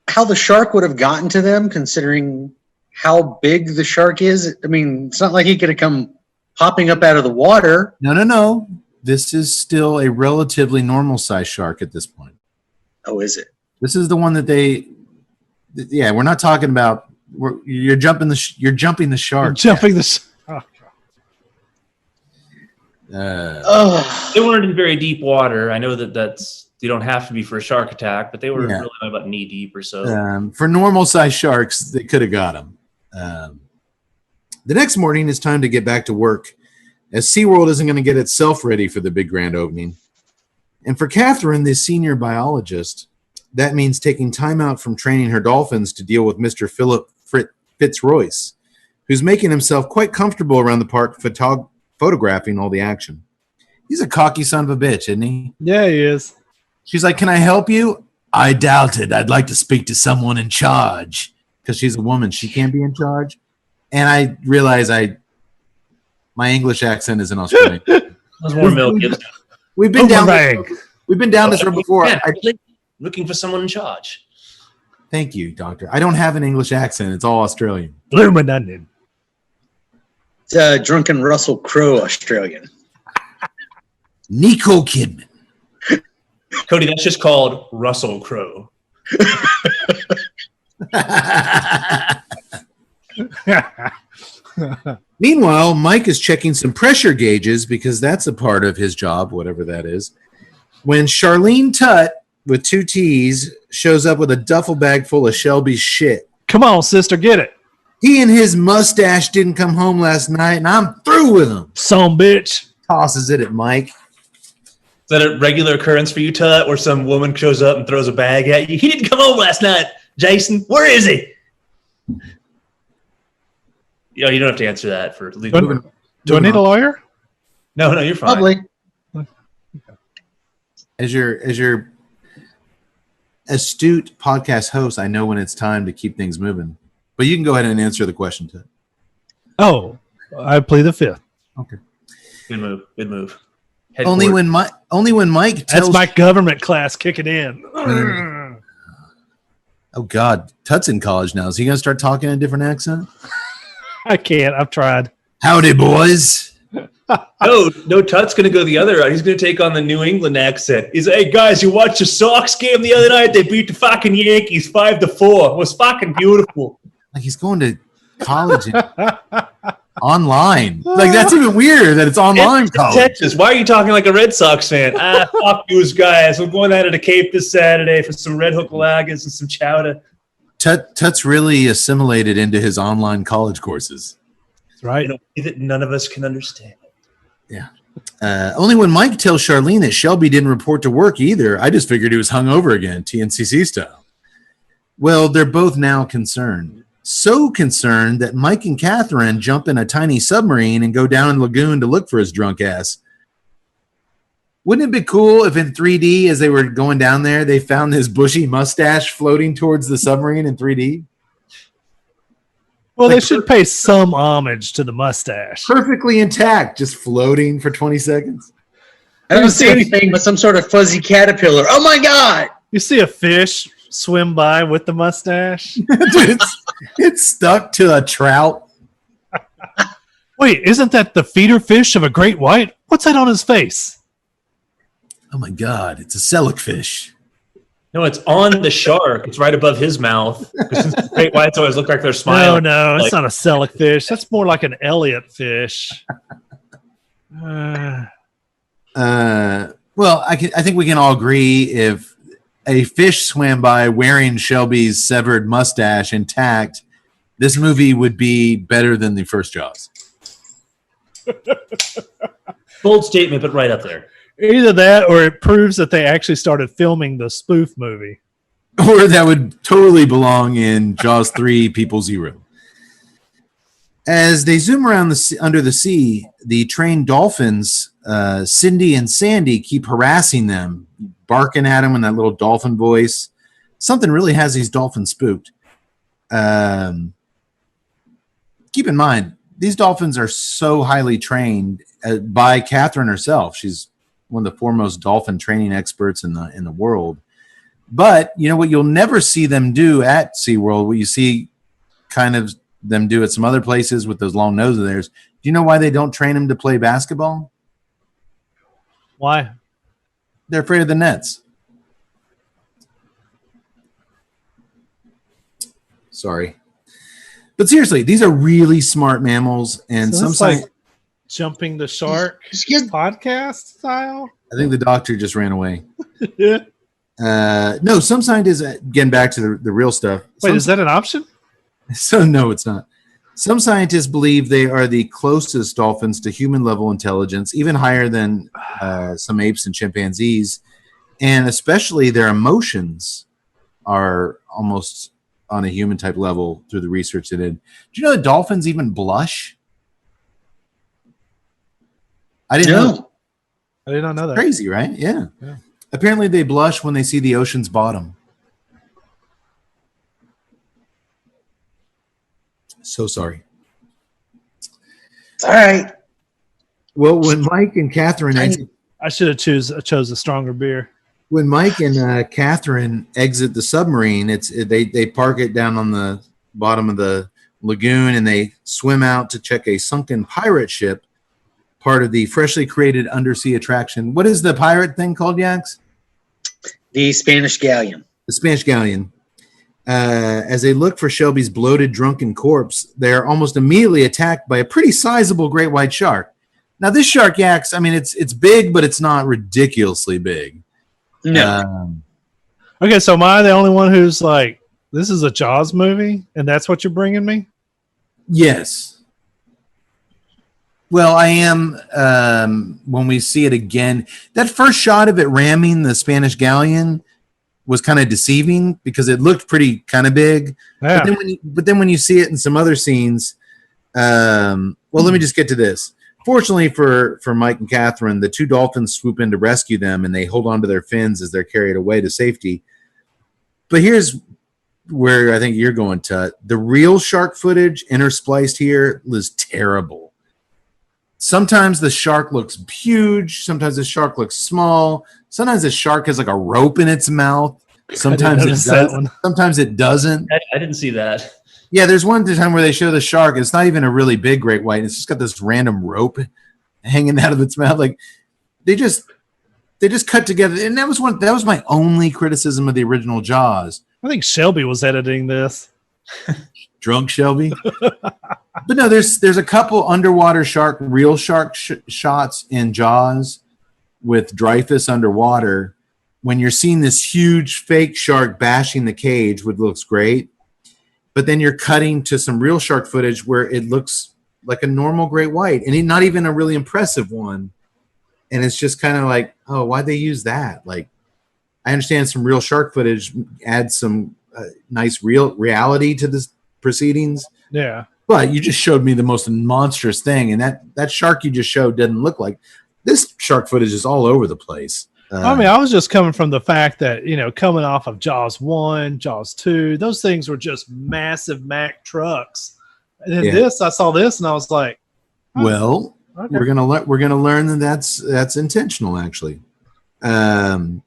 how the shark would have gotten to them, considering how big the shark is. I mean, it's not like he could have come popping up out of the water. No. This is still a relatively normal size shark at this point. Oh, is it? This is the one that we're not talking about. You're jumping the shark. Jumping the shark. They weren't in very deep water. I know that's you don't have to be for a shark attack, but they were really about knee deep or so. For normal size sharks, they could have got them. The next morning, it's time to get back to work, as SeaWorld isn't going to get itself ready for the big grand opening. And for Catherine, the senior biologist, that means taking time out from training her dolphins to deal with Mr. Philip Fitzroyce, who's making himself quite comfortable around the park photographing all the action. He's a cocky son of a bitch, isn't he? Yeah, he is. She's like, "Can I help you?" "I doubt it. I'd like to speak to someone in charge." Because she's a woman, she can't be in charge. And I realize my English accent isn't Australian. That's more milk. We've been down this road before. Yeah, looking for someone in charge. Thank you, doctor. I don't have an English accent. It's all Australian. Bloomin' onion. It's drunken Russell Crowe Australian. Nicole Kidman. Cody, that's just called Russell Crowe. Meanwhile, Mike is checking some pressure gauges because that's a part of his job, whatever that is, when Charlene Tutt, with 2 T's, shows up with a duffel bag full of Shelby's shit. Come on, sister, get it. He and his mustache didn't come home last night, and I'm through with him. Son bitch. Tosses it at Mike. Is that a regular occurrence for you, Tut, where some woman shows up and throws a bag at you? He didn't come home last night, Jason. Where is he? You don't have to answer that for legal. Do I need a lawyer? No, you're fine. Probably. As your astute podcast host, I know when it's time to keep things moving. But you can go ahead and answer the question, Ted. Oh, I plead the fifth. Okay. Good move. Only when Mike tells. That's my government class kicking in. Oh God, Tut's in college now. Is he going to start talking in a different accent? I can't. I've tried. Howdy, boys. No, Tut's going to go the other route. He's going to take on the New England accent. He's like, hey, guys, you watched the Sox game the other night? They beat the fucking Yankees 5-4. It was fucking beautiful. Like he's going to college online. Like that's even weirder that it's online college. Texas. Why are you talking like a Red Sox fan? Fuck those guys. We're going out of the Cape this Saturday for some Red Hook lagers and some chowder. Tut's really assimilated into his online college courses. That's right. In a way that none of us can understand. Yeah. Only when Mike tells Charlene that Shelby didn't report to work either, I just figured he was hungover again, TNCC style. Well, they're both now concerned. So concerned that Mike and Catherine jump in a tiny submarine and go down in the lagoon to look for his drunk ass. Wouldn't it be cool if in 3D, as they were going down there, they found his bushy mustache floating towards the submarine in 3D? Well, they should pay some homage to the mustache. Perfectly intact, just floating for 20 seconds. I don't see anything but some sort of fuzzy caterpillar. Oh my God! You see a fish swim by with the mustache? It's stuck to a trout. Wait, isn't that the feeder fish of a great white? What's that on his face? Oh my God, it's a selleckfish. No, it's on the shark. It's right above his mouth. Since the great whites always look like they're smiling. No, it's not a selleck fish. That's more like an Elliott fish. Well, I think we can all agree if a fish swam by wearing Shelby's severed mustache intact, this movie would be better than the first Jaws. Bold statement, but right up there. Either that or it proves that they actually started filming the spoof movie. Or that would totally belong in Jaws 3 People Zero. As they zoom around under the sea, the trained dolphins, Cindy and Sandy, keep harassing them, barking at them in that little dolphin voice. Something really has these dolphins spooked. Keep in mind, these dolphins are so highly trained by Catherine herself. She's one of the foremost dolphin training experts in the world. But you know what you'll never see them do at SeaWorld, what you see kind of them do at some other places with those long noses of theirs. Do you know why they don't train them to play basketball? Why? They're afraid of the nets. Sorry. But seriously, these are really smart mammals, and So some it's like jumping the shark podcast style. I think the doctor just ran away. Yeah. No, some scientists, getting back to the real stuff. Wait, is that an option? So no, it's not. Some scientists believe they are the closest dolphins to human level intelligence, even higher than some apes and chimpanzees, and especially their emotions are almost on a human type level through the research they did. Do you know that dolphins even blush? I didn't know. I did not know that. Crazy, right? Yeah. Apparently they blush when they see the ocean's bottom. So sorry. It's all right. Well, when Mike and Catherine I should have chose a stronger beer. When Mike and Catherine exit the submarine, they park it down on the bottom of the lagoon and they swim out to check a sunken pirate ship, part of the freshly created undersea attraction. What is the pirate thing called, Yax? The Spanish galleon. The Spanish galleon. As they look for Shelby's bloated, drunken corpse, they're almost immediately attacked by a pretty sizable great white shark. Now, this shark, Yax, I mean, it's big, but it's not ridiculously big. No. Okay, so am I the only one who's like, this is a Jaws movie, and that's what you're bringing me? Yes. Well, I am when we see it again. That first shot of it ramming the Spanish galleon was kind of deceiving because it looked pretty kind of big. Yeah. But then when you see it in some other scenes, well, let me just get to this. Fortunately for Mike and Catherine, the two dolphins swoop in to rescue them, and they hold on to their fins as they're carried away to safety. But here's where I think you're going, Tut. The real shark footage interspliced here was terrible. Sometimes the shark looks huge. Sometimes the shark looks small. Sometimes the shark has like a rope in its mouth. Sometimes it does. Sometimes it doesn't. I didn't see that. Yeah, there's one time where they show the shark. It's not even a really big great white. It's just got this random rope hanging out of its mouth. Like they just cut together. And that was my only criticism of the original Jaws. I think Shelby was editing this. Drunk Shelby. But no, there's a couple underwater real shark shots in Jaws with Dreyfuss underwater when you're seeing this huge fake shark bashing the cage, which looks great. But then you're cutting to some real shark footage where it looks like a normal great white and not even a really impressive one. And it's just kind of like, oh, why'd they use that? Like, I understand some real shark footage adds some nice real reality to the proceedings. Yeah. But you just showed me the most monstrous thing. And that shark you just showed doesn't look like this. Shark footage is all over the place. I mean, I was just coming from the fact that, coming off of Jaws 1, Jaws 2, those things were just massive Mack trucks. And then I saw this and I was like, oh, well, okay. We're gonna learn that's intentional, actually. When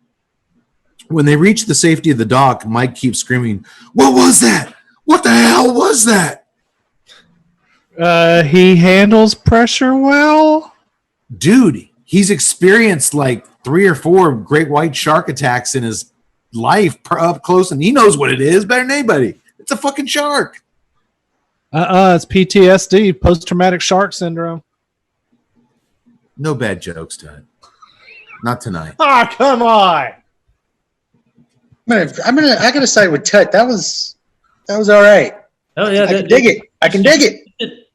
they reach the safety of the dock, Mike keeps screaming, "What was that? What the hell was that?" He handles pressure well. Dude, he's experienced like 3 or 4 great white shark attacks in his life up close, and he knows what it is better than anybody. It's a fucking shark. It's PTSD, post-traumatic shark syndrome. No bad jokes, Todd. Not tonight. Oh, come on. I gotta side with Tut. That was all right. Oh yeah, I can dig it.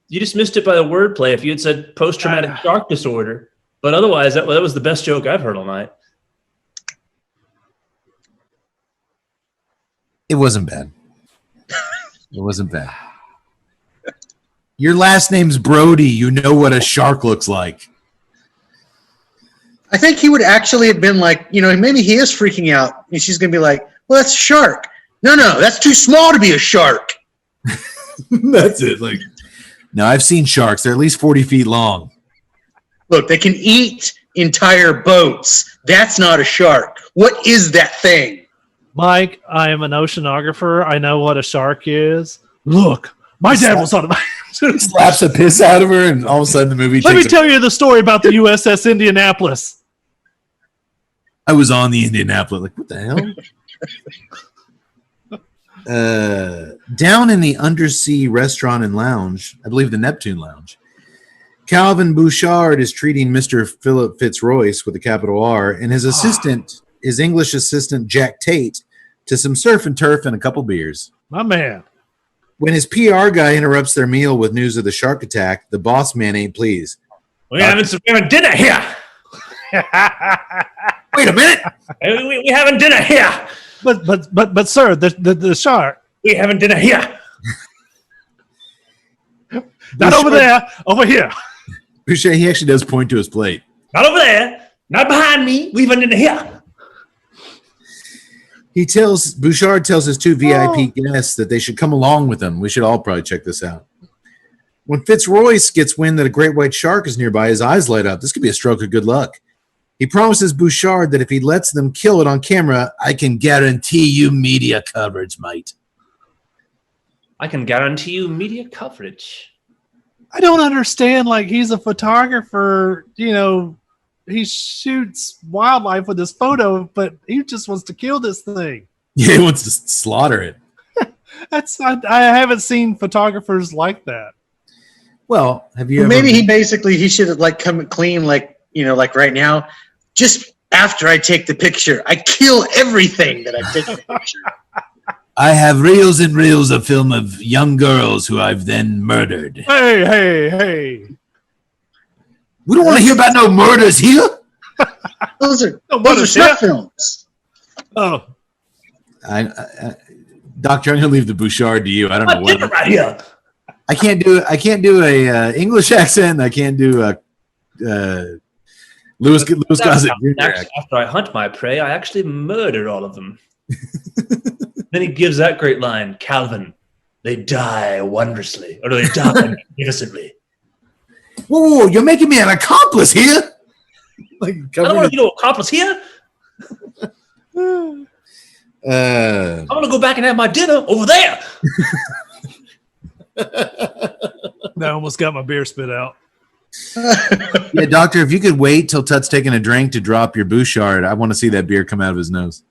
You just missed it by the wordplay. If you had said post-traumatic shark disorder, but otherwise that was the best joke I've heard all night. It wasn't bad. It wasn't bad. Your last name's Brody. You know what a shark looks like. I think he would actually have been like, maybe he is freaking out. And she's going to be like, well, that's a shark. No, that's too small to be a shark. That's it. Like, no, I've seen sharks. They're at least 40 feet long. Look, they can eat entire boats. That's not a shark. What is that thing? Mike, I am an oceanographer. I know what a shark is. Look, my dad was on it. Slaps the piss out of her, and all of a sudden the movie. Let me tell you the story about the USS Indianapolis. I was on the Indianapolis. Like, what the hell? Down in the undersea restaurant and lounge, I believe the Neptune Lounge, Calvin Bouchard is treating Mr. Philip Fitzroyce with a capital R and his assistant, his English assistant Jack Tate, to some surf and turf and a couple beers. My man. When his PR guy interrupts their meal with news of the shark attack, the boss man ain't pleased. We're having dinner here. Wait a minute. We having dinner here. But sir, the shark. We having dinner here. Not over there, over here. Boucher, he actually does point to his plate. Not over there, not behind me. We having dinner here. Bouchard tells his 2 VIP guests that they should come along with him. We should all probably check this out. When Fitzroyce gets wind that a great white shark is nearby, his eyes light up. This could be a stroke of good luck. He promises Bouchard that if he lets them kill it on camera, I can guarantee you media coverage, mate. I can guarantee you media coverage. I don't understand. Like, he's a photographer, he shoots wildlife with his photo, but he just wants to kill this thing. Yeah, he wants to slaughter it. I haven't seen photographers like that. Well, have you? Maybe he should have come clean, like right now. Just after I take the picture, I kill everything that I take the picture. I have reels and reels of film of young girls who I've then murdered. Hey. We don't want to hear about no murders here. Those are snuff films. Oh. Doctor, I'm going to leave the Bouchard to you. I don't know what. Right here. I can't do a English accent. I can't do a Louis Gossett Jr. After I hunt my prey, I actually murdered all of them. Then he gives that great line, Calvin, they die wondrously, or they die magnificently. Whoa, you're making me an accomplice here? I don't want to be an accomplice here. I want to go back and have my dinner over there. That almost got my beer spit out. Yeah, doctor, if you could wait till Tut's taking a drink to drop your Bouchard, I want to see that beer come out of his nose.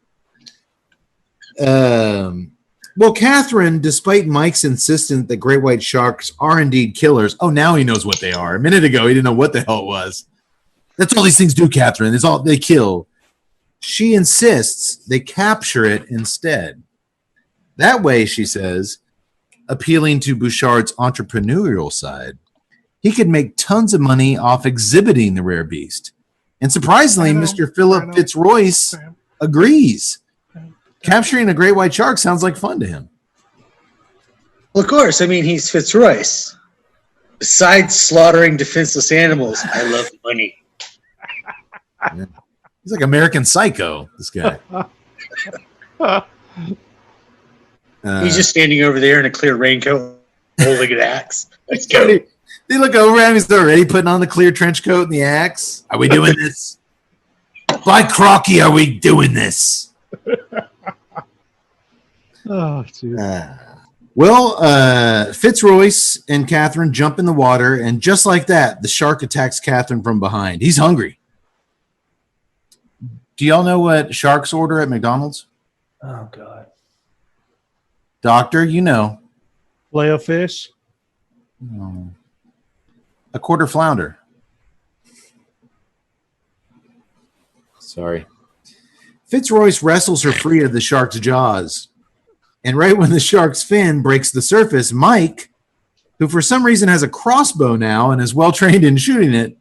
Well, Catherine, despite Mike's insistence that great white sharks are indeed killers, now he knows what they are. A minute ago, he didn't know what the hell it was. That's all these things do, Catherine. It's all they kill. She insists they capture it instead. That way, she says, appealing to Bouchard's entrepreneurial side, he could make tons of money off exhibiting the rare beast. And surprisingly, Mr. Philip Fitzroyce agrees. Capturing a great white shark sounds like fun to him. Well, of course. I mean, he's Fitzroyce. Besides slaughtering defenseless animals, I love money. Yeah. He's like American Psycho, this guy. He's just standing over there in a clear raincoat, holding an axe. Let's go. They look over at him. He's already putting on the clear trench coat and the axe. Are we doing this? By Crocky, are we doing this? Oh, jeez. Fitzroyce and Catherine jump in the water, and just like that, the shark attacks Catherine from behind. He's hungry. Do y'all know what sharks order at McDonald's? Oh, God. Doctor, you know. Fillet of fish? No. A quarter flounder. Sorry. Fitzroyce wrestles her free of the shark's jaws. And right when the shark's fin breaks the surface, Mike, who for some reason has a crossbow now and is well trained in shooting it,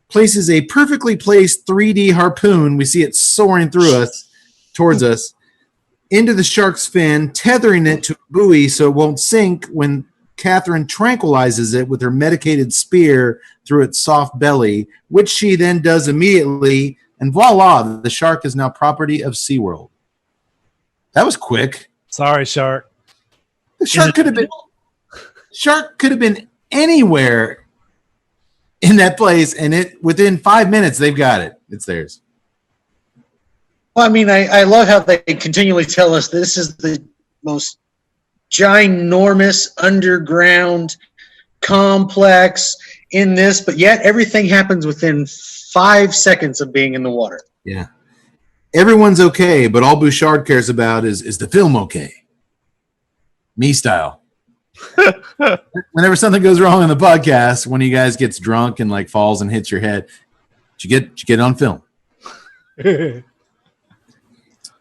places a perfectly placed 3D harpoon, we see it soaring towards us, into the shark's fin, tethering it to a buoy so it won't sink when Catherine tranquilizes it with her medicated spear through its soft belly, which she then does immediately, and voila, the shark is now property of SeaWorld. That was quick. Sorry, shark. The shark could have been anywhere in that place, and within 5 minutes they've got it. It's theirs. Well, I mean, I love how they continually tell us this is the most ginormous underground complex in this, but yet everything happens within 5 seconds of being in the water. Yeah. Everyone's okay, but all Bouchard cares about is the film okay? Me style. Whenever something goes wrong in the podcast, one of you guys gets drunk and like falls and hits your head, did you get it on film?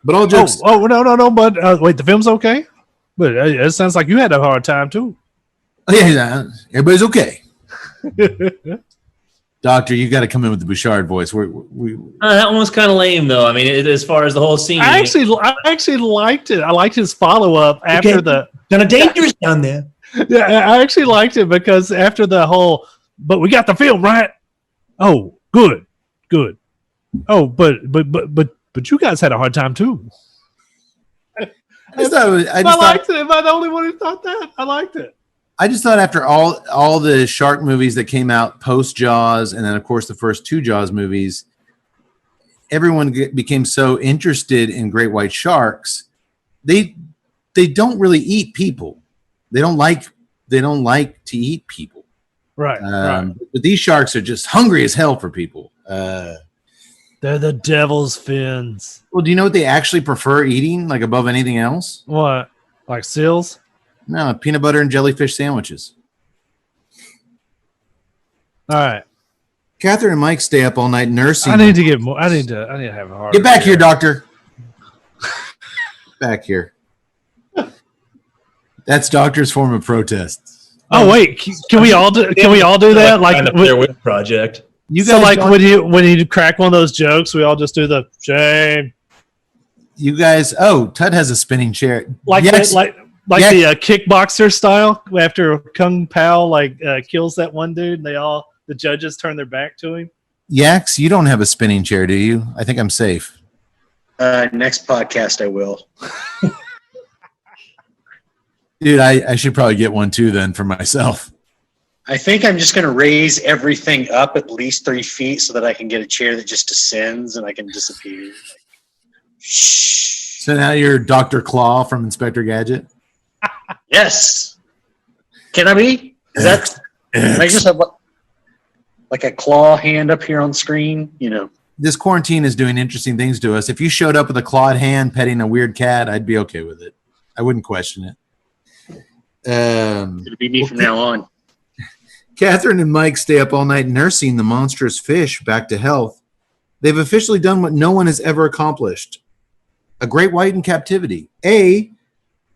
But all jokes. No. But wait, the film's okay? But it sounds like you had a hard time too. Oh, yeah, everybody's okay. Doctor, you got to come in with the Bouchard voice. That one was kind of lame, though. I mean, as far as the whole scene, I actually liked it. I liked his follow up after the kind of dangerous down there. Yeah, I actually liked it because after the whole, but we got the film right. Oh, good. Oh, but you guys had a hard time too. I liked it. Am I the only one who thought that? I liked it. I just thought after all the shark movies that came out post Jaws, and then of course the first 2 Jaws movies, everyone became so interested in great white sharks. They don't really eat people. They don't like to eat people. Right. But these sharks are just hungry as hell for people. They're the devil's fins. Well, do you know what they actually prefer eating, like above anything else? What? Like seals? No, peanut butter and jellyfish sandwiches. All right. Catherine and Mike stay up all night nursing. I need to get more. I need to have a heart. Get back here, doctor. Back here. That's doctor's form of protest. Oh wait, can we all do? Can we all do that? Like their wit project. You guys, so like when you crack one of those jokes, we all just do the shame. You guys, Tud has a spinning chair. Like yes. The kickboxer style. After Kung Pao kills that one dude, and the judges turn their back to him. Yax, you don't have a spinning chair, do you? I think I'm safe. Next podcast, I will. Dude, I should probably get one too then for myself. I think I'm just going to raise everything up at least 3 feet so that I can get a chair that just descends and I can disappear. So now you're Dr. Claw from Inspector Gadget? Yes. Can I be? Is that? Can I just have like a claw hand up here on screen? You know. This quarantine is doing interesting things to us. If you showed up with a clawed hand petting a weird cat, I'd be okay with it. I wouldn't question it. It'll be me from now on. Catherine and Mike stay up all night nursing the monstrous fish back to health. They've officially done what no one has ever accomplished. A great white in captivity.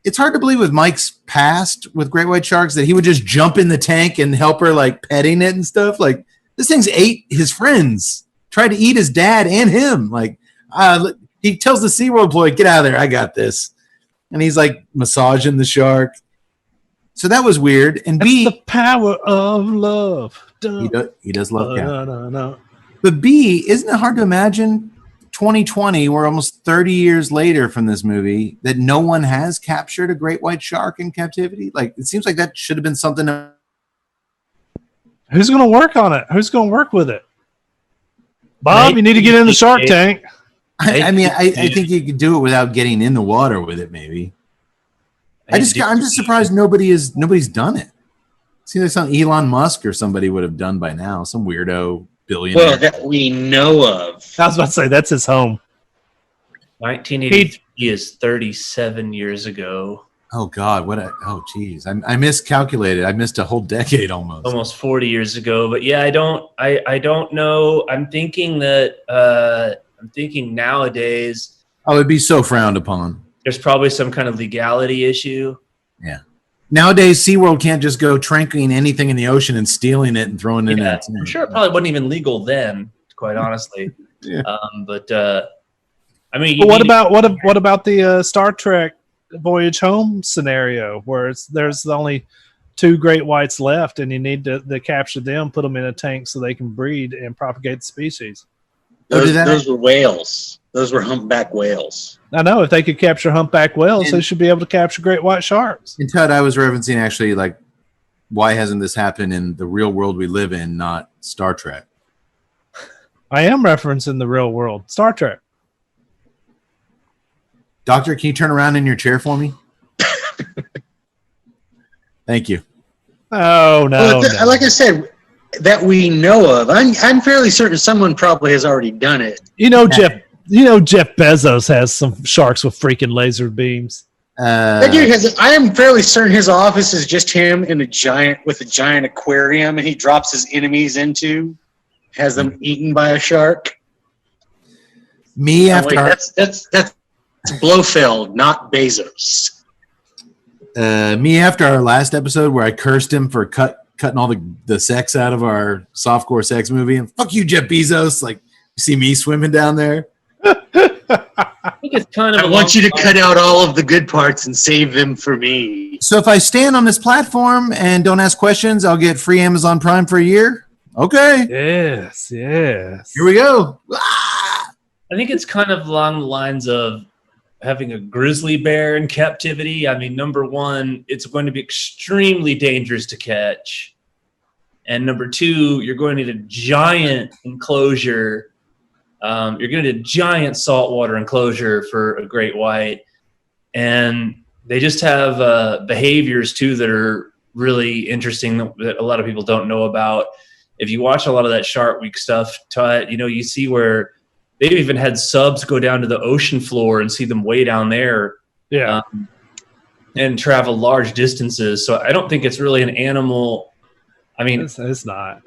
It's hard to believe with Mike's past with great white sharks that he would just jump in the tank and help her like petting it and stuff. Like this thing's ate his friends. Tried to eat his dad and him. Like he tells the SeaWorld employee, get out of there, I got this. And he's like massaging the shark. So that was weird. And That's the power of love. He does love cat. No. But B, isn't it hard to imagine 2020, we're almost 30 years later from this movie, that no one has captured a great white shark in captivity? Like it seems like that should have been something. Who's going to work on it? Who's going to work with it? Bob, you need to get in the Shark Tank. I mean, I think you could do it without getting in the water with it, maybe. I'm just surprised nobody's done it. Seems like some Elon Musk or somebody would have done by now. Some weirdo billionaire. Well, that we know of. I was about to say that's his home. 1983 is 37 years ago. Oh God, geez. I miscalculated. I missed a whole decade almost 40 years ago. But yeah, I don't know. I'm thinking nowadays. Oh, it'd be so frowned upon. There's probably some kind of legality issue. Yeah. Nowadays, SeaWorld can't just go tranking anything in the ocean and stealing it and throwing it in it. I'm sure it probably wasn't even legal then, quite honestly. Yeah. I mean, but what about the Star Trek Voyage Home scenario where there's only 2 great whites left and you need to capture them, put them in a tank so they can breed and propagate the species? Those were whales. Those were humpback whales. I know. If they could capture humpback whales, they should be able to capture great white sharks. And Todd, I was referencing actually like, why hasn't this happened in the real world we live in, not Star Trek? I am referencing the real world. Star Trek. Doctor, can you turn around in your chair for me? Thank you. Oh, no, well, like I said, that we know of. I'm fairly certain someone probably has already done it. Jeff Bezos has some sharks with freaking laser beams. That dude has. I am fairly certain his office is just him in a giant aquarium, and he drops his enemies into, has them eaten by a shark. That's Blofeld, not Bezos. Me after our last episode where I cursed him for cutting all the sex out of our softcore sex movie, and fuck you, Jeff Bezos. Like, you see me swimming down there. I think it's kind of. I want you to cut out all of the good parts and save them for me. So if I stand on this platform and don't ask questions, I'll get free Amazon Prime for a year. Okay. Yes. Here we go. Ah! I think it's kind of along the lines of having a grizzly bear in captivity. I mean, number one, it's going to be extremely dangerous to catch. And number two, you're going to need a giant enclosure. You're going to need a giant saltwater enclosure for a great white. And they just have behaviors, too, that are really interesting that a lot of people don't know about. If you watch a lot of that Shark Week stuff, you see where they've even had subs go down to the ocean floor and see them way down there. Yeah. And travel large distances. So I don't think it's really an animal. I mean, it's not.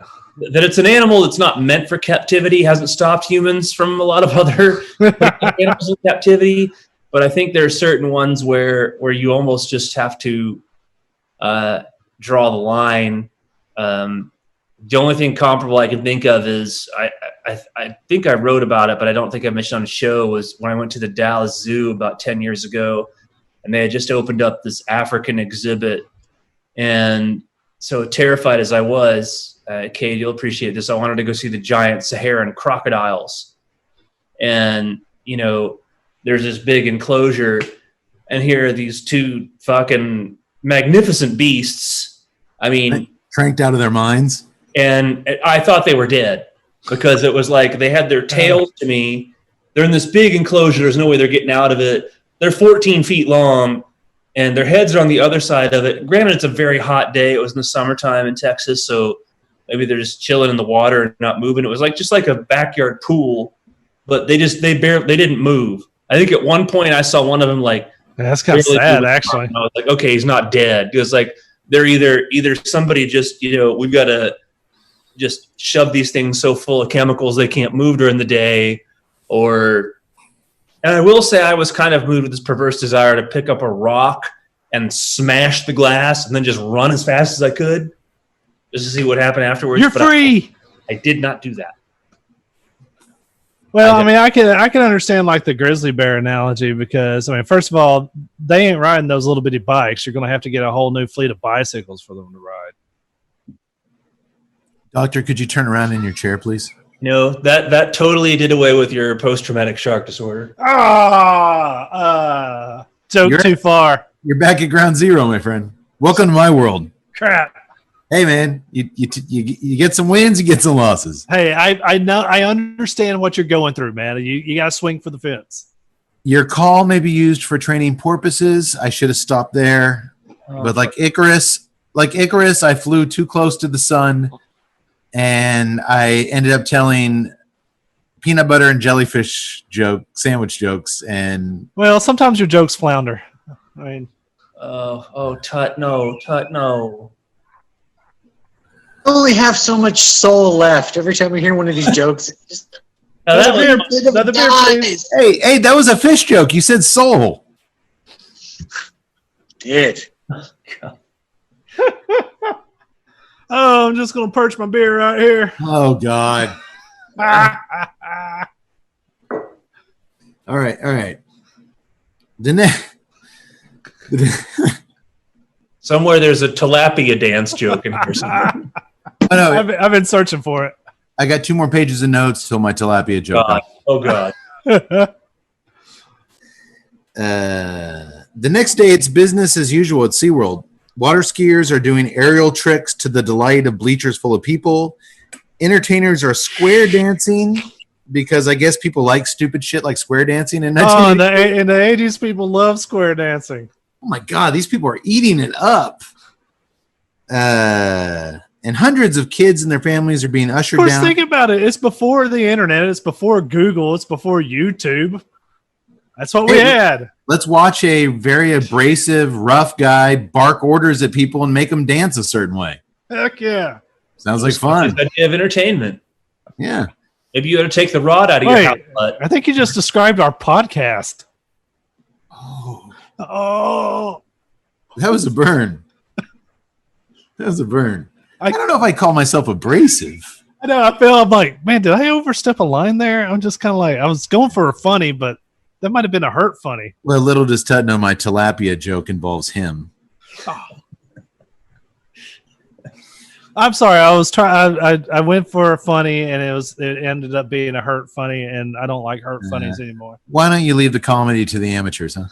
That it's an animal that's not meant for captivity hasn't stopped humans from a lot of other animals in captivity. But I think there are certain ones where you almost just have to draw the line. The only thing comparable I can think of is I think I wrote about it, but I don't think I mentioned on the show, was when I went to the Dallas Zoo about 10 years ago, and they had just opened up this African exhibit. And so terrified as I was, Kate, you'll appreciate this, I wanted to go see the giant Saharan crocodiles. And, there's this big enclosure, and here are these 2 fucking magnificent beasts. I mean, tranked out of their minds. And I thought they were dead because it was like they had their tails to me. They're in this big enclosure. There's no way they're getting out of it. They're 14 feet long. and their heads are on the other side of it. Granted, it's a very hot day. It was in the summertime in Texas, so maybe they're just chilling in the water and not moving. It was like just like a backyard pool, but they didn't move. I think at one point I saw one of them like. That's kind of sad, actually. I was like, okay, he's not dead, because like they're either somebody just we've got to just shove these things so full of chemicals they can't move during the day, or. And I will say I was kind of moved with this perverse desire to pick up a rock and smash the glass and then just run as fast as I could just to see what happened afterwards. You're free. I did not do that. Well, I mean, I can understand like the grizzly bear analogy, because I mean, first of all, they ain't riding those little bitty bikes. You're going to have to get a whole new fleet of bicycles for them to ride. Doctor, could you turn around in your chair, please? No, that totally did away with your post-traumatic shock disorder. Joke too far. You're back at ground zero, my friend. Welcome to my world. Crap. Hey, man, you get some wins, you get some losses. Hey, I know, I understand what you're going through, man. You got to swing for the fence. Your call may be used for training purposes. I should have stopped there. But like Icarus, I flew too close to the sun, and I ended up telling peanut butter and jellyfish sandwich jokes. And well, sometimes your jokes flounder. I mean, Tut, no. I only have so much soul left. Every time we hear one of these jokes, it just another beer, please. Hey, that was a fish joke. You said soul. Did. Oh, I'm just gonna perch my beer right here. Oh God. All right. The next. Somewhere there's a tilapia dance joke in here somewhere. Oh, no, I've been searching for it. I got 2 more pages of notes till my tilapia joke. Oh God. The next day, it's business as usual at SeaWorld. Water skiers are doing aerial tricks to the delight of bleachers full of people. Entertainers are square dancing because I guess people like stupid shit like square dancing. In the 80s, people love square dancing. Oh my God, these people are eating it up. And hundreds of kids and their families are being ushered down. Of course, think about it. It's before the internet. It's before Google. It's before YouTube. That's what we had. Let's watch a very abrasive, rough guy bark orders at people and make them dance a certain way. Heck yeah. Sounds like fun. It's an idea of entertainment. Yeah. Maybe you ought to take the rod out of your house butt. I think you just described our podcast. Oh. That was a burn. I don't know if I call myself abrasive. I know. I'm like, man, did I overstep a line there? I'm just kind of like, I was going for a funny, but that might have been a hurt funny. Well, little does Tut know my tilapia joke involves him. Oh. I'm sorry. I was trying. I went for a funny, and it ended up being a hurt funny, and I don't like hurt funnies anymore. Why don't you leave the comedy to the amateurs, huh?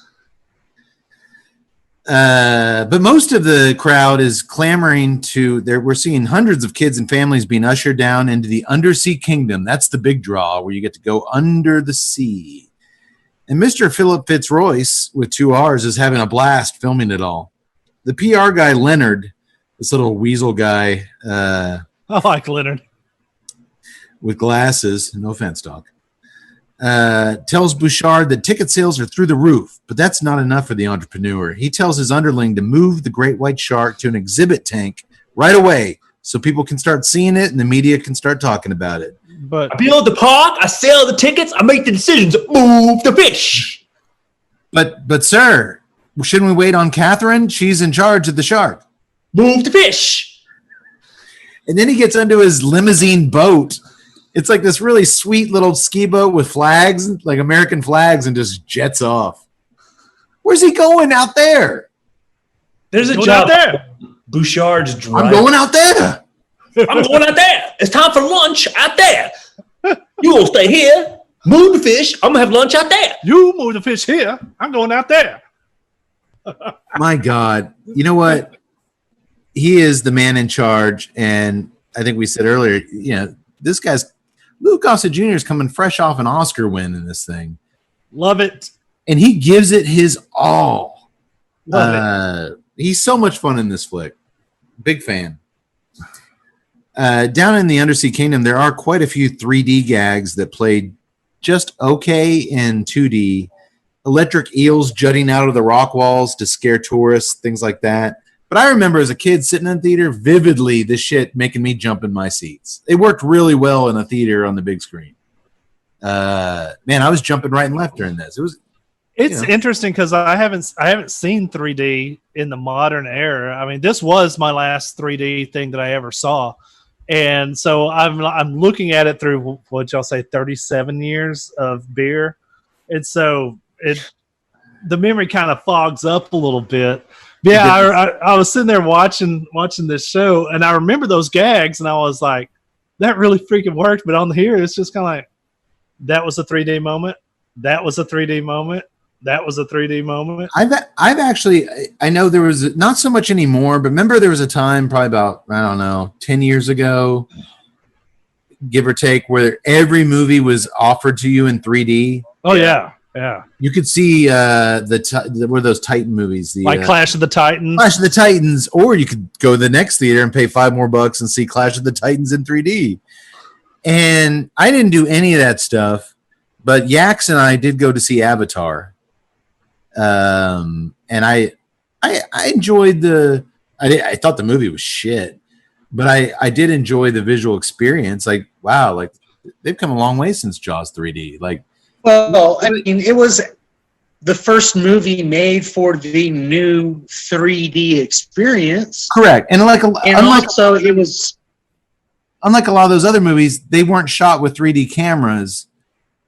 But most of the crowd is clamoring we're seeing hundreds of kids and families being ushered down into the undersea kingdom. That's the big draw, where you get to go under the sea. And Mr. Philip Fitzroyce, with 2 R's, is having a blast filming it all. The PR guy, Leonard, this little weasel guy. I like Leonard. With glasses, no offense, Doc. Tells Bouchard that ticket sales are through the roof, but that's not enough for the entrepreneur. He tells his underling to move the great white shark to an exhibit tank right away so people can start seeing it and the media can start talking about it. But I build the park, I sell the tickets, I make the decisions, move the fish. But sir, shouldn't we wait on Catherine? She's in charge of the shark. Move the fish. And then he gets onto his limousine boat. It's like this really sweet little ski boat with flags, like American flags, and just jets off. Where's he going out there? There's a job out there. Bouchard's driving. I'm going out there. I'm going out there. It's time for lunch out there. You will stay here. Move the fish. I'm going to have lunch out there. You move the fish here. I'm going out there. My God. You know what? He is the man in charge. And I think we said earlier, this guy's Lou Gossett Jr. is coming fresh off an Oscar win in this thing. Love it. And he gives it his all. He's so much fun in this flick. Big fan. Down in the Undersea Kingdom, there are quite a few 3D gags that played just okay in 2D. Electric eels jutting out of the rock walls to scare tourists, things like that. But I remember as a kid sitting in theater vividly, this shit making me jump in my seats. It worked really well in a theater on the big screen. Man, I was jumping right and left during this. It's interesting because I haven't seen 3D in the modern era. I mean, this was my last 3D thing that I ever saw, and so I'm looking at it through what y'all say 37 years of beer, and so the memory kind of fogs up a little bit. Yeah, I was sitting there watching this show, and I remember those gags, and I was like, that really freaking worked. But on here, it's just kind of like, that was a 3D moment. That was a 3D moment. That was a 3D moment. I've actually, I know there was not so much anymore, but remember there was a time probably about, I don't know, 10 years ago, give or take, where every movie was offered to you in 3D. Oh, yeah. Yeah. You could see what are those Titan movies? Like Clash of the Titans. Clash of the Titans, or you could go to the next theater and pay $5 more and see Clash of the Titans in 3D. And I didn't do any of that stuff, but Yax and I did go to see Avatar. And I enjoyed I thought the movie was shit, but I did enjoy the visual experience. Like, wow, like they've come a long way since Jaws 3D. Like, well, I mean, it was the first movie made for the new 3D experience. Correct. And also it was, unlike a lot of those other movies, they weren't shot with 3D cameras.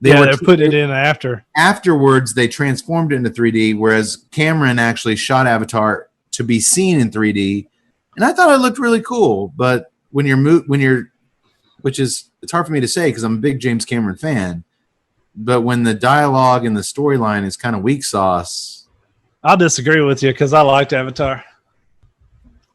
They put it in after. Afterwards, they transformed it into 3D, whereas Cameron actually shot Avatar to be seen in 3D. And I thought it looked really cool. But it's hard for me to say because I'm a big James Cameron fan. But when the dialogue and the storyline is kind of weak sauce, I'll disagree with you because I liked Avatar.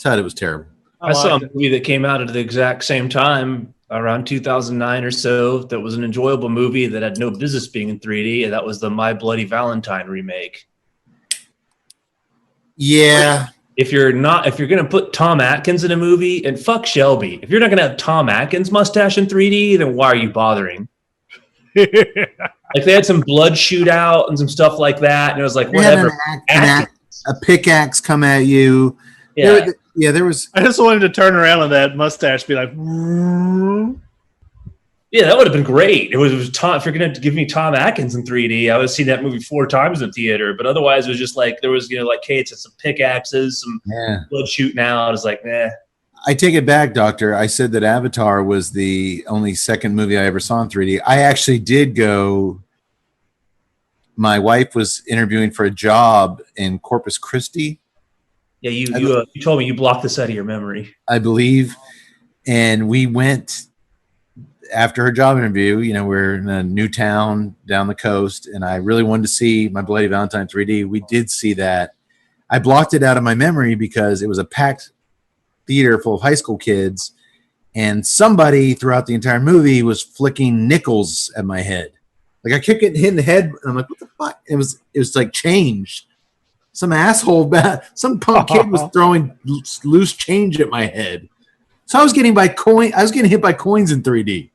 Thought it was terrible. I saw a movie that came out at the exact same time, around 2009 or so, that was an enjoyable movie that had no business being in 3D, and that was the My Bloody Valentine remake. Yeah. If you're going to put Tom Atkins in a movie, and fuck Shelby, if you're not going to have Tom Atkins mustache in 3D, then why are you bothering? Like they had some blood shootout and some stuff like that, and it was like, whatever. A pickaxe come at you. Yeah. There was. I just wanted to turn around and that mustache be like. Yeah, that would have been great. It was Tom. If you're going to give me Tom Atkins in 3D, I would have seen that movie 4 times in theater. But otherwise, it was just like there was, like, hey, it's some pickaxes, some blood shooting out. I was like, nah. I take it back, Doctor. I said that Avatar was the only second movie I ever saw in 3D. I actually did go. My wife was interviewing for a job in Corpus Christi. Yeah, you told me you blocked this out of your memory. I believe. And we went after her job interview. We're in a new town down the coast, and I really wanted to see My Bloody Valentine 3D. We did see that. I blocked it out of my memory because it was a packed theater full of high school kids, and somebody throughout the entire movie was flicking nickels at my head. Like I kept getting hit in the head, and I'm like, what the fuck? It was like change. Some asshole, some punk kid was throwing loose change at my head. So I was getting hit by coins in 3D.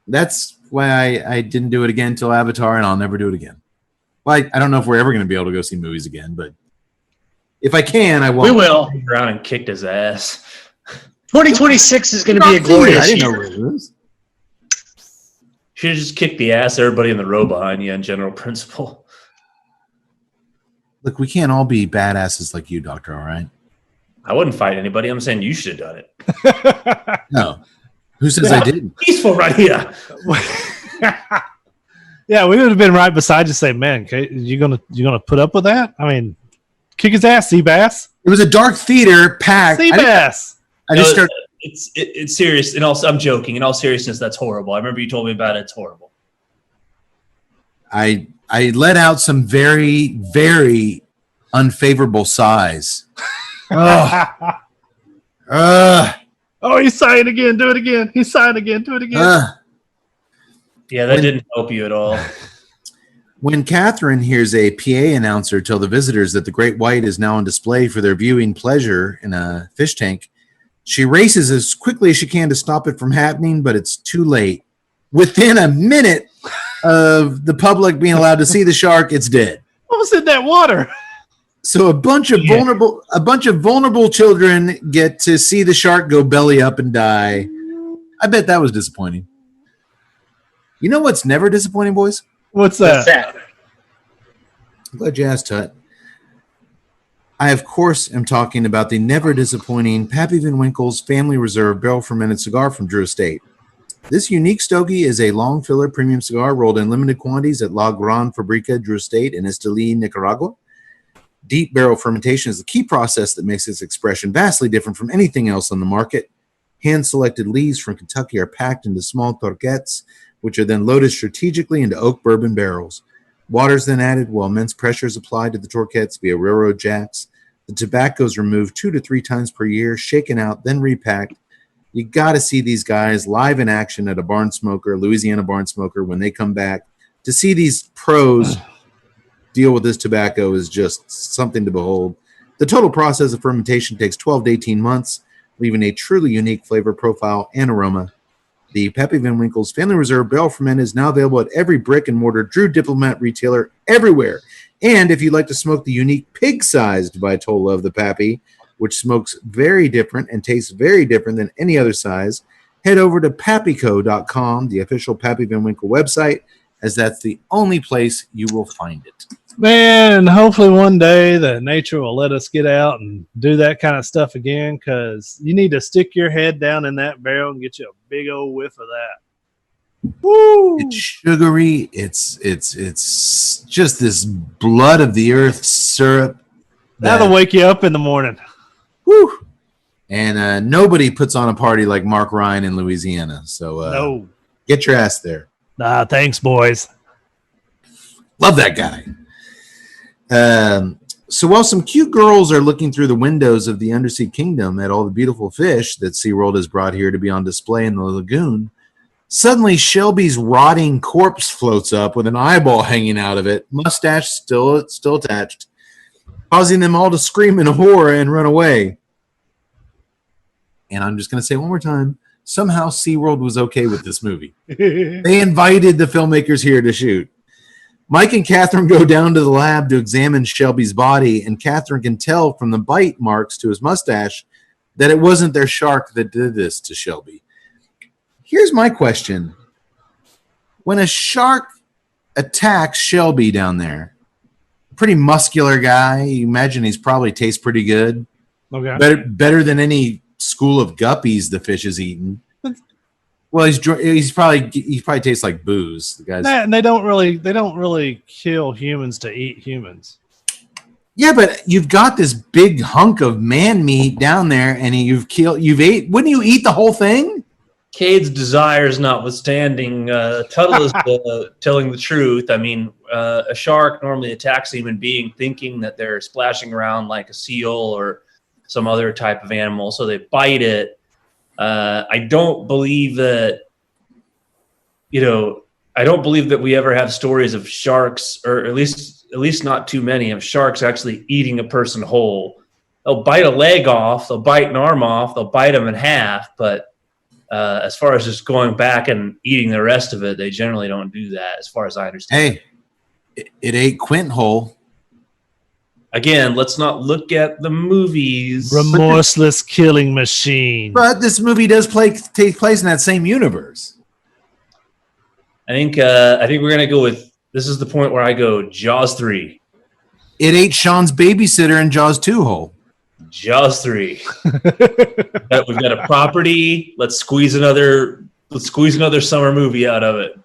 That's why I didn't do it again until Avatar, and I'll never do it again. Well, I don't know if we're ever going to be able to go see movies again, but if I can, I won't. We will. Around and kicked his ass. 2026 is going to be a glorious year. I didn't know what it was. Should have just kicked the ass of everybody in the row behind you in general principle. Look, we can't all be badasses like you, Doctor, all right? I wouldn't fight anybody. I'm saying you should have done it. No. Who says I didn't? Peaceful right here. Yeah, we would have been right beside you saying, man, you gonna put up with that? I mean, kick his ass, Seabass. It was a dark theater packed. Seabass. It's serious. I'm joking. In all seriousness, that's horrible. I remember you told me about it. It's horrible. I let out some very, very unfavorable sighs. Oh, he's sighing again. Do it again. He's sighing again. Do it again. Yeah, that didn't help you at all. When Catherine hears a PA announcer tell the visitors that the Great White is now on display for their viewing pleasure in a fish tank, she races as quickly as she can to stop it from happening, but it's too late. Within a minute of the public being allowed to see the shark, it's dead. What was in that water? So a bunch of vulnerable children get to see the shark go belly up and die. I bet that was disappointing. You know what's never disappointing, boys? What's that? I'm glad you asked, Tut. I, of course, am talking about the never disappointing Pappy Van Winkle's Family Reserve Barrel Fermented Cigar from Drew Estate. This unique stogie is a long filler premium cigar rolled in limited quantities at La Gran Fabrica Drew Estate in Esteli, Nicaragua. Deep barrel fermentation is the key process that makes its expression vastly different from anything else on the market. Hand-selected leaves from Kentucky are packed into small torquettes, which are then loaded strategically into oak bourbon barrels. Water is then added while immense pressure is applied to the torquettes via railroad jacks. The tobacco is removed 2 to 3 times per year, shaken out, then repacked. You got to see these guys live in action at a barn smoker, Louisiana barn smoker, when they come back. To see these pros deal with this tobacco is just something to behold. The total process of fermentation takes 12 to 18 months, leaving a truly unique flavor profile and aroma. The Pappy Van Winkle's Family Reserve Barrel Fermented is now available at every brick-and-mortar Drew Diplomat retailer everywhere. And if you'd like to smoke the unique pig-sized Vitola of the Pappy, which smokes very different and tastes very different than any other size, head over to pappyco.com, the official Pappy Van Winkle website, as that's the only place you will find it. Man, hopefully one day the nature will let us get out and do that kind of stuff again, because you need to stick your head down in that barrel and get you a big old whiff of that. Woo! It's sugary. It's just this blood of the earth syrup. That'll wake you up in the morning. Woo! And nobody puts on a party like Mark Ryan in Louisiana. So No. Get your ass there. Nah, thanks, boys. Love that guy. So while some cute girls are looking through the windows of the Undersea Kingdom at all the beautiful fish that SeaWorld has brought here to be on display in the lagoon, suddenly Shelby's rotting corpse floats up with an eyeball hanging out of it, mustache still attached, causing them all to scream in horror and run away. And I'm just going to say one more time, somehow SeaWorld was okay with this movie. They invited the filmmakers here to shoot. Mike and Catherine go down to the lab to examine Shelby's body, and Catherine can tell from the bite marks to his mustache that it wasn't their shark that did this to Shelby. Here's my question. When a shark attacks Shelby down there, pretty muscular guy, you imagine he's probably tastes pretty good. Okay. Better than any school of guppies the fish is eating. Well, he probably tastes like booze. The guys, and they don't really kill humans to eat humans. Yeah, but you've got this big hunk of man meat down there, and you've ate. Wouldn't you eat the whole thing? Cade's desires notwithstanding, Tuttle is telling the truth. I mean, a shark normally attacks a human being thinking that they're splashing around like a seal or some other type of animal, so they bite it. I don't believe that, I don't believe that we ever have stories of sharks, or at least not too many, of sharks actually eating a person whole. They'll bite a leg off, they'll bite an arm off, they'll bite them in half, but as far as just going back and eating the rest of it, they generally don't do that, as far as I understand. Hey, it ate Quint whole. Again, let's not look at the movies. Remorseless killing machine. But this movie does take place in that same universe. I think we're gonna go with, this is the point where I go Jaws 3. It ate Sean's babysitter in Jaws 2 whole. Jaws 3. We've got a property. Let's squeeze another summer movie out of it.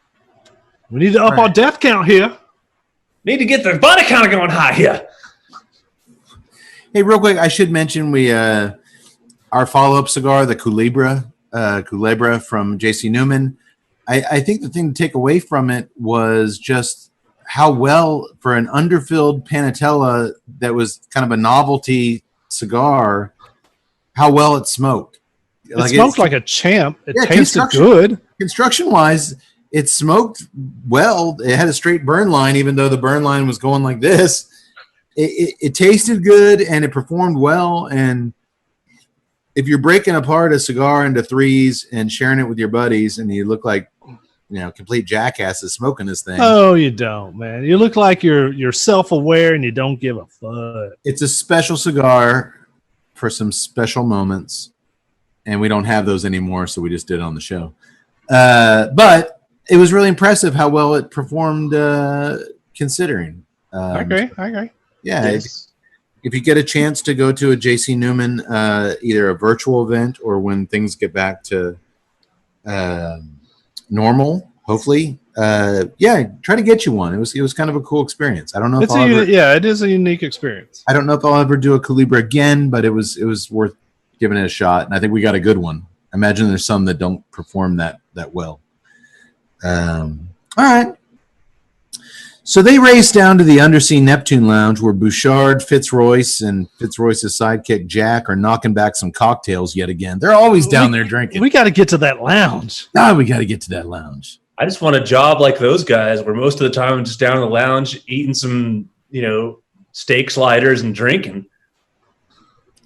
We need to up our death count here. Need to get the body count going high here. Hey, real quick, I should mention our follow-up cigar, the Culebra from J.C. Newman. I think the thing to take away from it was just how well, for an underfilled Panatella that was kind of a novelty cigar, how well it smoked. It smoked like a champ. It tasted good. Construction-wise, It smoked well. It had a straight burn line, even though the burn line was going like this. It tasted good and it performed well. And if you're breaking apart a cigar into threes and sharing it with your buddies, and you look like complete jackasses smoking this thing. Oh, you don't, man. You look like you're self-aware and you don't give a fuck. It's a special cigar for some special moments, and we don't have those anymore, so we just did it on the show. But it was really impressive how well it performed, considering. I agree. Yeah, if you get a chance to go to a JC Newman, either a virtual event or when things get back to normal, hopefully, try to get you one. It was kind of a cool experience. I don't know if it is a unique experience. I don't know if I'll ever do a Culebra again, but it was worth giving it a shot, and I think we got a good one. I imagine there's some that don't perform that well. All right. So they raced down to the Undersea Neptune Lounge where Bouchard, Fitzroyce, and Fitzroyce's sidekick Jack are knocking back some cocktails yet again. They're always down there drinking. We got to get to that lounge. We got to get to that lounge. I just want a job like those guys where most of the time I'm just down in the lounge eating some, steak sliders and drinking.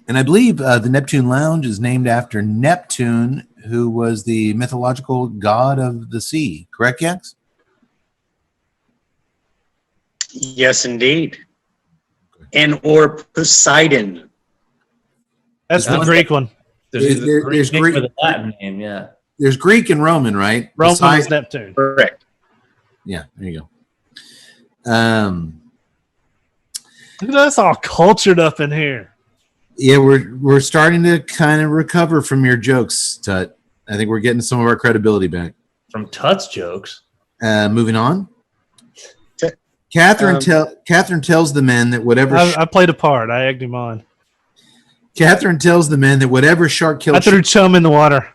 And I believe the Neptune Lounge is named after Neptune, who was the mythological god of the sea. Correct, Yax? Yes, indeed. And or Poseidon. That's the Greek one. There's Greek with a Latin name, yeah. There's Greek and Roman, right? Roman is Neptune. Correct. Yeah, there you go. Look at us all cultured up in here. Yeah, we're starting to kind of recover from your jokes, Tut. I think we're getting some of our credibility back. From Tut's jokes. Moving on. Catherine tells the men that whatever... I played a part. I egged him on. Catherine tells the men that whatever shark killed... I threw chum in the water.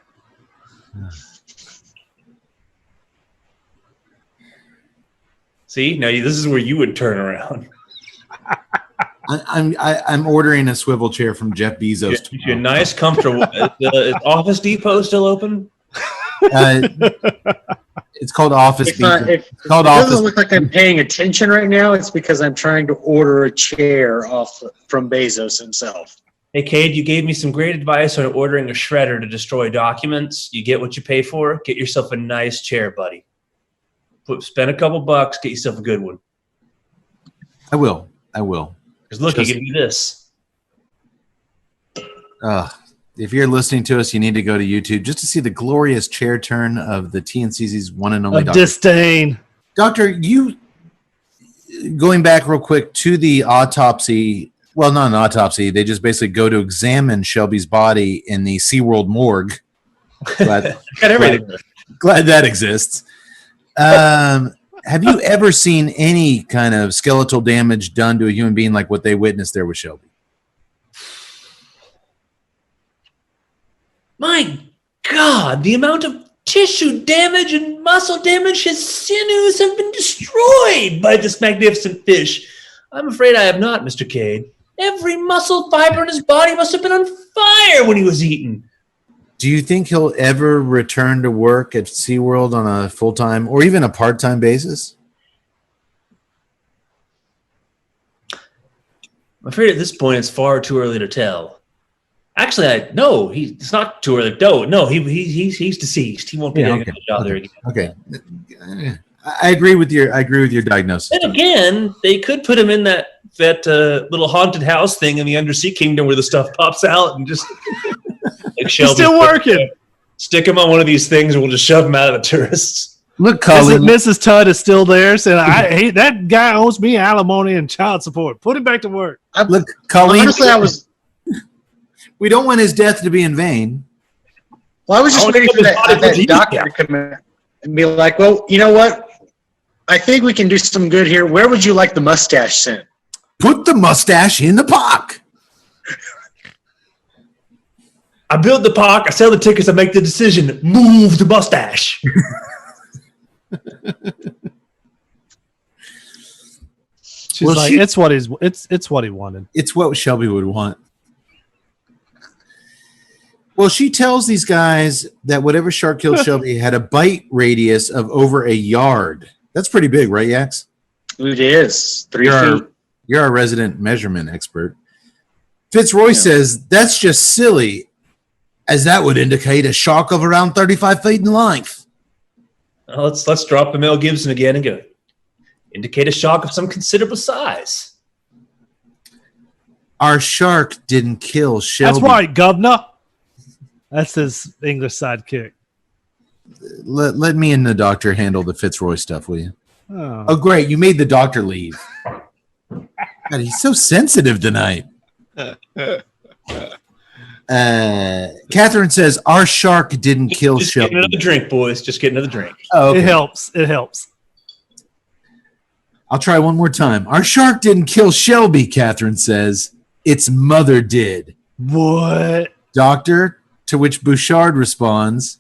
See, now this is where you would turn around. I'm ordering a swivel chair from Jeff Bezos. You're nice, comfortable. Is Office Depot still open? It's called Office Depot. If it doesn't look like I'm paying attention right now, it's because I'm trying to order a chair off from Bezos himself. Hey, Cade, you gave me some great advice on ordering a shredder to destroy documents. You get what you pay for. Get yourself a nice chair, buddy. Spend a couple bucks. Get yourself a good one. I will. Because look, you can do this. If you're listening to us, you need to go to YouTube just to see the glorious chair turn of the TNCC's one and only Dr. Disdain. Doctor, you going back real quick to the autopsy. Well, not an autopsy. They just basically go to examine Shelby's body in the SeaWorld morgue. Glad that exists. Have you ever seen any kind of skeletal damage done to a human being like what they witnessed there with Shelby? My God, the amount of tissue damage and muscle damage, his sinews have been destroyed by this magnificent fish. I'm afraid I have not, Mr. Cade. Every muscle fiber in his body must have been on fire when he was eaten. Do you think he'll ever return to work at SeaWorld on a full-time or even a part-time basis? I'm afraid at this point it's far too early to tell. Actually, it's not too early. No, he's deceased. He won't be getting a job there again. Okay, I agree with your diagnosis. And again, they could put him in that little haunted house thing in the Undersea Kingdom where the stuff pops out and just like Shelby, still working. Stick him on one of these things, and we'll just shove him out of the tourists. Look, Colleen, Mrs. Tutt is still there saying, "I hate that guy owes me alimony and child support. Put him back to work." Look, Colleen. Honestly, We don't want his death to be in vain. Well, I was just waiting for that doctor to come in and be like, well, you know what? I think we can do some good here. Where would you like the mustache sent? Put the mustache in the park. I build the park, I sell the tickets, I make the decision. Move the mustache. She's like, it's what he wanted. It's what Shelby would want. Well, she tells these guys that whatever shark killed Shelby had a bite radius of over a yard. That's pretty big, right, Yax? It is 3 feet. You're our resident measurement expert. Fitzroy says that's just silly, as that would indicate a shark of around 35 feet in length. Let's drop the Mel Gibson again and go. Indicate a shark of some considerable size. Our shark didn't kill Shelby. That's right, governor. That's his English sidekick. Let me and the doctor handle the Fitzroy stuff, will you? Oh, Great. You made the doctor leave. God, he's so sensitive tonight. Catherine says, our shark didn't kill Just Shelby. get another drink, boys. Just get another drink. Oh, okay. It helps. It helps. I'll try one more time. Our shark didn't kill Shelby, Catherine says. Its mother did. What? Doctor, to which Bouchard responds,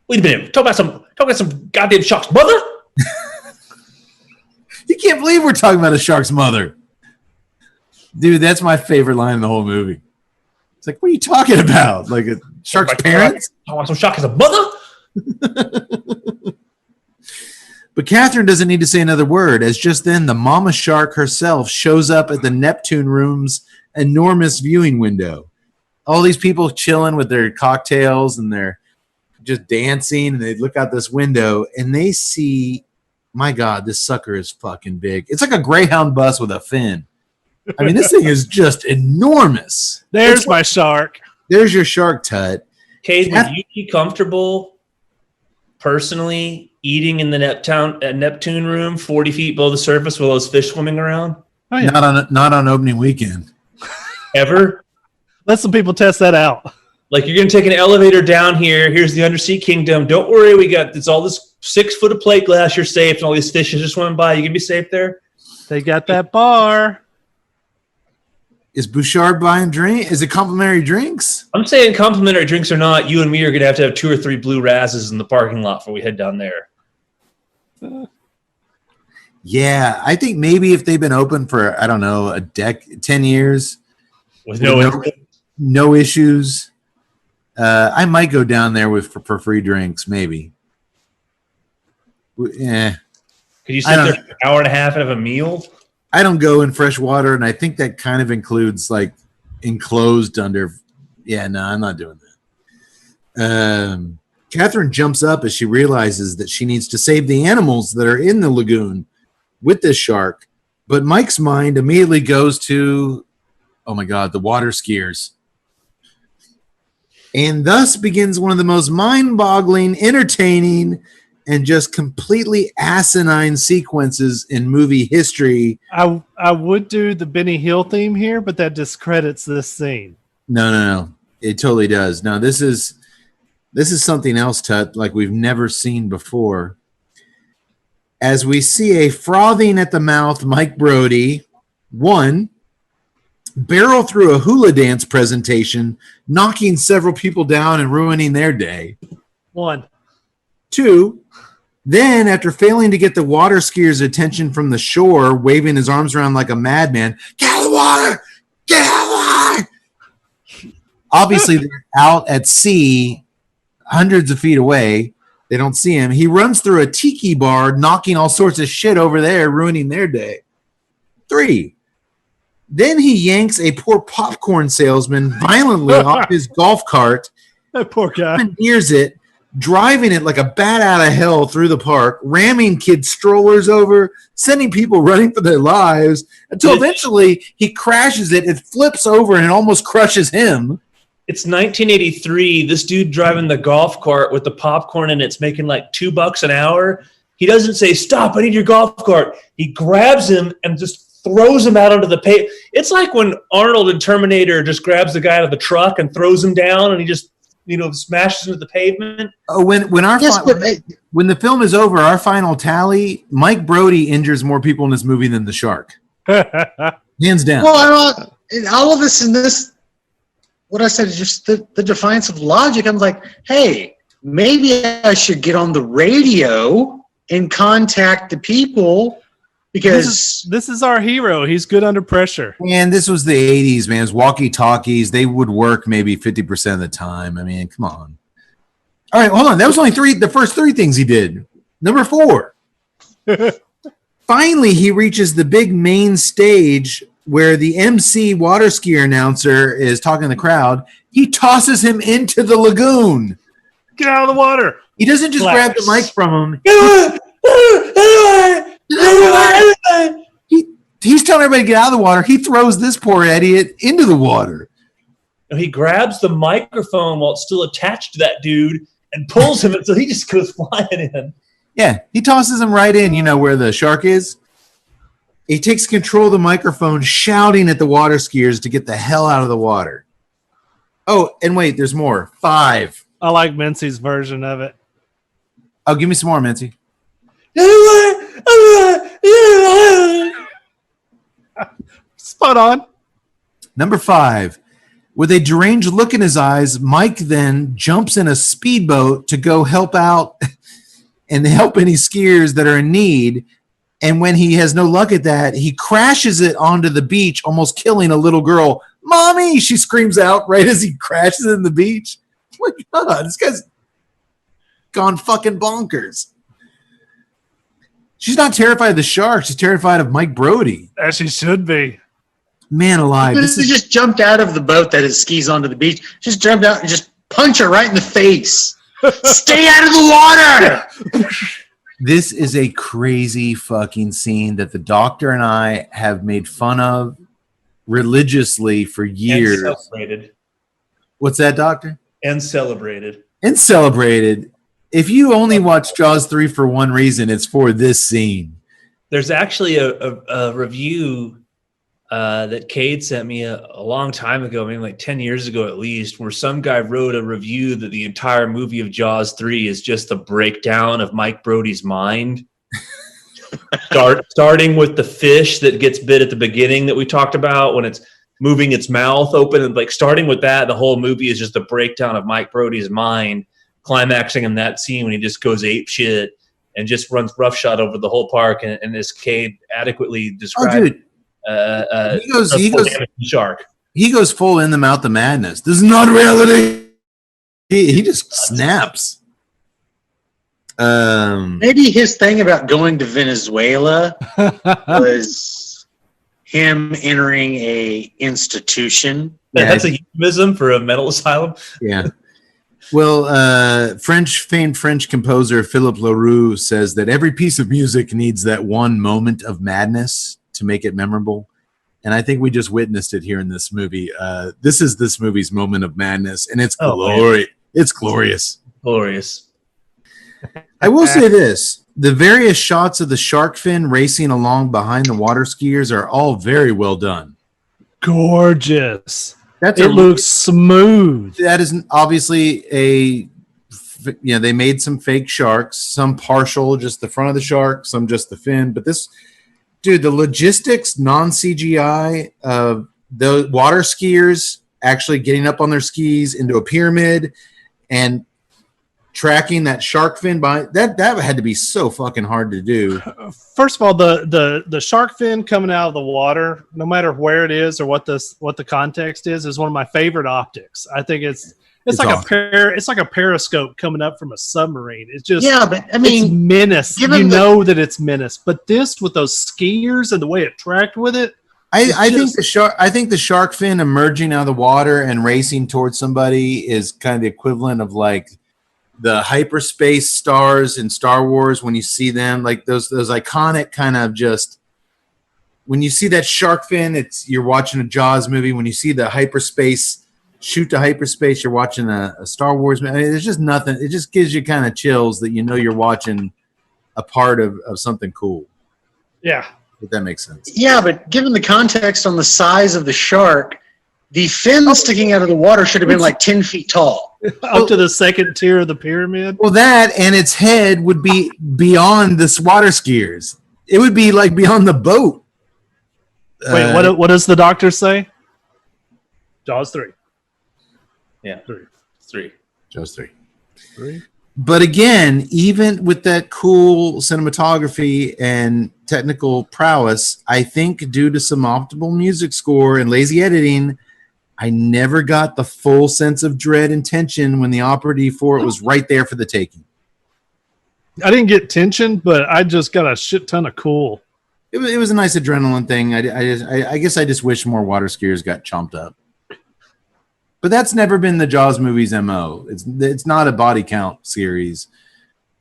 Wait a minute. Talk about some goddamn shark's mother? you can't believe we're talking about a shark's mother. Dude, that's my favorite line in the whole movie. It's like, what are you talking about? Like a shark's parents? Talk about some shark as a mother? But Catherine doesn't need to say another word, as just then the mama shark herself shows up at the Neptune room's enormous viewing window. All these people chilling with their cocktails and they're just dancing, and they look out this window and they see, my God, this sucker is fucking big. It's like a Greyhound bus with a fin. I mean, this thing is just enormous. There's my shark. There's your shark, Tut. Kate, would you be comfortable personally eating in the Neptune room 40 feet below the surface with those fish swimming around? Oh, yeah. Not on opening weekend. Ever? Let some people test that out. Like, you're going to take an elevator down here. Here's the undersea kingdom. Don't worry. It's all this 6 foot of plate glass. You're safe. And all these fish are just swimming by. You can be safe there. They got that bar. Is Bouchard buying drink? Is it complimentary drinks? I'm saying complimentary drinks or not, you and me are going to have 2 or 3 blue razzes in the parking lot before we head down there. Yeah, I think maybe if they've been open for, I don't know, 10 years. With no issues. I might go down there for free drinks, maybe. Yeah. Could you sit there for an hour and a half and have a meal? I don't go in fresh water, and I think that kind of includes like enclosed under. Yeah, no, I'm not doing that. Catherine jumps up as she realizes that she needs to save the animals that are in the lagoon with this shark. But Mike's mind immediately goes to, oh my God, the water skiers. And thus begins one of the most mind-boggling, entertaining, and just completely asinine sequences in movie history. I would do the Benny Hill theme here, but that discredits this scene. No. It totally does. No, this is something else, Tut, like we've never seen before. As we see a frothing at the mouth Mike Brody, one, barrel through a hula dance presentation, knocking several people down and ruining their day. One. Two, then after failing to get the water skier's attention from the shore, waving his arms around like a madman, get out of the water! Get out of the water! Obviously, they're out at sea, hundreds of feet away. They don't see him. He runs through a tiki bar, knocking all sorts of shit over there, ruining their day. 3, then he yanks a poor popcorn salesman violently off his golf cart. That poor guy. Commandeers it, driving it like a bat out of hell through the park, ramming kids' strollers over, sending people running for their lives, until eventually he crashes it, it flips over, and it almost crushes him. It's 1983. This dude driving the golf cart with the popcorn and it's making like $2 an hour. He doesn't say, "Stop, I need your golf cart." He grabs him and just throws him out onto the pavement. It's like when Arnold in Terminator just grabs the guy out of the truck and throws him down and he just, smashes into the pavement. Oh, when the film is over, our final tally, Mike Brody injures more people in this movie than the shark. Hands down. Well, all of this and this, what I said is just the defiance of logic. I'm like, hey, maybe I should get on the radio and contact the people Because this is our hero. He's good under pressure. Man, this was the 80s, man. It was walkie-talkies. They would work maybe 50% of the time. I mean, come on. All right, hold on. That was only the first three things he did. Number 4. Finally, he reaches the big main stage where the MC water skier announcer is talking to the crowd. He tosses him into the lagoon. Get out of the water. He doesn't just grab the mic from him. He's telling everybody to get out of the water. He throws this poor idiot into the water. He grabs the microphone while it's still attached to that dude and pulls him, so he just goes flying in. Yeah, he tosses him right in, where the shark is. He takes control of the microphone, shouting at the water skiers to get the hell out of the water. Oh, and wait, there's more. 5. I like Mincy's version of it. Oh, give me some more, Mincy. Spot on. Number 5. With a deranged look in his eyes, Mike then jumps in a speedboat to go help out and help any skiers that are in need. And when he has no luck at that, he crashes it onto the beach, almost killing a little girl. Mommy, she screams out right as he crashes in the beach. Oh my God, this guy's gone fucking bonkers. She's not terrified of the shark. She's terrified of Mike Brody. As she should be. Man alive. He just jumped out of the boat that his skis onto the beach. Just jumped out and just punch her right in the face. Stay out of the water! This is a crazy fucking scene that the doctor and I have made fun of religiously for years. And celebrated. What's that, doctor? And celebrated. And celebrated. If you only watch Jaws 3 for one reason, it's for this scene. There's actually a review that Cade sent me a long time ago, maybe like 10 years ago at least, where some guy wrote a review that the entire movie of Jaws 3 is just the breakdown of Mike Brody's mind. Starting with the fish that gets bit at the beginning that we talked about when it's moving its mouth open, and like starting with that, the whole movie is just a breakdown of Mike Brody's mind, climaxing in that scene when he just goes ape shit and just runs roughshod over the whole park, and as Cade adequately described. Oh, dude. He goes full in the mouth of madness. This is not reality. He just snaps. Maybe his thing about going to Venezuela was him entering a institution. That's a euphemism for a mental asylum. Yeah. Well, famed French composer Philippe Leroux says that every piece of music needs that one moment of madness to make it memorable. And I think we just witnessed it here in this movie. This is this movie's moment of madness, and it's glorious. It's glorious. Glorious. I will say this. The various shots of the shark fin racing along behind the water skiers are all very well done. Gorgeous. It looks smooth. That is obviously they made some fake sharks, some partial, just the front of the shark, some just the fin. But this, dude, the logistics, non-CGI of the water skiers actually getting up on their skis into a pyramid and tracking that shark fin by that had to be so fucking hard to do. First of all, the shark fin coming out of the water, no matter where it is or what the context is one of my favorite optics. I think it's like awesome. It's like a periscope coming up from a submarine. It's just but I mean, it's menace. You know that it's menace. But this with those skiers and the way it tracked with it. I think the shark fin emerging out of the water and racing towards somebody is kind of the equivalent of like the hyperspace stars in Star Wars when you see them, like those iconic kind of just when you see that shark fin, you're watching a Jaws movie. When you see the hyperspace shoot to hyperspace, you're watching a Star Wars movie. I mean, there's just nothing. It just gives you kind of chills that you're watching a part of something cool. Yeah. If that makes sense. Yeah, but given the context on the size of the shark, the fin sticking out of the water should have been like 10 feet tall. Up to the second tier of the pyramid. Well, that and its head would be beyond the water skiers. It would be like beyond the boat. Wait, what does the doctor say? Jaws 3. Yeah, 3. Jaws 3. But again, even with that cool cinematography and technical prowess, I think due to some optimal music score and lazy editing, I never got the full sense of dread and tension when the opportunity for it was right there for the taking. I didn't get tension, but I just got a shit ton of cool. It was a nice adrenaline thing. I guess I just wish more water skiers got chomped up. But that's never been the Jaws movie's MO. It's not a body count series.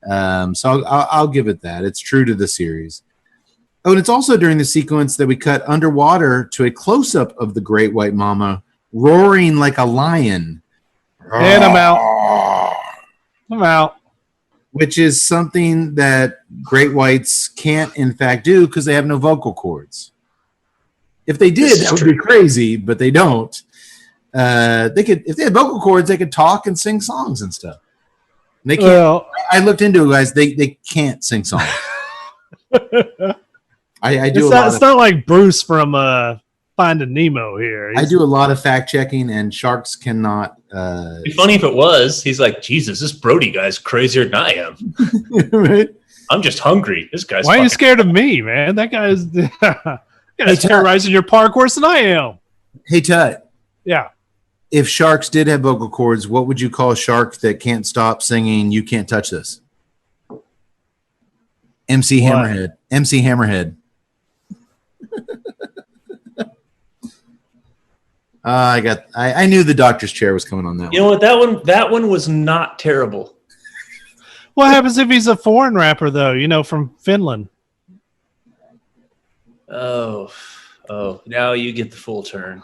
So I'll give it that. It's true to the series. Oh, and it's also during the sequence that we cut underwater to a close-up of the great white mama roaring like a lion. And I'm out. I'm out. Which is something that great whites can't, in fact, do because they have no vocal cords. If they did, that would be crazy, but they don't. They could, if they had vocal cords, they could talk and sing songs and stuff. And they can't. Well, I looked into it, guys. They can't sing songs. I do. It's not like Bruce from Finding Nemo here. I do a lot of fact checking, and sharks cannot. It'd be funny if it was. He's like, Jesus, this Brody guy's crazier than I am. Right? I'm just hungry. This guy's. Why are you scared of me, man? That guy's terrorizing your park worse than I am. Hey, Tut. Yeah. If sharks did have vocal cords, what would you call a shark that can't stop singing "You Can't Touch This"? MC Hammerhead. MC Hammerhead. I knew the doctor's chair was coming on that one. You know what? That one was not terrible. What happens if he's a foreign rapper, though? From Finland. Oh, now you get the full turn.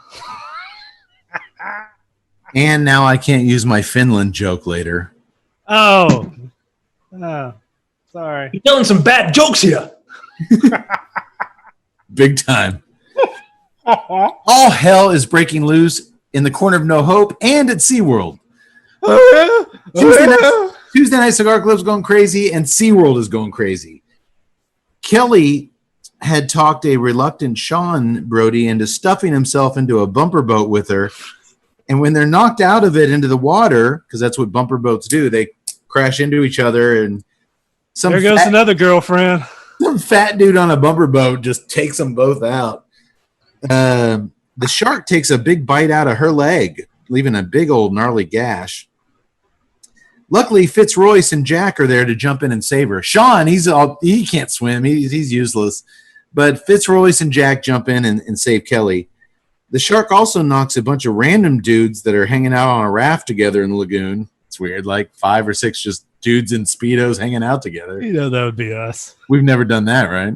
And now I can't use my Finland joke later. Oh, sorry. You're telling some bad jokes here. Big time. All hell is breaking loose in the corner of No Hope and at SeaWorld. Tuesday Night Cigar Club's going crazy and SeaWorld is going crazy. Kelly had talked a reluctant Sean Brody into stuffing himself into a bumper boat with her. And when they're knocked out of it into the water, because that's what bumper boats do, they crash into each other. And there goes another girlfriend. Some fat dude on a bumper boat just takes them both out. The shark takes a big bite out of her leg, leaving a big old gnarly gash. Luckily, Fitzroyce and Jack are there to jump in and save her. Sean, he can't swim. He's useless. But Fitzroyce and Jack jump in and save Kelly. The shark also knocks a bunch of random dudes that are hanging out on a raft together in the lagoon. It's weird, like 5 or 6 just dudes in Speedos hanging out together. That would be us. We've never done that, right?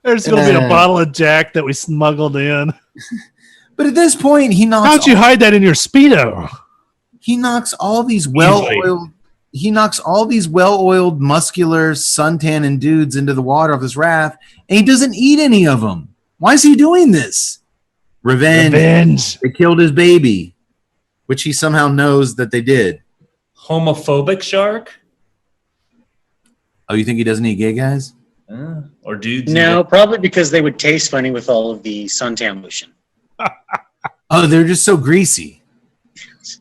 There's going to be a bottle of Jack that we smuggled in. But at this point, he knocks... How'd you hide that in your Speedo? He knocks all these well-oiled, muscular, suntanning dudes into the water of this raft, and he doesn't eat any of them. Why is he doing this? Revenge. They killed his baby, which he somehow knows that they did. Homophobic shark? Oh, you think he doesn't eat gay guys? Or dudes? No, probably because they would taste funny with all of the suntan lotion. Oh, they're just so greasy.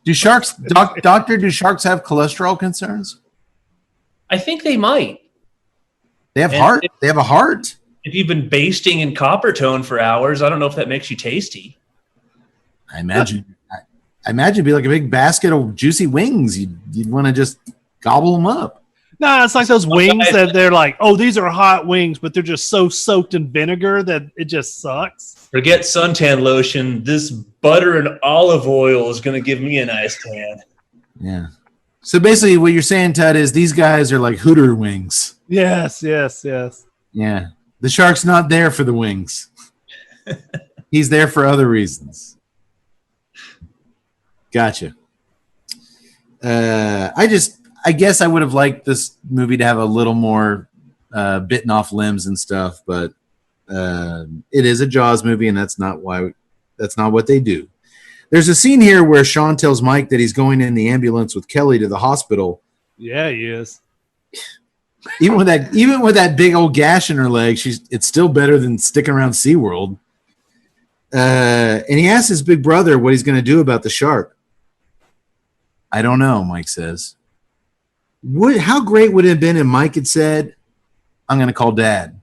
Do sharks, doctor, do sharks have cholesterol concerns? I think they might. They have heart. They have a heart. If you've been basting in copper tone for hours, I don't know if that makes you tasty. I imagine it'd be like a big basket of juicy wings. You'd want to just gobble them up. No, it's like those wings that they're like, oh, these are hot wings, but they're just so soaked in vinegar that it just sucks. Forget suntan lotion. This butter and olive oil is going to give me a nice tan. Yeah. So basically what you're saying, Ted, is these guys are like Hooter wings. Yes. Yeah. The shark's not there for the wings. He's there for other reasons. Gotcha. I guess I would have liked this movie to have a little more bitten off limbs and stuff, but it is a Jaws movie, and that's not what they do. There's a scene here where Sean tells Mike that he's going in the ambulance with Kelly to the hospital. Yeah, he is. Even with that big old gash in her leg, it's still better than sticking around SeaWorld. And he asks his big brother what he's going to do about the shark. I don't know, Mike says. How great would it have been if Mike had said, "I'm going to call Dad"?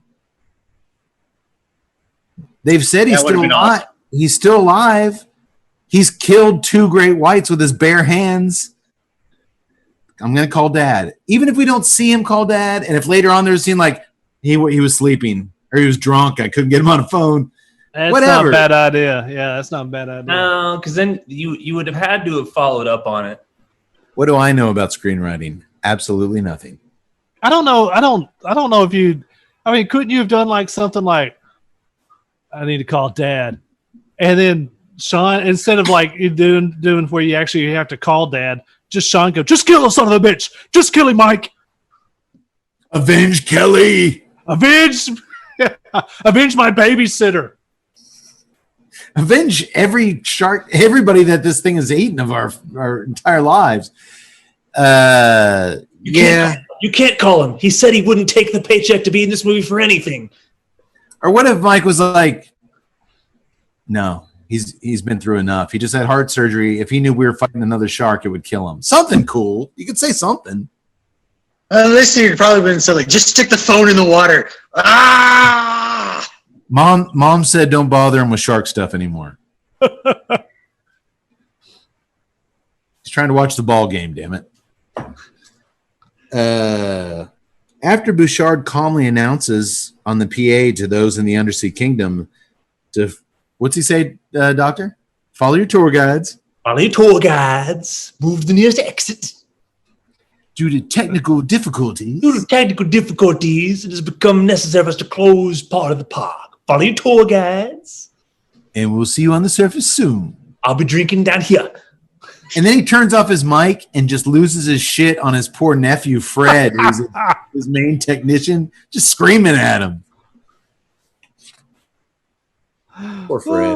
They've said he's still alive. Awesome. He's still alive. He's killed 2 great whites with his bare hands. I'm going to call Dad. Even if we don't see him call Dad, and if later on there's a scene like he was sleeping or he was drunk, I couldn't get him on a phone. That's Whatever. not a bad idea. Yeah, that's not a bad idea. No, because then you would have had to have followed up on it. What do I know about screenwriting? Absolutely nothing. I don't know. I don't know if you. I mean, couldn't you have done like something like, "I need to call Dad," and then Sean, instead of like doing where you actually have to call Dad, just Sean go, "Just kill the son of a bitch. Just kill him, Mike. Avenge Kelly. Avenge my babysitter. Avenge everybody that this thing has eaten of our entire lives." You can't call him. He said he wouldn't take the paycheck to be in this movie for anything. Or what if Mike was like, "No, he's been through enough. He just had heart surgery. If he knew we were fighting another shark, it would kill him." Something cool. You could say something. This year probably been so like, just stick the phone in the water. Ah! Mom said don't bother him with shark stuff anymore. He's trying to watch the ball game, damn it. After Bouchard calmly announces on the PA to those in the Undersea Kingdom to, what's he say, Doctor? Follow your tour guides. Follow your tour guides. Move to the nearest exit. Due to technical difficulties, it has become necessary for us to close part of the park. Follow your tour guides. And we'll see you on the surface soon. I'll be drinking down here. And then he turns off his mic and just loses his shit on his poor nephew, Fred, who's his main technician, just screaming at him. Poor Fred.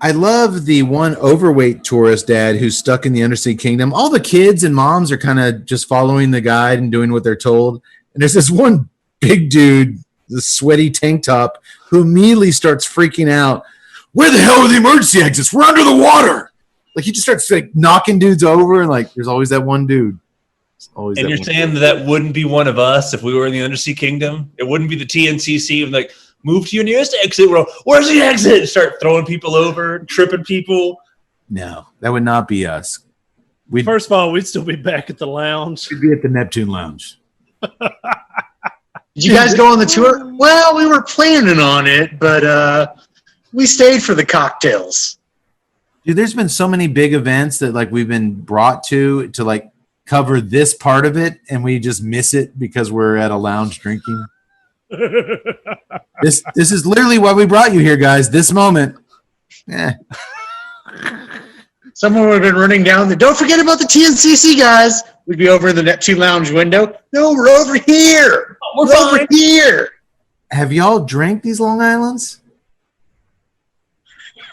I love the one overweight tourist dad who's stuck in the Undersea Kingdom. All the kids and moms are kind of just following the guide and doing what they're told. And there's this one big dude, this sweaty tank top, who immediately starts freaking out. Where the hell are the emergency exits? We're under the water. Like he just starts like knocking dudes over, and like there's always that one dude. And you're saying that wouldn't be one of us if we were in the Undersea Kingdom? It wouldn't be the TNCC and like, move to your nearest exit. Where's the exit? Start throwing people over, tripping people. No, that would not be us. First of all, we'd still be back at the lounge. We'd be at the Neptune Lounge. Did you guys go on the tour? Well, we were planning on it, but we stayed for the cocktails. Dude, there's been so many big events that like we've been brought to like cover this part of it, and we just miss it because we're at a lounge drinking. This is literally why we brought you here, guys. This moment. Someone would have been running down there. Don't forget about the TNCC, guys. We'd be over in the Neptune Lounge window. No, we're over here. We're over here. Have y'all drank these Long Islands?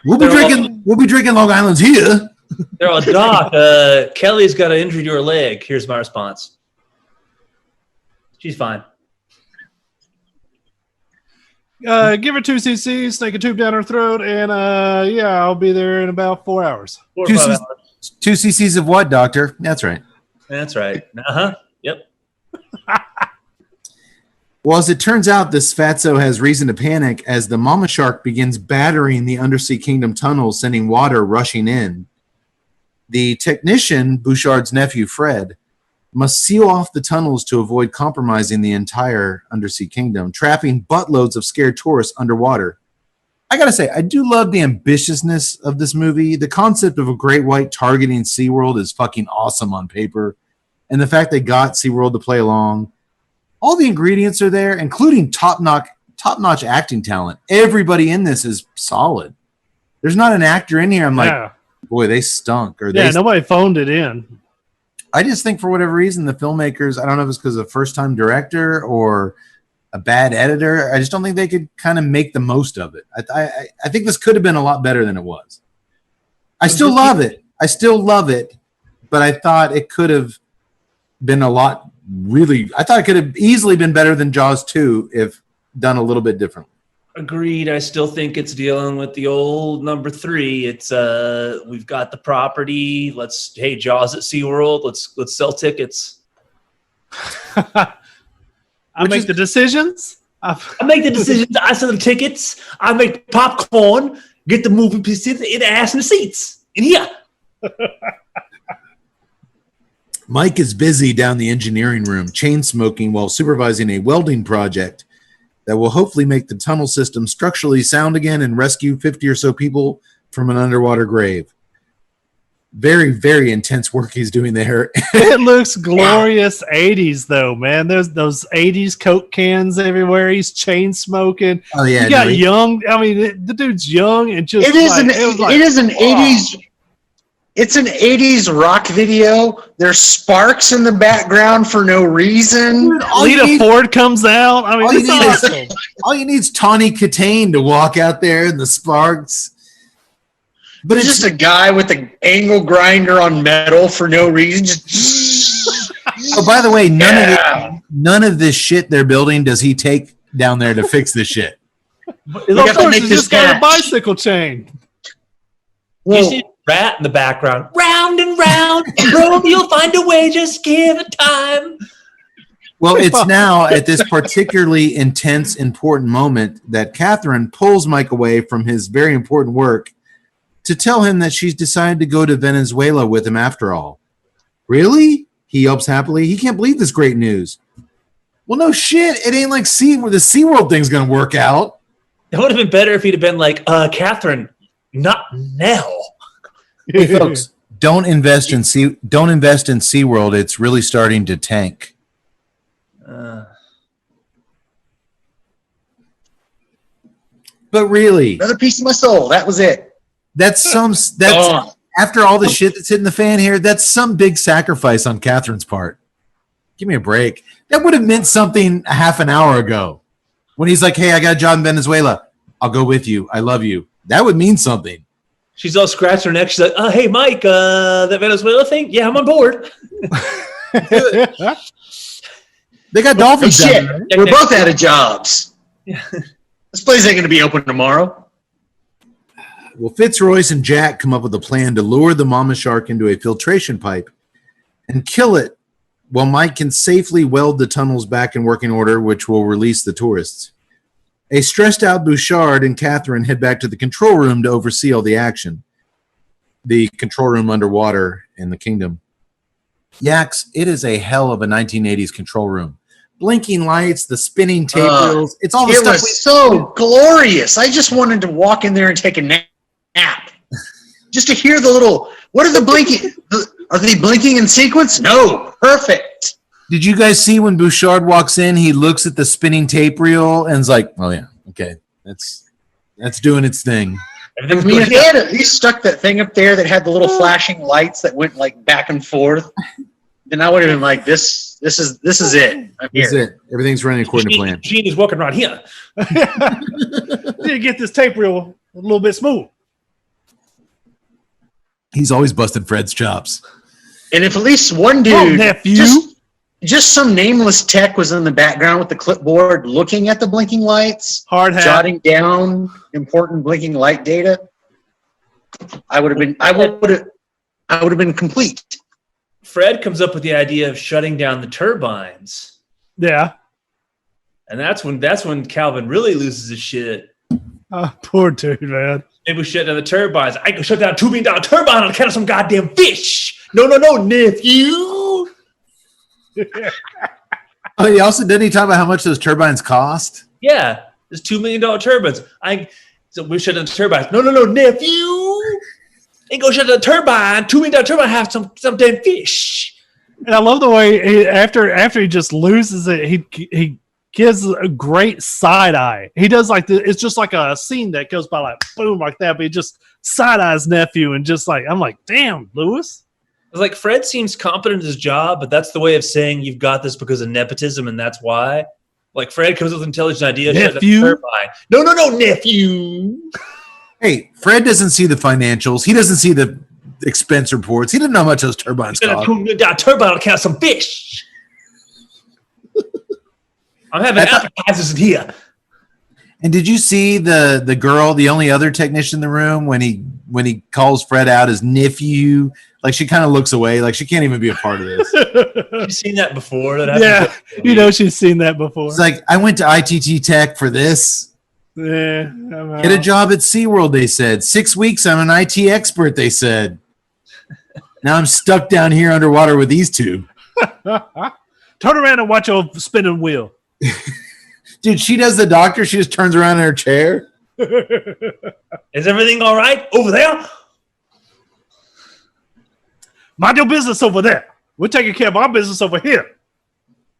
We'll be drinking Long Islands here. They're all, Doc, Kelly's got an injury to her leg. Here's my response. She's fine. Give her 2 cc's, take a tube down her throat, and I'll be there in about 4 hours. 2 cc's of what, doctor? That's right. That's right. Uh-huh. Yep. Well, as it turns out, this fatso has reason to panic as the mama shark begins battering the Undersea Kingdom tunnels, sending water rushing in. The technician, Bouchard's nephew, Fred, must seal off the tunnels to avoid compromising the entire Undersea Kingdom, trapping buttloads of scared tourists underwater. I gotta say, I do love the ambitiousness of this movie. The concept of a great white targeting SeaWorld is fucking awesome on paper. And the fact they got SeaWorld to play along. All the ingredients are there, including top-notch acting talent. Everybody in this is solid. There's not an actor in here I'm like, boy, they stunk. Or nobody phoned it in. I just think for whatever reason, the filmmakers, I don't know if it's because of a first-time director or a bad editor. I just don't think they could kind of make the most of it. I think this could have been a lot better than it was. I still love it. But I thought it could have been a lot I thought it could have easily been better than Jaws 2 if done a little bit differently. Agreed. I still think it's dealing with the old number 3. It's we've got the property. Hey, Jaws at SeaWorld. Let's sell tickets. I make the decisions. I make the decisions. I sell the tickets. I make the popcorn. Get the movie pieces in the ass and the seats. In here. Mike is busy down the engineering room, chain smoking while supervising a welding project that will hopefully make the tunnel system structurally sound again and rescue 50 or so people from an underwater grave. Very, very intense work he's doing there. It looks glorious 80s, though, man. There's those 80s Coke cans everywhere. He's chain smoking. Oh, yeah. He got young. I mean, the dude's young and just. It is an 80s. It's an 80s rock video. There's sparks in the background for no reason. Lita Ford comes out. I mean, it's awesome. All you need is Tawny Katane to walk out there in the sparks. But it's just a guy with an angle grinder on metal for no reason. Oh, by the way, none of this shit they're building does he take down there to fix this shit. Of course, he's just got a bicycle chain. You see a rat in the background. Round and round, road, you'll find a way, just give it time. Well, it's now at this particularly intense, important moment that Catherine pulls Mike away from his very important work to tell him that she's decided to go to Venezuela with him after all. Really? He yelps happily. He can't believe this great news. Well, no shit. It ain't like where the SeaWorld thing's going to work out. It would have been better if he'd have been like, Catherine, not now. Hey, folks, don't invest in SeaWorld. It's really starting to tank. But really, another piece of my soul. That was it. That's after all the shit that's hitting the fan here, that's some big sacrifice on Catherine's part. Give me a break. That would have meant something a half an hour ago when he's like, hey, I got a job in Venezuela. I'll go with you. I love you. That would mean something. She's all scratching her neck. She's like, hey, Mike, that Venezuela thing? Yeah, I'm on board. They got dolphins down there. We're both out of jobs. Yeah. This place ain't going to be open tomorrow. Well, Fitzroyce and Jack come up with a plan to lure the mama shark into a filtration pipe and kill it while Mike can safely weld the tunnels back in working order, which will release the tourists. A stressed-out Bouchard and Catherine head back to the control room to oversee all the action. The control room underwater in the kingdom. Yaks, it is a hell of a 1980s control room. Blinking lights, the spinning tape reels. It's all the stuff. It was so glorious. I just wanted to walk in there and take a nap. Just to hear the little, what are the blinking? Are they blinking in sequence? No. Perfect. Did you guys see when Bouchard walks in, he looks at the spinning tape reel and is like, oh yeah, okay. That's doing its thing. I mean, if he stuck that thing up there that had the little flashing lights that went like back and forth, then I would have been like, this is it. I'm here. This is it. Everything's running according to plan. Gene is walking around here. Need to get this tape reel a little bit smooth. He's always busting Fred's chops. And if at least one dude, just some nameless tech was in the background with the clipboard looking at the blinking lights, jotting down important blinking light data, I would have been complete. Fred comes up with the idea of shutting down the turbines. Yeah. And that's when Calvin really loses his shit. Oh, poor dude, man. Maybe we shut down the turbines. I can shut down a $2 million turbine and catch some goddamn fish. No, nephew. Oh, he also didn't he talk about how much those turbines cost? Yeah, there's $2 million turbines. So we shut down the turbines. No, nephew. Ain't gonna shut down the turbine. $2 million turbine have some damn fish. And I love the way after he just loses it, he gives a great side eye. He does it's just like a scene that goes by like boom like that, but he just side eyes nephew and just like I'm like, damn, Lewis. It's like Fred seems competent at his job, but that's the way of saying you've got this because of nepotism, and that's why. Like Fred comes with an intelligent idea. Nephew. No, nephew. Hey, Fred doesn't see the financials. He doesn't see the expense reports. He doesn't know how much those turbines cost. Got a turbine to catch some fish. I'm having appetizers in here. And did you see the girl, the only other technician in the room, when he calls Fred out as nephew? Like, she kind of looks away, like she can't even be a part of this. You've seen that before. She's seen that before. It's like, I went to ITT Tech for this. Yeah, Get a job at SeaWorld, they said. 6 weeks, I'm an IT expert, they said. Now I'm stuck down here underwater with these two. Turn around and watch your spinning wheel. Dude, she does the doctor. She just turns around in her chair. Is everything all right over there? Mind your business over there. We're taking care of our business over here.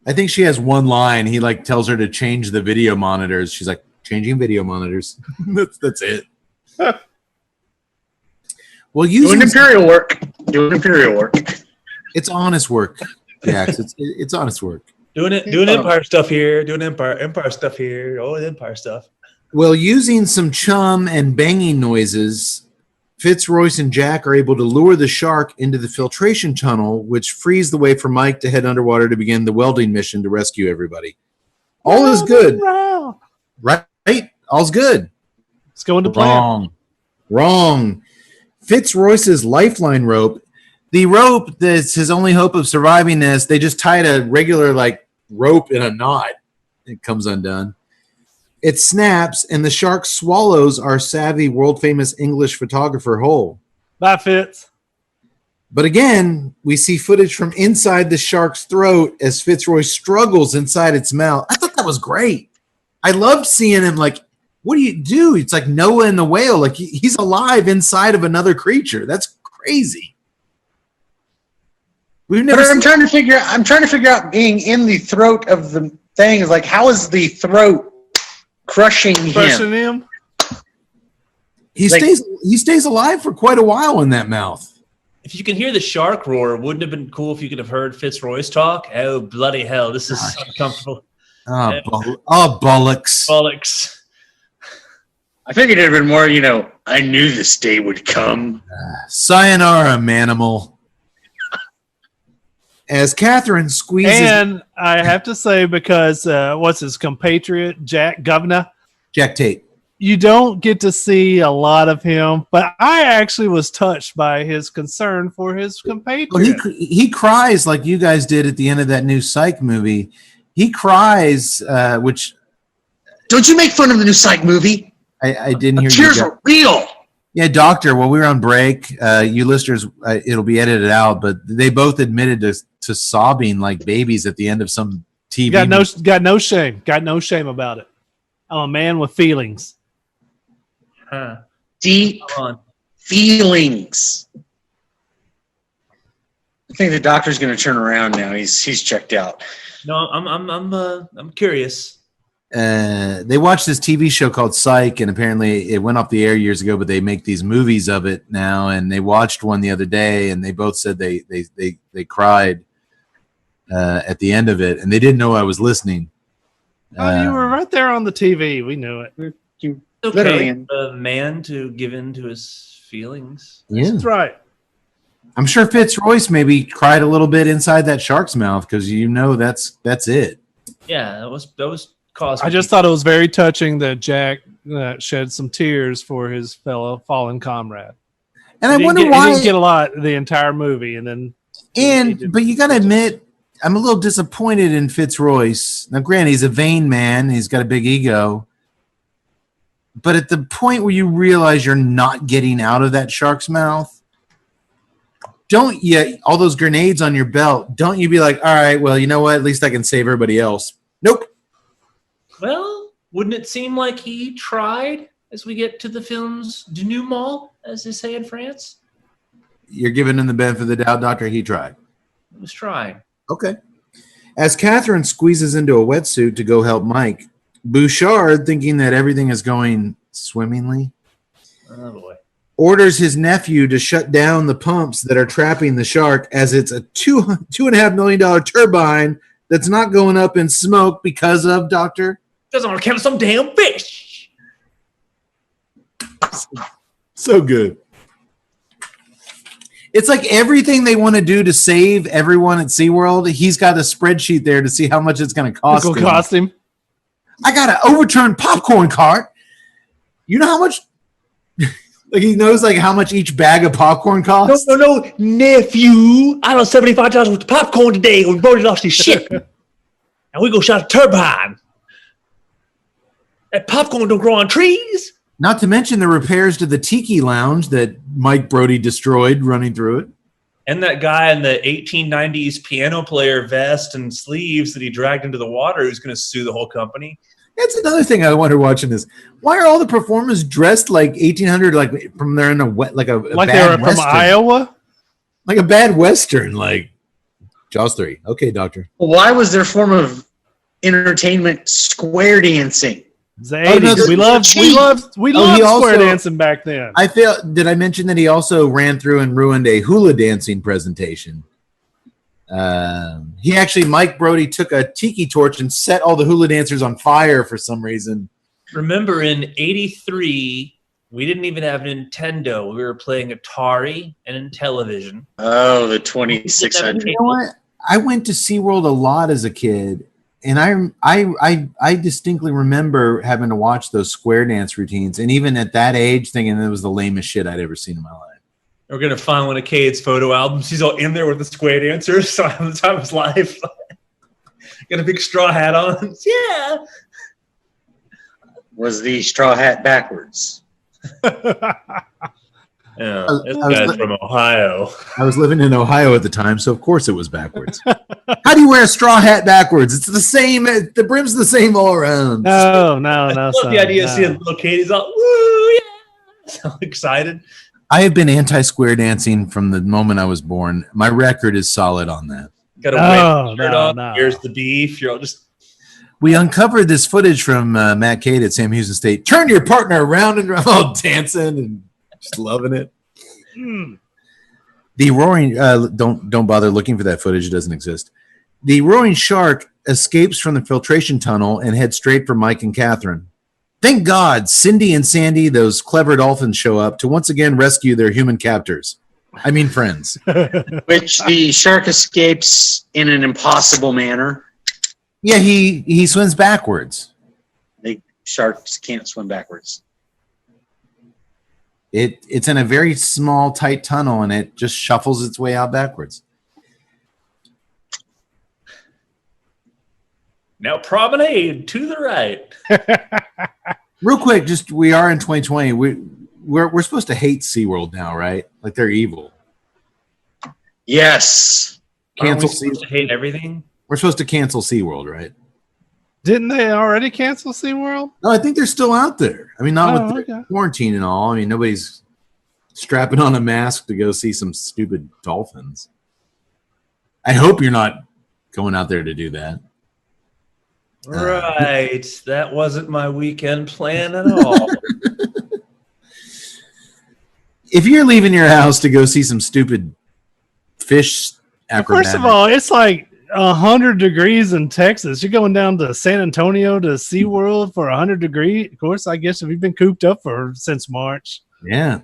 I think she has one line. He like tells her to change the video monitors. She's like, changing video monitors. That's it. Well, doing imperial work. It's honest work. Yeah, it's honest work. Doing Empire stuff here. Doing Empire stuff here. Oh, Empire stuff. Well, using some chum and banging noises, Fitzroyce and Jack are able to lure the shark into the filtration tunnel, which frees the way for Mike to head underwater to begin the welding mission to rescue everybody. All is good. Right? All's good. Let's go into plan. Wrong. Fitzroyce's lifeline rope, the rope that's his only hope of surviving this, they just tied a regular like rope in a knot. It comes undone. It snaps, and the shark swallows our savvy, world-famous English photographer whole. Bye, Fitz. But again, we see footage from inside the shark's throat as Fitzroy struggles inside its mouth. I thought that was great. I loved seeing him like, what do you do? It's like Noah and the whale. Like he's alive inside of another creature. That's crazy. I'm trying to figure out being in the throat of the thing. Is like, how is the throat crushing him? He stays alive for quite a while in that mouth. If you can hear the shark roar, wouldn't it have been cool if you could have heard Fitzroyce talk? Oh, bloody hell. This is uncomfortable. Bollocks. Bollocks. I figured it would have been more, I knew this day would come. Sayonara, manimal. As Catherine squeezes... And I have to say, because what's his compatriot, Jack Tate. You don't get to see a lot of him, but I actually was touched by his concern for his compatriot. Well, he cries like you guys did at the end of that new Psych movie. He cries, which... Don't you make fun of the new Psych movie? I didn't hear you. Tears are real. Yeah, Doctor, while we were on break, you listeners, it'll be edited out, but they both admitted to sobbing like babies at the end of some TV movie. Got no shame. Got no shame about it. I'm a man with feelings. Deep feelings. I think the Doctor's going to turn around now. He's checked out. No, I'm curious. They watched this TV show called Psych, and apparently it went off the air years ago, but they make these movies of it now, and they watched one the other day, and they both said they cried at the end of it, and they didn't know I was listening. You were right there on the TV. We knew it. You okay, literally a man to give in to his feelings. Yeah. That's right. I'm sure Fitzroyce maybe cried a little bit inside that shark's mouth because that's it. Yeah, that was caused. I just thought it was very touching that Jack shed some tears for his fellow fallen comrade. And I wonder why he didn't get a lot the entire movie, but you got to admit, I'm a little disappointed in Fitzroyce. Now, granted, he's a vain man; he's got a big ego. But at the point where you realize you're not getting out of that shark's mouth, don't you, all those grenades on your belt, don't you be like, all right, well, you know what? At least I can save everybody else. Nope. Well, wouldn't it seem like he tried as we get to the film's denouement, as they say in France? You're giving him the benefit of the doubt, Doctor. He tried. It was trying. Okay. As Catherine squeezes into a wetsuit to go help Mike, Bouchard, thinking that everything is going swimmingly, Oh, boy. orders his nephew to shut down the pumps that are trapping the shark, as it's a $2.5 million turbine that's not going up in smoke because of, Doctor? Doesn't want to catch some damn fish. So good. It's like everything they want to do to save everyone at SeaWorld, he's got a spreadsheet there to see how much it's going to cost him. I got an overturned popcorn cart. You know how much? Like he knows like how much each bag of popcorn costs. No, nephew. I lost $75 worth of popcorn today. We both lost his shit. And we go shot a turbine. That popcorn don't grow on trees. Not to mention the repairs to the Tiki Lounge that Mike Brody destroyed running through it. And that guy in the 1890s piano player vest and sleeves that he dragged into the water who's going to sue the whole company. That's another thing I wonder watching this. Why are all the performers dressed like 1800, like from there in a like a Like bad they were Western? from Iowa? Like a bad Western, like Jaws 3. Okay, doctor. Why was their form of entertainment square dancing? It's the 80s. We loved square dancing back then. Did I mention that he also ran through and ruined a hula dancing presentation? Mike Brody took a tiki torch and set all the hula dancers on fire for some reason. Remember in 83, we didn't even have Nintendo. We were playing Atari and Intellivision. Oh, the 2600. You know what? I went to SeaWorld a lot as a kid, and I distinctly remember having to watch those square dance routines, and even at that age thinking it was the lamest shit I'd ever seen in my life. We're going to find one of Cade's photo albums. He's all in there with the square dancers. So having the time of his life. Got a big straw hat on. Yeah. Was the straw hat backwards? Yeah, this guy's from Ohio. I was living in Ohio at the time, so of course it was backwards. How do you wear a straw hat backwards? It's the same. The brim's the same all around. No. I love the idea of seeing little Cade. He's all, woo, yeah. So excited. I have been anti-square dancing from the moment I was born. My record is solid on that. Got a shirt on. Here's the beef. You're all just. We uncovered this footage from Matt Cade at Sam Houston State. Turn your partner around and around, all dancing and just loving it. The roaring. Don't bother looking for that footage. It doesn't exist. The roaring shark escapes from the filtration tunnel and heads straight for Mike and Catherine. Thank God Cindy and Sandy, those clever dolphins, show up to once again rescue their human captors. I mean friends. Which the shark escapes in an impossible manner. Yeah, he swims backwards. The sharks can't swim backwards. It's in a very small, tight tunnel, and it just shuffles its way out backwards. Now promenade to the right. Real quick, just we are in 2020. We're supposed to hate SeaWorld now, right? Like they're evil. Yes. Aren't we supposed to hate everything? We're supposed to cancel SeaWorld, right? Didn't they already cancel SeaWorld? No, I think they're still out there. I mean, not with the quarantine and all. I mean, nobody's strapping on a mask to go see some stupid dolphins. I hope you're not going out there to do that. Right. That wasn't my weekend plan at all. If you're leaving your house to go see some stupid fish acrobatics. First of all, it's like 100 degrees in Texas. You're going down to San Antonio to SeaWorld for 100 degrees. Of course, I guess if you've been cooped up since March. Yeah.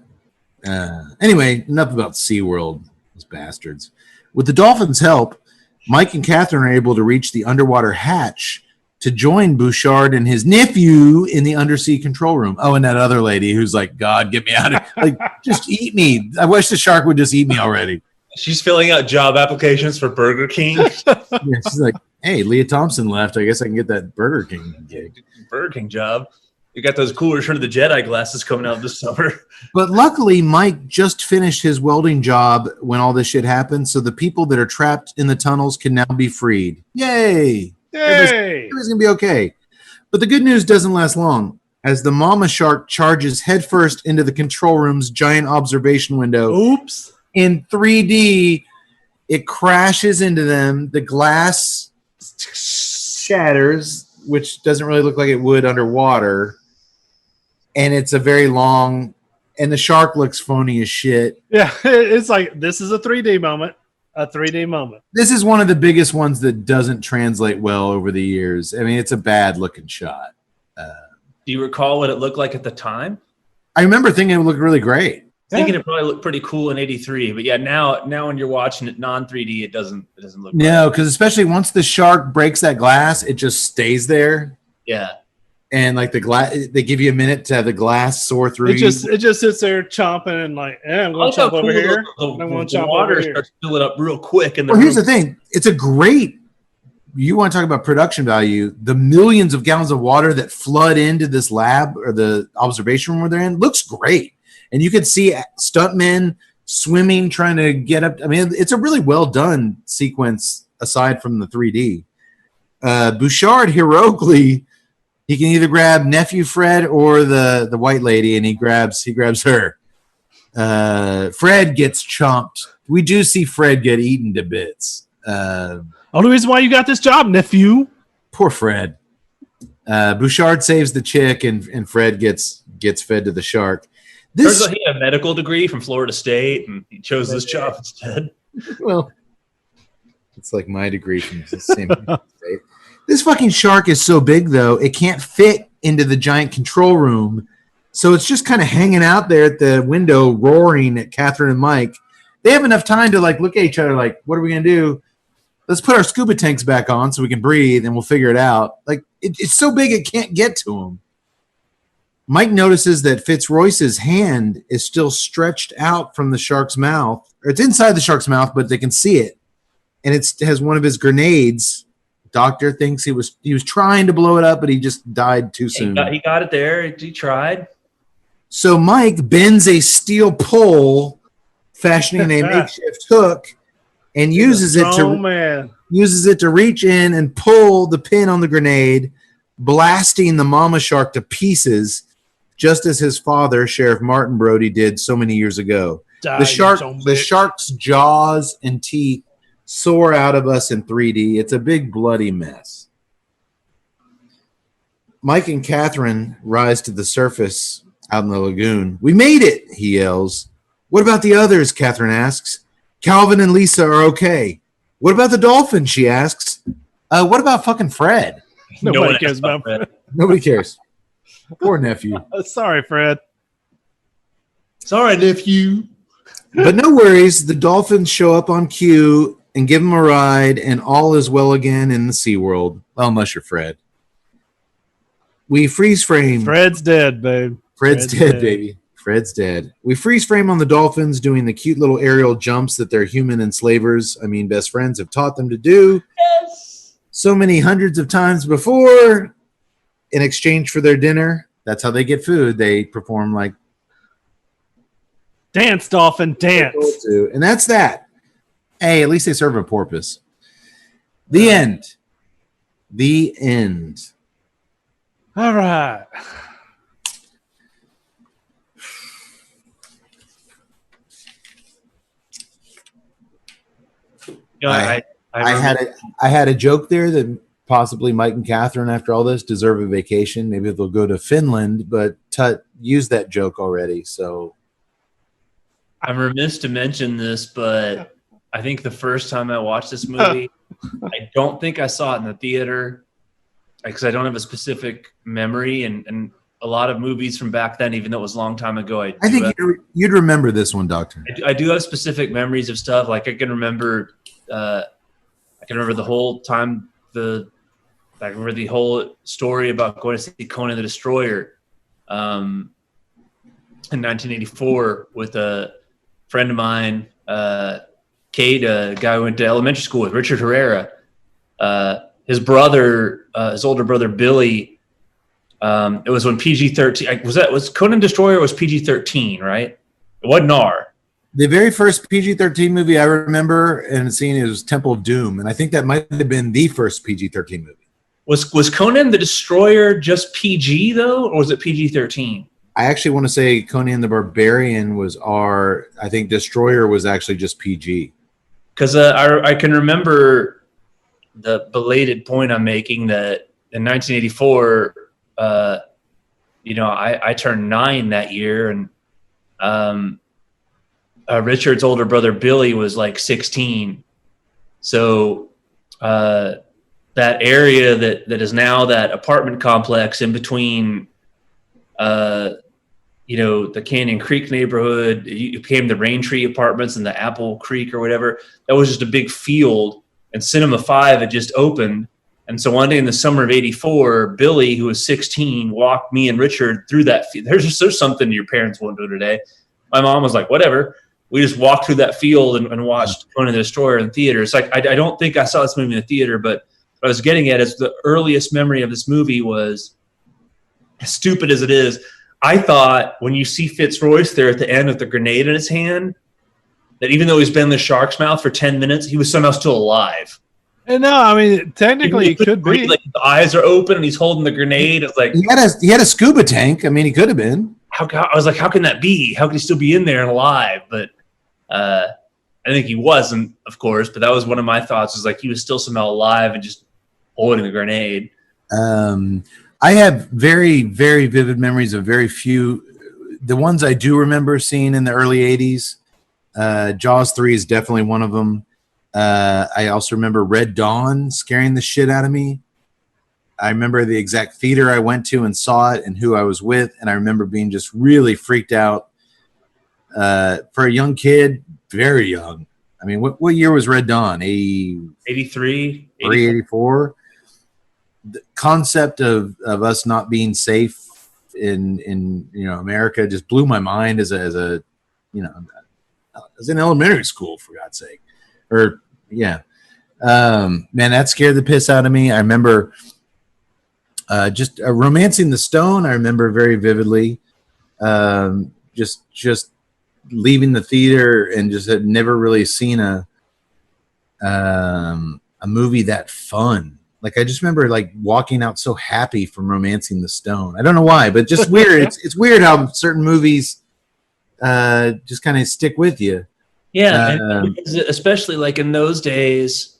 Anyway, enough about SeaWorld, those bastards. With the dolphins' help, Mike and Catherine are able to reach the underwater hatch to join Bouchard and his nephew in the undersea control room. Oh, and that other lady who's like, God, get me out of here. Like, just eat me. I wish the shark would just eat me already. She's filling out job applications for Burger King. Yeah, she's like, hey, Leah Thompson left. I guess I can get that Burger King gig. Burger King job. You got those cool Return of the Jedi glasses coming out this summer. But luckily, Mike just finished his welding job when all this shit happened, so the people that are trapped in the tunnels can now be freed. Yay! Everybody's going to be okay. But the good news doesn't last long, as the mama shark charges headfirst into the control room's giant observation window. Oops. In 3D, it crashes into them. The glass shatters, which doesn't really look like it would underwater. And it's a very long, and the shark looks phony as shit. Yeah, it's like, this is a 3D moment. A 3D moment. This is one of the biggest ones that doesn't translate well over the years. I mean, it's a bad looking shot. Do you recall what it looked like at the time? I remember thinking it would look really great. Thinking it probably looked pretty cool in '83, but yeah, now when you're watching it non 3D, it doesn't look. No, because especially once the shark breaks that glass, it just stays there. Yeah, and like the glass, they give you a minute to have the glass soar through. It just sits there chomping and like, I'm going to chomp over here. I'm going to chomp over here. Starts filling up real quick. And here's the thing: it's a great. You want to talk about production value? The millions of gallons of water that flood into this lab or the observation room where they're in looks great, and you can see stuntmen swimming trying to get up. I mean, it's a really well done sequence aside from the 3D. Bouchard heroically. He can either grab nephew Fred or the white lady, and he grabs her. Fred gets chomped. We do see Fred get eaten to bits. Only reason why you got this job, nephew. Poor Fred. Bouchard saves the chick, and Fred gets fed to the shark. Turns out he had a medical degree from Florida State, and he chose this job instead. Well, it's like my degree from the same state. This fucking shark is so big, though, it can't fit into the giant control room. So it's just kind of hanging out there at the window, roaring at Catherine and Mike. They have enough time to like look at each other like, what are we going to do? Let's put our scuba tanks back on so we can breathe, and we'll figure it out. Like, it's so big it can't get to him. Mike notices that Fitzroyce's hand is still stretched out from the shark's mouth. Or it's inside the shark's mouth, but they can see it. And it has one of his grenades. Doctor thinks he was trying to blow it up, but he just died too soon. He got it there. He tried. So Mike bends a steel pole, fashioning a makeshift hook, and uses it to reach in and pull the pin on the grenade, blasting the mama shark to pieces, just as his father, Sheriff Martin Brody, did so many years ago. The shark's jaws and teeth soar out of us in 3D. It's a big bloody mess. Mike and Catherine rise to the surface out in the lagoon. We made it, he yells. What about the others? Catherine asks. Calvin and Lisa are okay. What about the dolphin? She asks. What about fucking Fred? Nobody cares about Fred. Nobody cares. Poor nephew. Sorry, Fred. Sorry, nephew. But no worries. The dolphins show up on cue and give him a ride, and all is well again in the SeaWorld. Well, unless you're Fred. We freeze frame. Fred's dead, babe. Fred's dead, baby. Fred's dead. We freeze frame on the dolphins doing the cute little aerial jumps that their human enslavers, best friends, have taught them to do. Yes. So many hundreds of times before in exchange for their dinner. That's how they get food. They perform like dance, dolphin, dance. And that's that. Hey, at least they serve a porpoise. The end. The end. All right. I had a joke there that possibly Mike and Catherine, after all this, deserve a vacation. Maybe they'll go to Finland, but Tut used that joke already. So I'm remiss to mention this, but I think the first time I watched this movie, I don't think I saw it in the theater because I don't have a specific memory. And a lot of movies from back then, even though it was a long time ago, I think you'd remember this one, Doctor. I do have specific memories of stuff. Like I can remember the whole time. I remember the whole story about going to see Conan the Destroyer in 1984 with a friend of mine, Kate, a guy who went to elementary school with, Richard Herrera. His brother, his older brother Billy. It was when PG-13 was Conan Destroyer was PG-13, right? It wasn't R. The very first PG-13 movie I remember and seeing was Temple of Doom, and I think that might have been the first PG-13 movie. Was Conan the Destroyer just PG though, or was it PG-13? I actually want to say Conan the Barbarian was R. I think Destroyer was actually just PG. Because I can remember the belated point I'm making that in 1984, I turned 9 that year, and Richard's older brother Billy was like 16. So that area that is now that apartment complex in between, the Canyon Creek neighborhood, it became the Raintree Apartments and the Apple Creek or whatever. That was just a big field, and Cinema 5 had just opened, And so one day in the summer of '84, Billy, who was 16, walked me and Richard through that field. There's something your parents won't do today. My mom was like, whatever. We just walked through that field and watched Conan the Destroyer in theaters. Like, I don't think I saw this movie in the theater, but what I was getting at is the earliest memory of this movie was, as stupid as it is, I thought when you see Fitzroyce there at the end with the grenade in his hand, that even though he's been in the shark's mouth for 10 minutes, he was somehow still alive. And no, I mean, technically it could be. Like the eyes are open and he's holding the grenade. It's like he had a scuba tank. I mean, he could have been. I was like, how can that be? How can he still be in there and alive? But I think he wasn't, of course. But that was one of my thoughts. Was like he was still somehow alive and just holding the grenade. I have very, very vivid memories of very few. The ones I do remember seeing in the early '80s. Jaws 3 is definitely one of them. I also remember Red Dawn scaring the shit out of me. I remember the exact theater I went to and saw it and who I was with. And I remember being just really freaked out. For a young kid, very young. I mean, what year was Red Dawn? 83, 84. The concept of us not being safe in America just blew my mind as a I was in elementary school, for God's sake. Man, that scared the piss out of me. I remember just Romancing the Stone. I remember very vividly. Just leaving the theater and just had never really seen a movie that fun. Like I just remember like walking out so happy from Romancing the Stone. I don't know why, but just weird. It's weird how certain movies just kind of stick with you. Yeah, especially like in those days.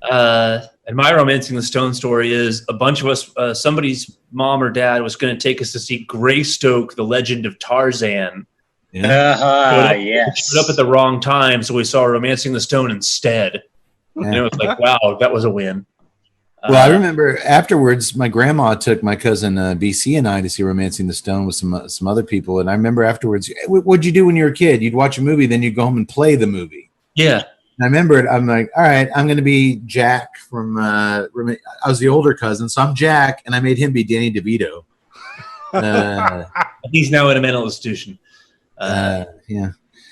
And my Romancing the Stone story is a bunch of us, somebody's mom or dad was going to take us to see Greystoke, the Legend of Tarzan. Yeah. Yes. Showed up at the wrong time, so we saw Romancing the Stone instead. Yeah. And it was like, wow, that was a win. Well, I remember afterwards, my grandma took my cousin BC and I to see Romancing the Stone with some other people. And I remember afterwards, what'd you do when you were a kid? You'd watch a movie, then you'd go home and play the movie. Yeah. And I remember it. I'm like, all right, I'm going to be Jack from I was the older cousin, so I'm Jack, and I made him be Danny DeVito. He's now in a mental institution. Yeah.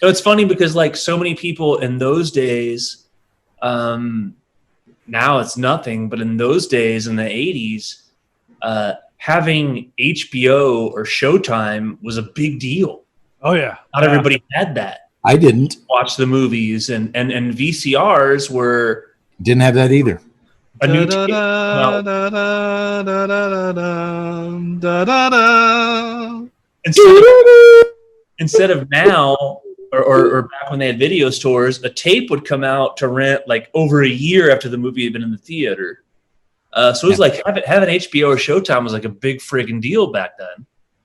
So it's funny because like so many people in those days, now it's nothing, but in those days in the 80s, having HBO or Showtime was a big deal. Oh yeah. Not everybody had that. I didn't watch the movies and VCRs were didn't have that either. A new instead of now or back when they had video stores, a tape would come out to rent like over a year after the movie had been in the theater. So it was like having HBO or Showtime was like a big friggin' deal back then.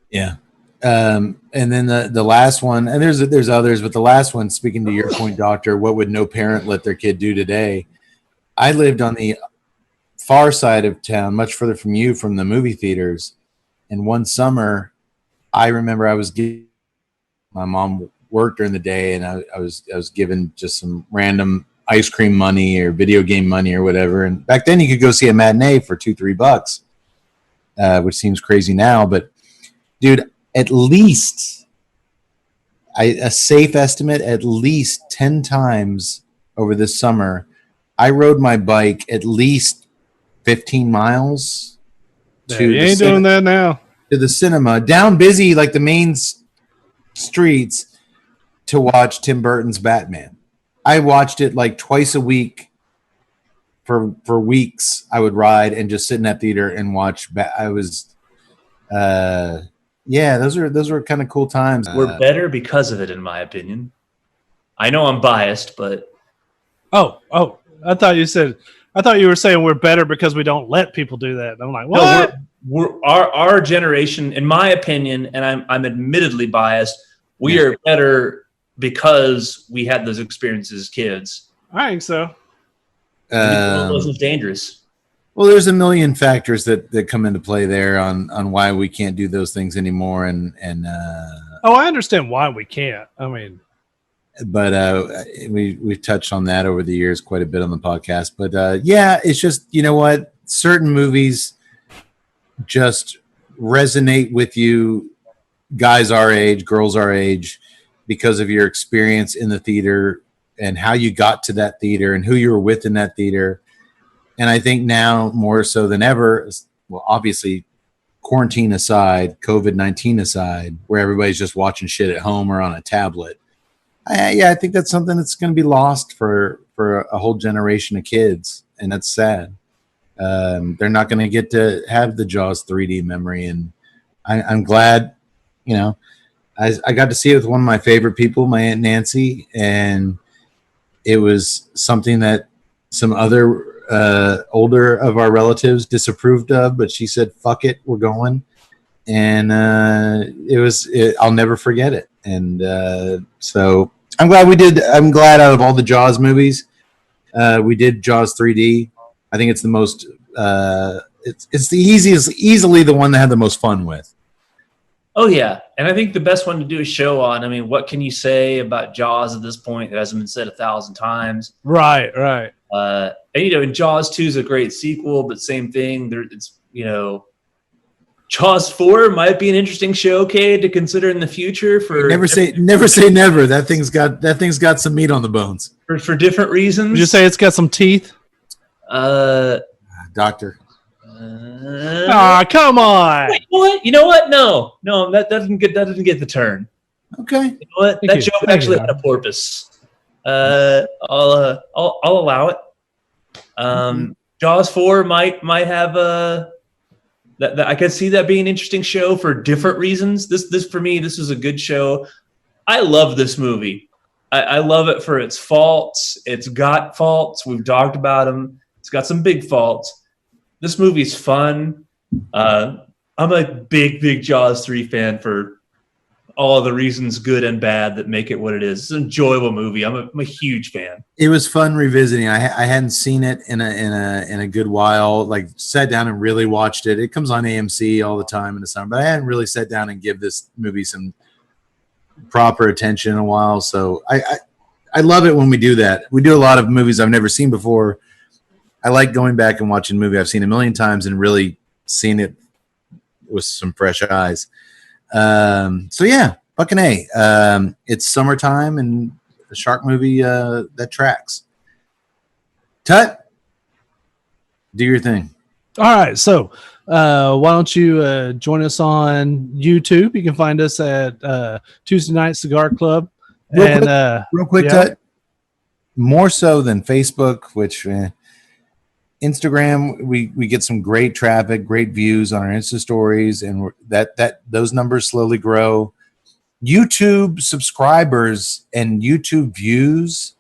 Yeah. And then the last one, and there's others, but the last one, speaking to your point, Doctor, what would no parent let their kid do today? I lived on the far side of town, much further from you, from the movie theaters. And one summer, I remember my mom worked during the day, and I was given just some random ice cream money or video game money or whatever. And back then, you could go see a matinee for $2-3, which seems crazy now. But dude, at least a safe estimate, at least 10 times over this summer, I rode my bike at least 15 miles. You ain't doing that now. To the cinema, down busy like the main streets, to watch Tim Burton's Batman. I watched it like twice a week for weeks. I would ride and just sit in that theater and watch. Yeah, those were kind of cool times. We're better because of it, in my opinion. I know I'm biased, but I thought you were saying we're better because we don't let people do that. I'm like, what? No, we're our generation, in my opinion, and I'm admittedly biased. We are better because we had those experiences as kids. I think so. It wasn't dangerous. Well, there's a million factors that come into play there on why we can't do those things anymore, and I understand why we can't. I mean, but we've touched on that over the years quite a bit on the podcast. But yeah, it's just, you know what, certain movies just resonate with you, guys our age, girls our age, because of your experience in the theater and how you got to that theater and who you were with in that theater. And I think now more so than ever, well, obviously quarantine aside, COVID-19 aside, where everybody's just watching shit at home or on a tablet. I think that's something that's going to be lost for a whole generation of kids. And that's sad. They're not going to get to have the Jaws 3D memory. And I'm glad, you know, I got to see it with one of my favorite people, my Aunt Nancy. And it was something that some other older of our relatives disapproved of, but she said, fuck it, we're going. And I'll never forget it. And so I'm glad we did. I'm glad out of all the Jaws movies, we did Jaws 3D. I think it's the most, it's the easily the one that I had the most fun with. Oh yeah. And I think the best one to do a show on, I mean, what can you say about Jaws at this point that hasn't been said 1,000 times? Right. And, you know, and Jaws 2 is a great sequel, but same thing. It's, you know, Jaws 4 might be an interesting show, okay, to consider in the future. For never say never. That thing's got some meat on the bones. For different reasons. Would you say it's got some teeth? Doctor. Come on. Wait, you know what? No, that doesn't get the turn. Okay. You know what? That joke actually had a purpose. I'll allow it. Jaws 4 might have that I could see that being an interesting show for different reasons. This for me, this was a good show. I love this movie. I love it for its faults. It's got faults. We've talked about them. It's got some big faults. This movie's fun. I'm a big Jaws 3 fan for all of the reasons, good and bad, that make it what it is. It's an enjoyable movie. I'm a huge fan. It was fun revisiting. I hadn't seen it in a good while. Like, sat down and really watched it. It comes on AMC all the time in the summer, but I hadn't really sat down and give this movie some proper attention in a while. So I love it when we do that. We do a lot of movies I've never seen before. I like going back and watching a movie I've seen a million times and really seeing it with some fresh eyes. So yeah, fucking A. It's summertime and a shark movie that tracks. Tut, do your thing. All right, so why don't you join us on YouTube? You can find us at Tuesday Night Cigar Club. Real quick, Tut. More so than Facebook, which Instagram, we get some great traffic, great views on our Insta stories, and that those numbers slowly grow. YouTube subscribers and YouTube views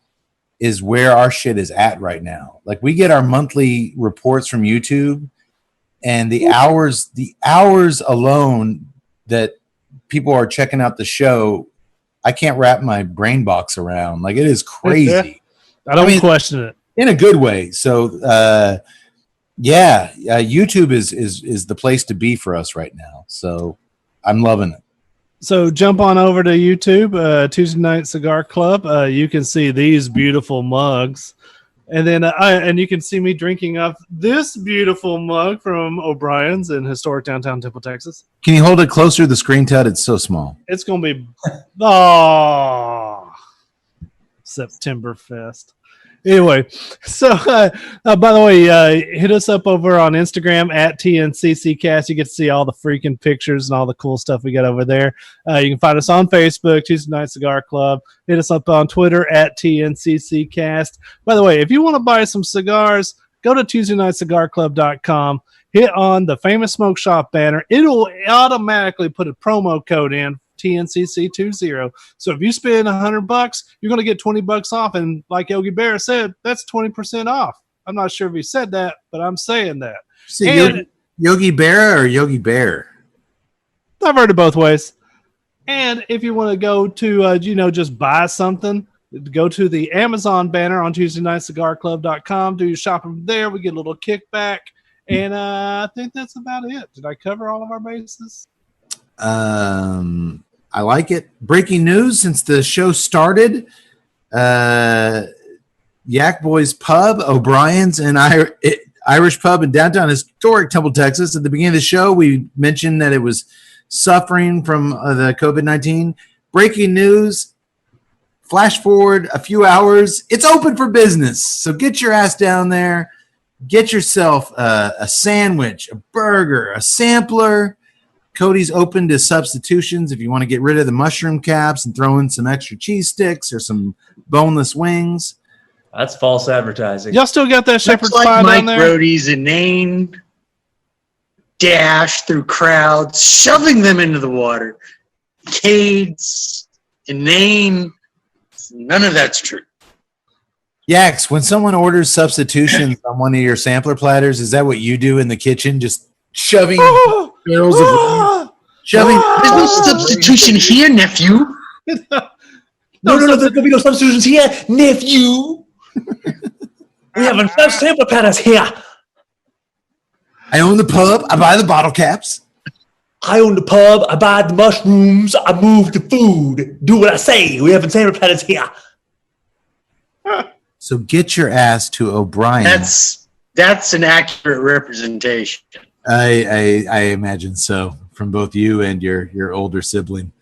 is where our shit is at right now. Like, we get our monthly reports from YouTube, and the hours alone that people are checking out the show, I can't wrap my brain box around. Like, it is crazy. I don't question it. In a good way. So, YouTube is the place to be for us right now. So I'm loving it. So jump on over to YouTube, Tuesday Night Cigar Club. You can see these beautiful mugs. And then and you can see me drinking up this beautiful mug from O'Brien's in historic downtown Temple, Texas. Can you hold it closer to the screen, Ted? It's so small. It's going to be September Fest. Anyway, so by the way, hit us up over on Instagram at TNCC Cast. You get to see all the freaking pictures and all the cool stuff we got over there. You can find us on Facebook, Tuesday Night Cigar Club. Hit us up on Twitter at TNCC Cast. By the way, if you want to buy some cigars, go to TuesdayNightCigarClub.com. Hit on the Famous Smoke Shop banner. It'll automatically put a promo code in, TNCC20. So if you spend $100, you're going to get $20 off. And like Yogi Bear said, that's 20% off. I'm not sure if he said that, but I'm saying that. Yogi Bear or Yogi Bear? I've heard it both ways. And if you want to go to, just buy something, go to the Amazon banner on TuesdayNightCigarClub.com. Do your shopping there. We get a little kickback. And I think that's about it. Did I cover all of our bases? I like it. Breaking news since the show started. Yak Boys Pub, O'Brien's, and Irish pub in downtown historic Temple, Texas. At the beginning of the show, we mentioned that it was suffering from the COVID-19. Breaking news, flash forward a few hours, it's open for business. So get your ass down there. Get yourself a sandwich, a burger, a sampler. Cody's open to substitutions if you want to get rid of the mushroom caps and throw in some extra cheese sticks or some boneless wings. That's false advertising. Y'all still got that shepherd's Much pie like down Mike there? Brody's inane dash through crowds, shoving them into the water. Cade's inane. None of that's true. Yax, when someone orders substitutions on one of your sampler platters, is that what you do in the kitchen? Just shoving barrels of shoving. There's no substitution here, nephew. No, there's gonna be no substitutions here, nephew. We have enough sample patterns here. I own the pub. I buy the bottle caps. I own the pub. I buy the mushrooms. I move the food. Do what I say. We have sample patterns here. So get your ass to O'Brien. That's an accurate representation. I imagine so, from both you and your older sibling.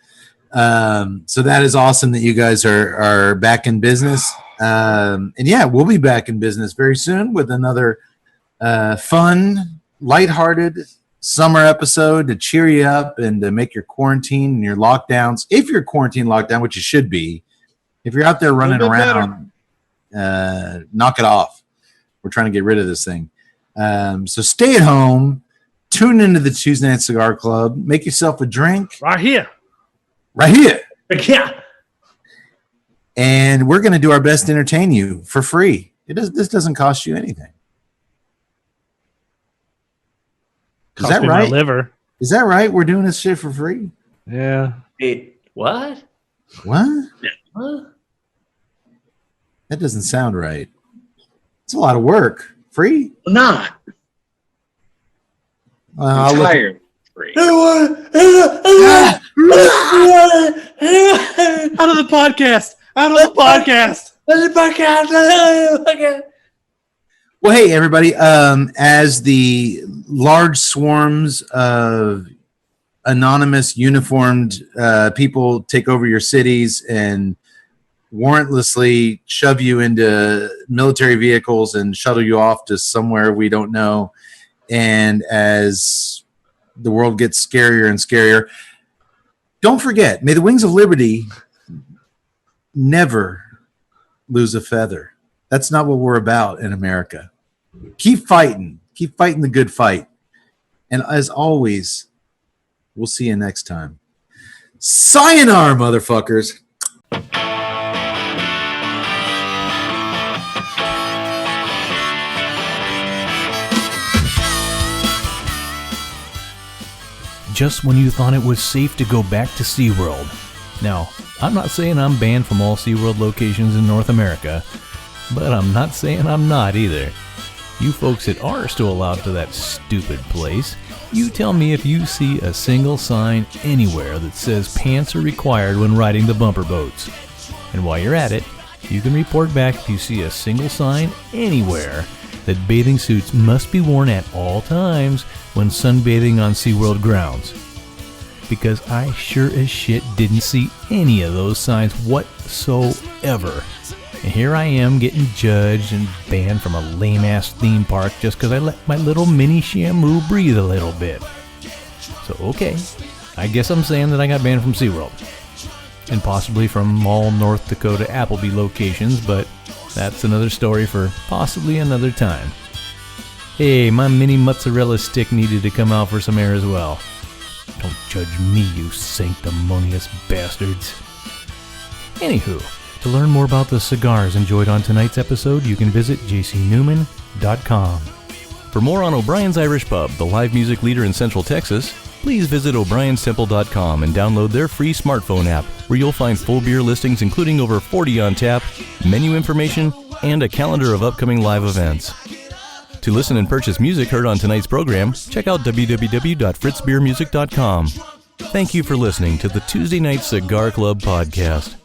So that is awesome that you guys are back in business. And yeah, we'll be back in business very soon with another fun, lighthearted summer episode to cheer you up and to make your quarantine and your lockdowns, if you're quarantine lockdown, which you should be, if you're out there running around, knock it off. We're trying to get rid of this thing. So stay at home, tune into the Tuesday Night Cigar Club, make yourself a drink. Right here. Yeah. And we're going to do our best to entertain you for free. This doesn't cost you anything. Is that right? My liver. Is that right? We're doing this shit for free? Yeah. Hey, what? What? Huh? That doesn't sound right. It's a lot of work. Free? Not. I'll look- Entire free. Out of the podcast. Out of the podcast. Well, hey, everybody. As the large swarms of anonymous, uniformed people take over your cities and warrantlessly shove you into military vehicles and shuttle you off to somewhere we don't know, and as the world gets scarier and scarier, don't forget, may the wings of liberty never lose a feather. That's not what we're about in America. Keep fighting the good fight, and as always, we'll see you next time. Sayonara, motherfuckers. Just when you thought it was safe to go back to SeaWorld. Now, I'm not saying I'm banned from all SeaWorld locations in North America, but I'm not saying I'm not either. You folks that are still allowed to that stupid place, you tell me if you see a single sign anywhere that says pants are required when riding the bumper boats. And while you're at it, you can report back if you see a single sign anywhere that bathing suits must be worn at all times when sunbathing on SeaWorld grounds. Because I sure as shit didn't see any of those signs whatsoever. And here I am getting judged and banned from a lame-ass theme park just because I let my little mini Shamu breathe a little bit. So okay, I guess I'm saying that I got banned from SeaWorld. And possibly from all North Dakota Applebee locations, but that's another story for possibly another time. Hey, my mini mozzarella stick needed to come out for some air as well. Don't judge me, you sanctimonious bastards. Anywho, to learn more about the cigars enjoyed on tonight's episode, you can visit jcnewman.com. For more on O'Brien's Irish Pub, the live music leader in Central Texas, please visit o'brienstemple.com and download their free smartphone app, where you'll find full beer listings including over 40 on tap, menu information, and a calendar of upcoming live events. To listen and purchase music heard on tonight's program, check out www.fritzbeermusic.com. Thank you for listening to the Tuesday Night Cigar Club podcast.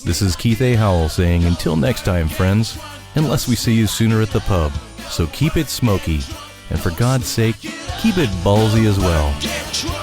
This is Keith A. Howell saying until next time, friends, unless we see you sooner at the pub. So keep it smoky, and for God's sake, keep it ballsy as well.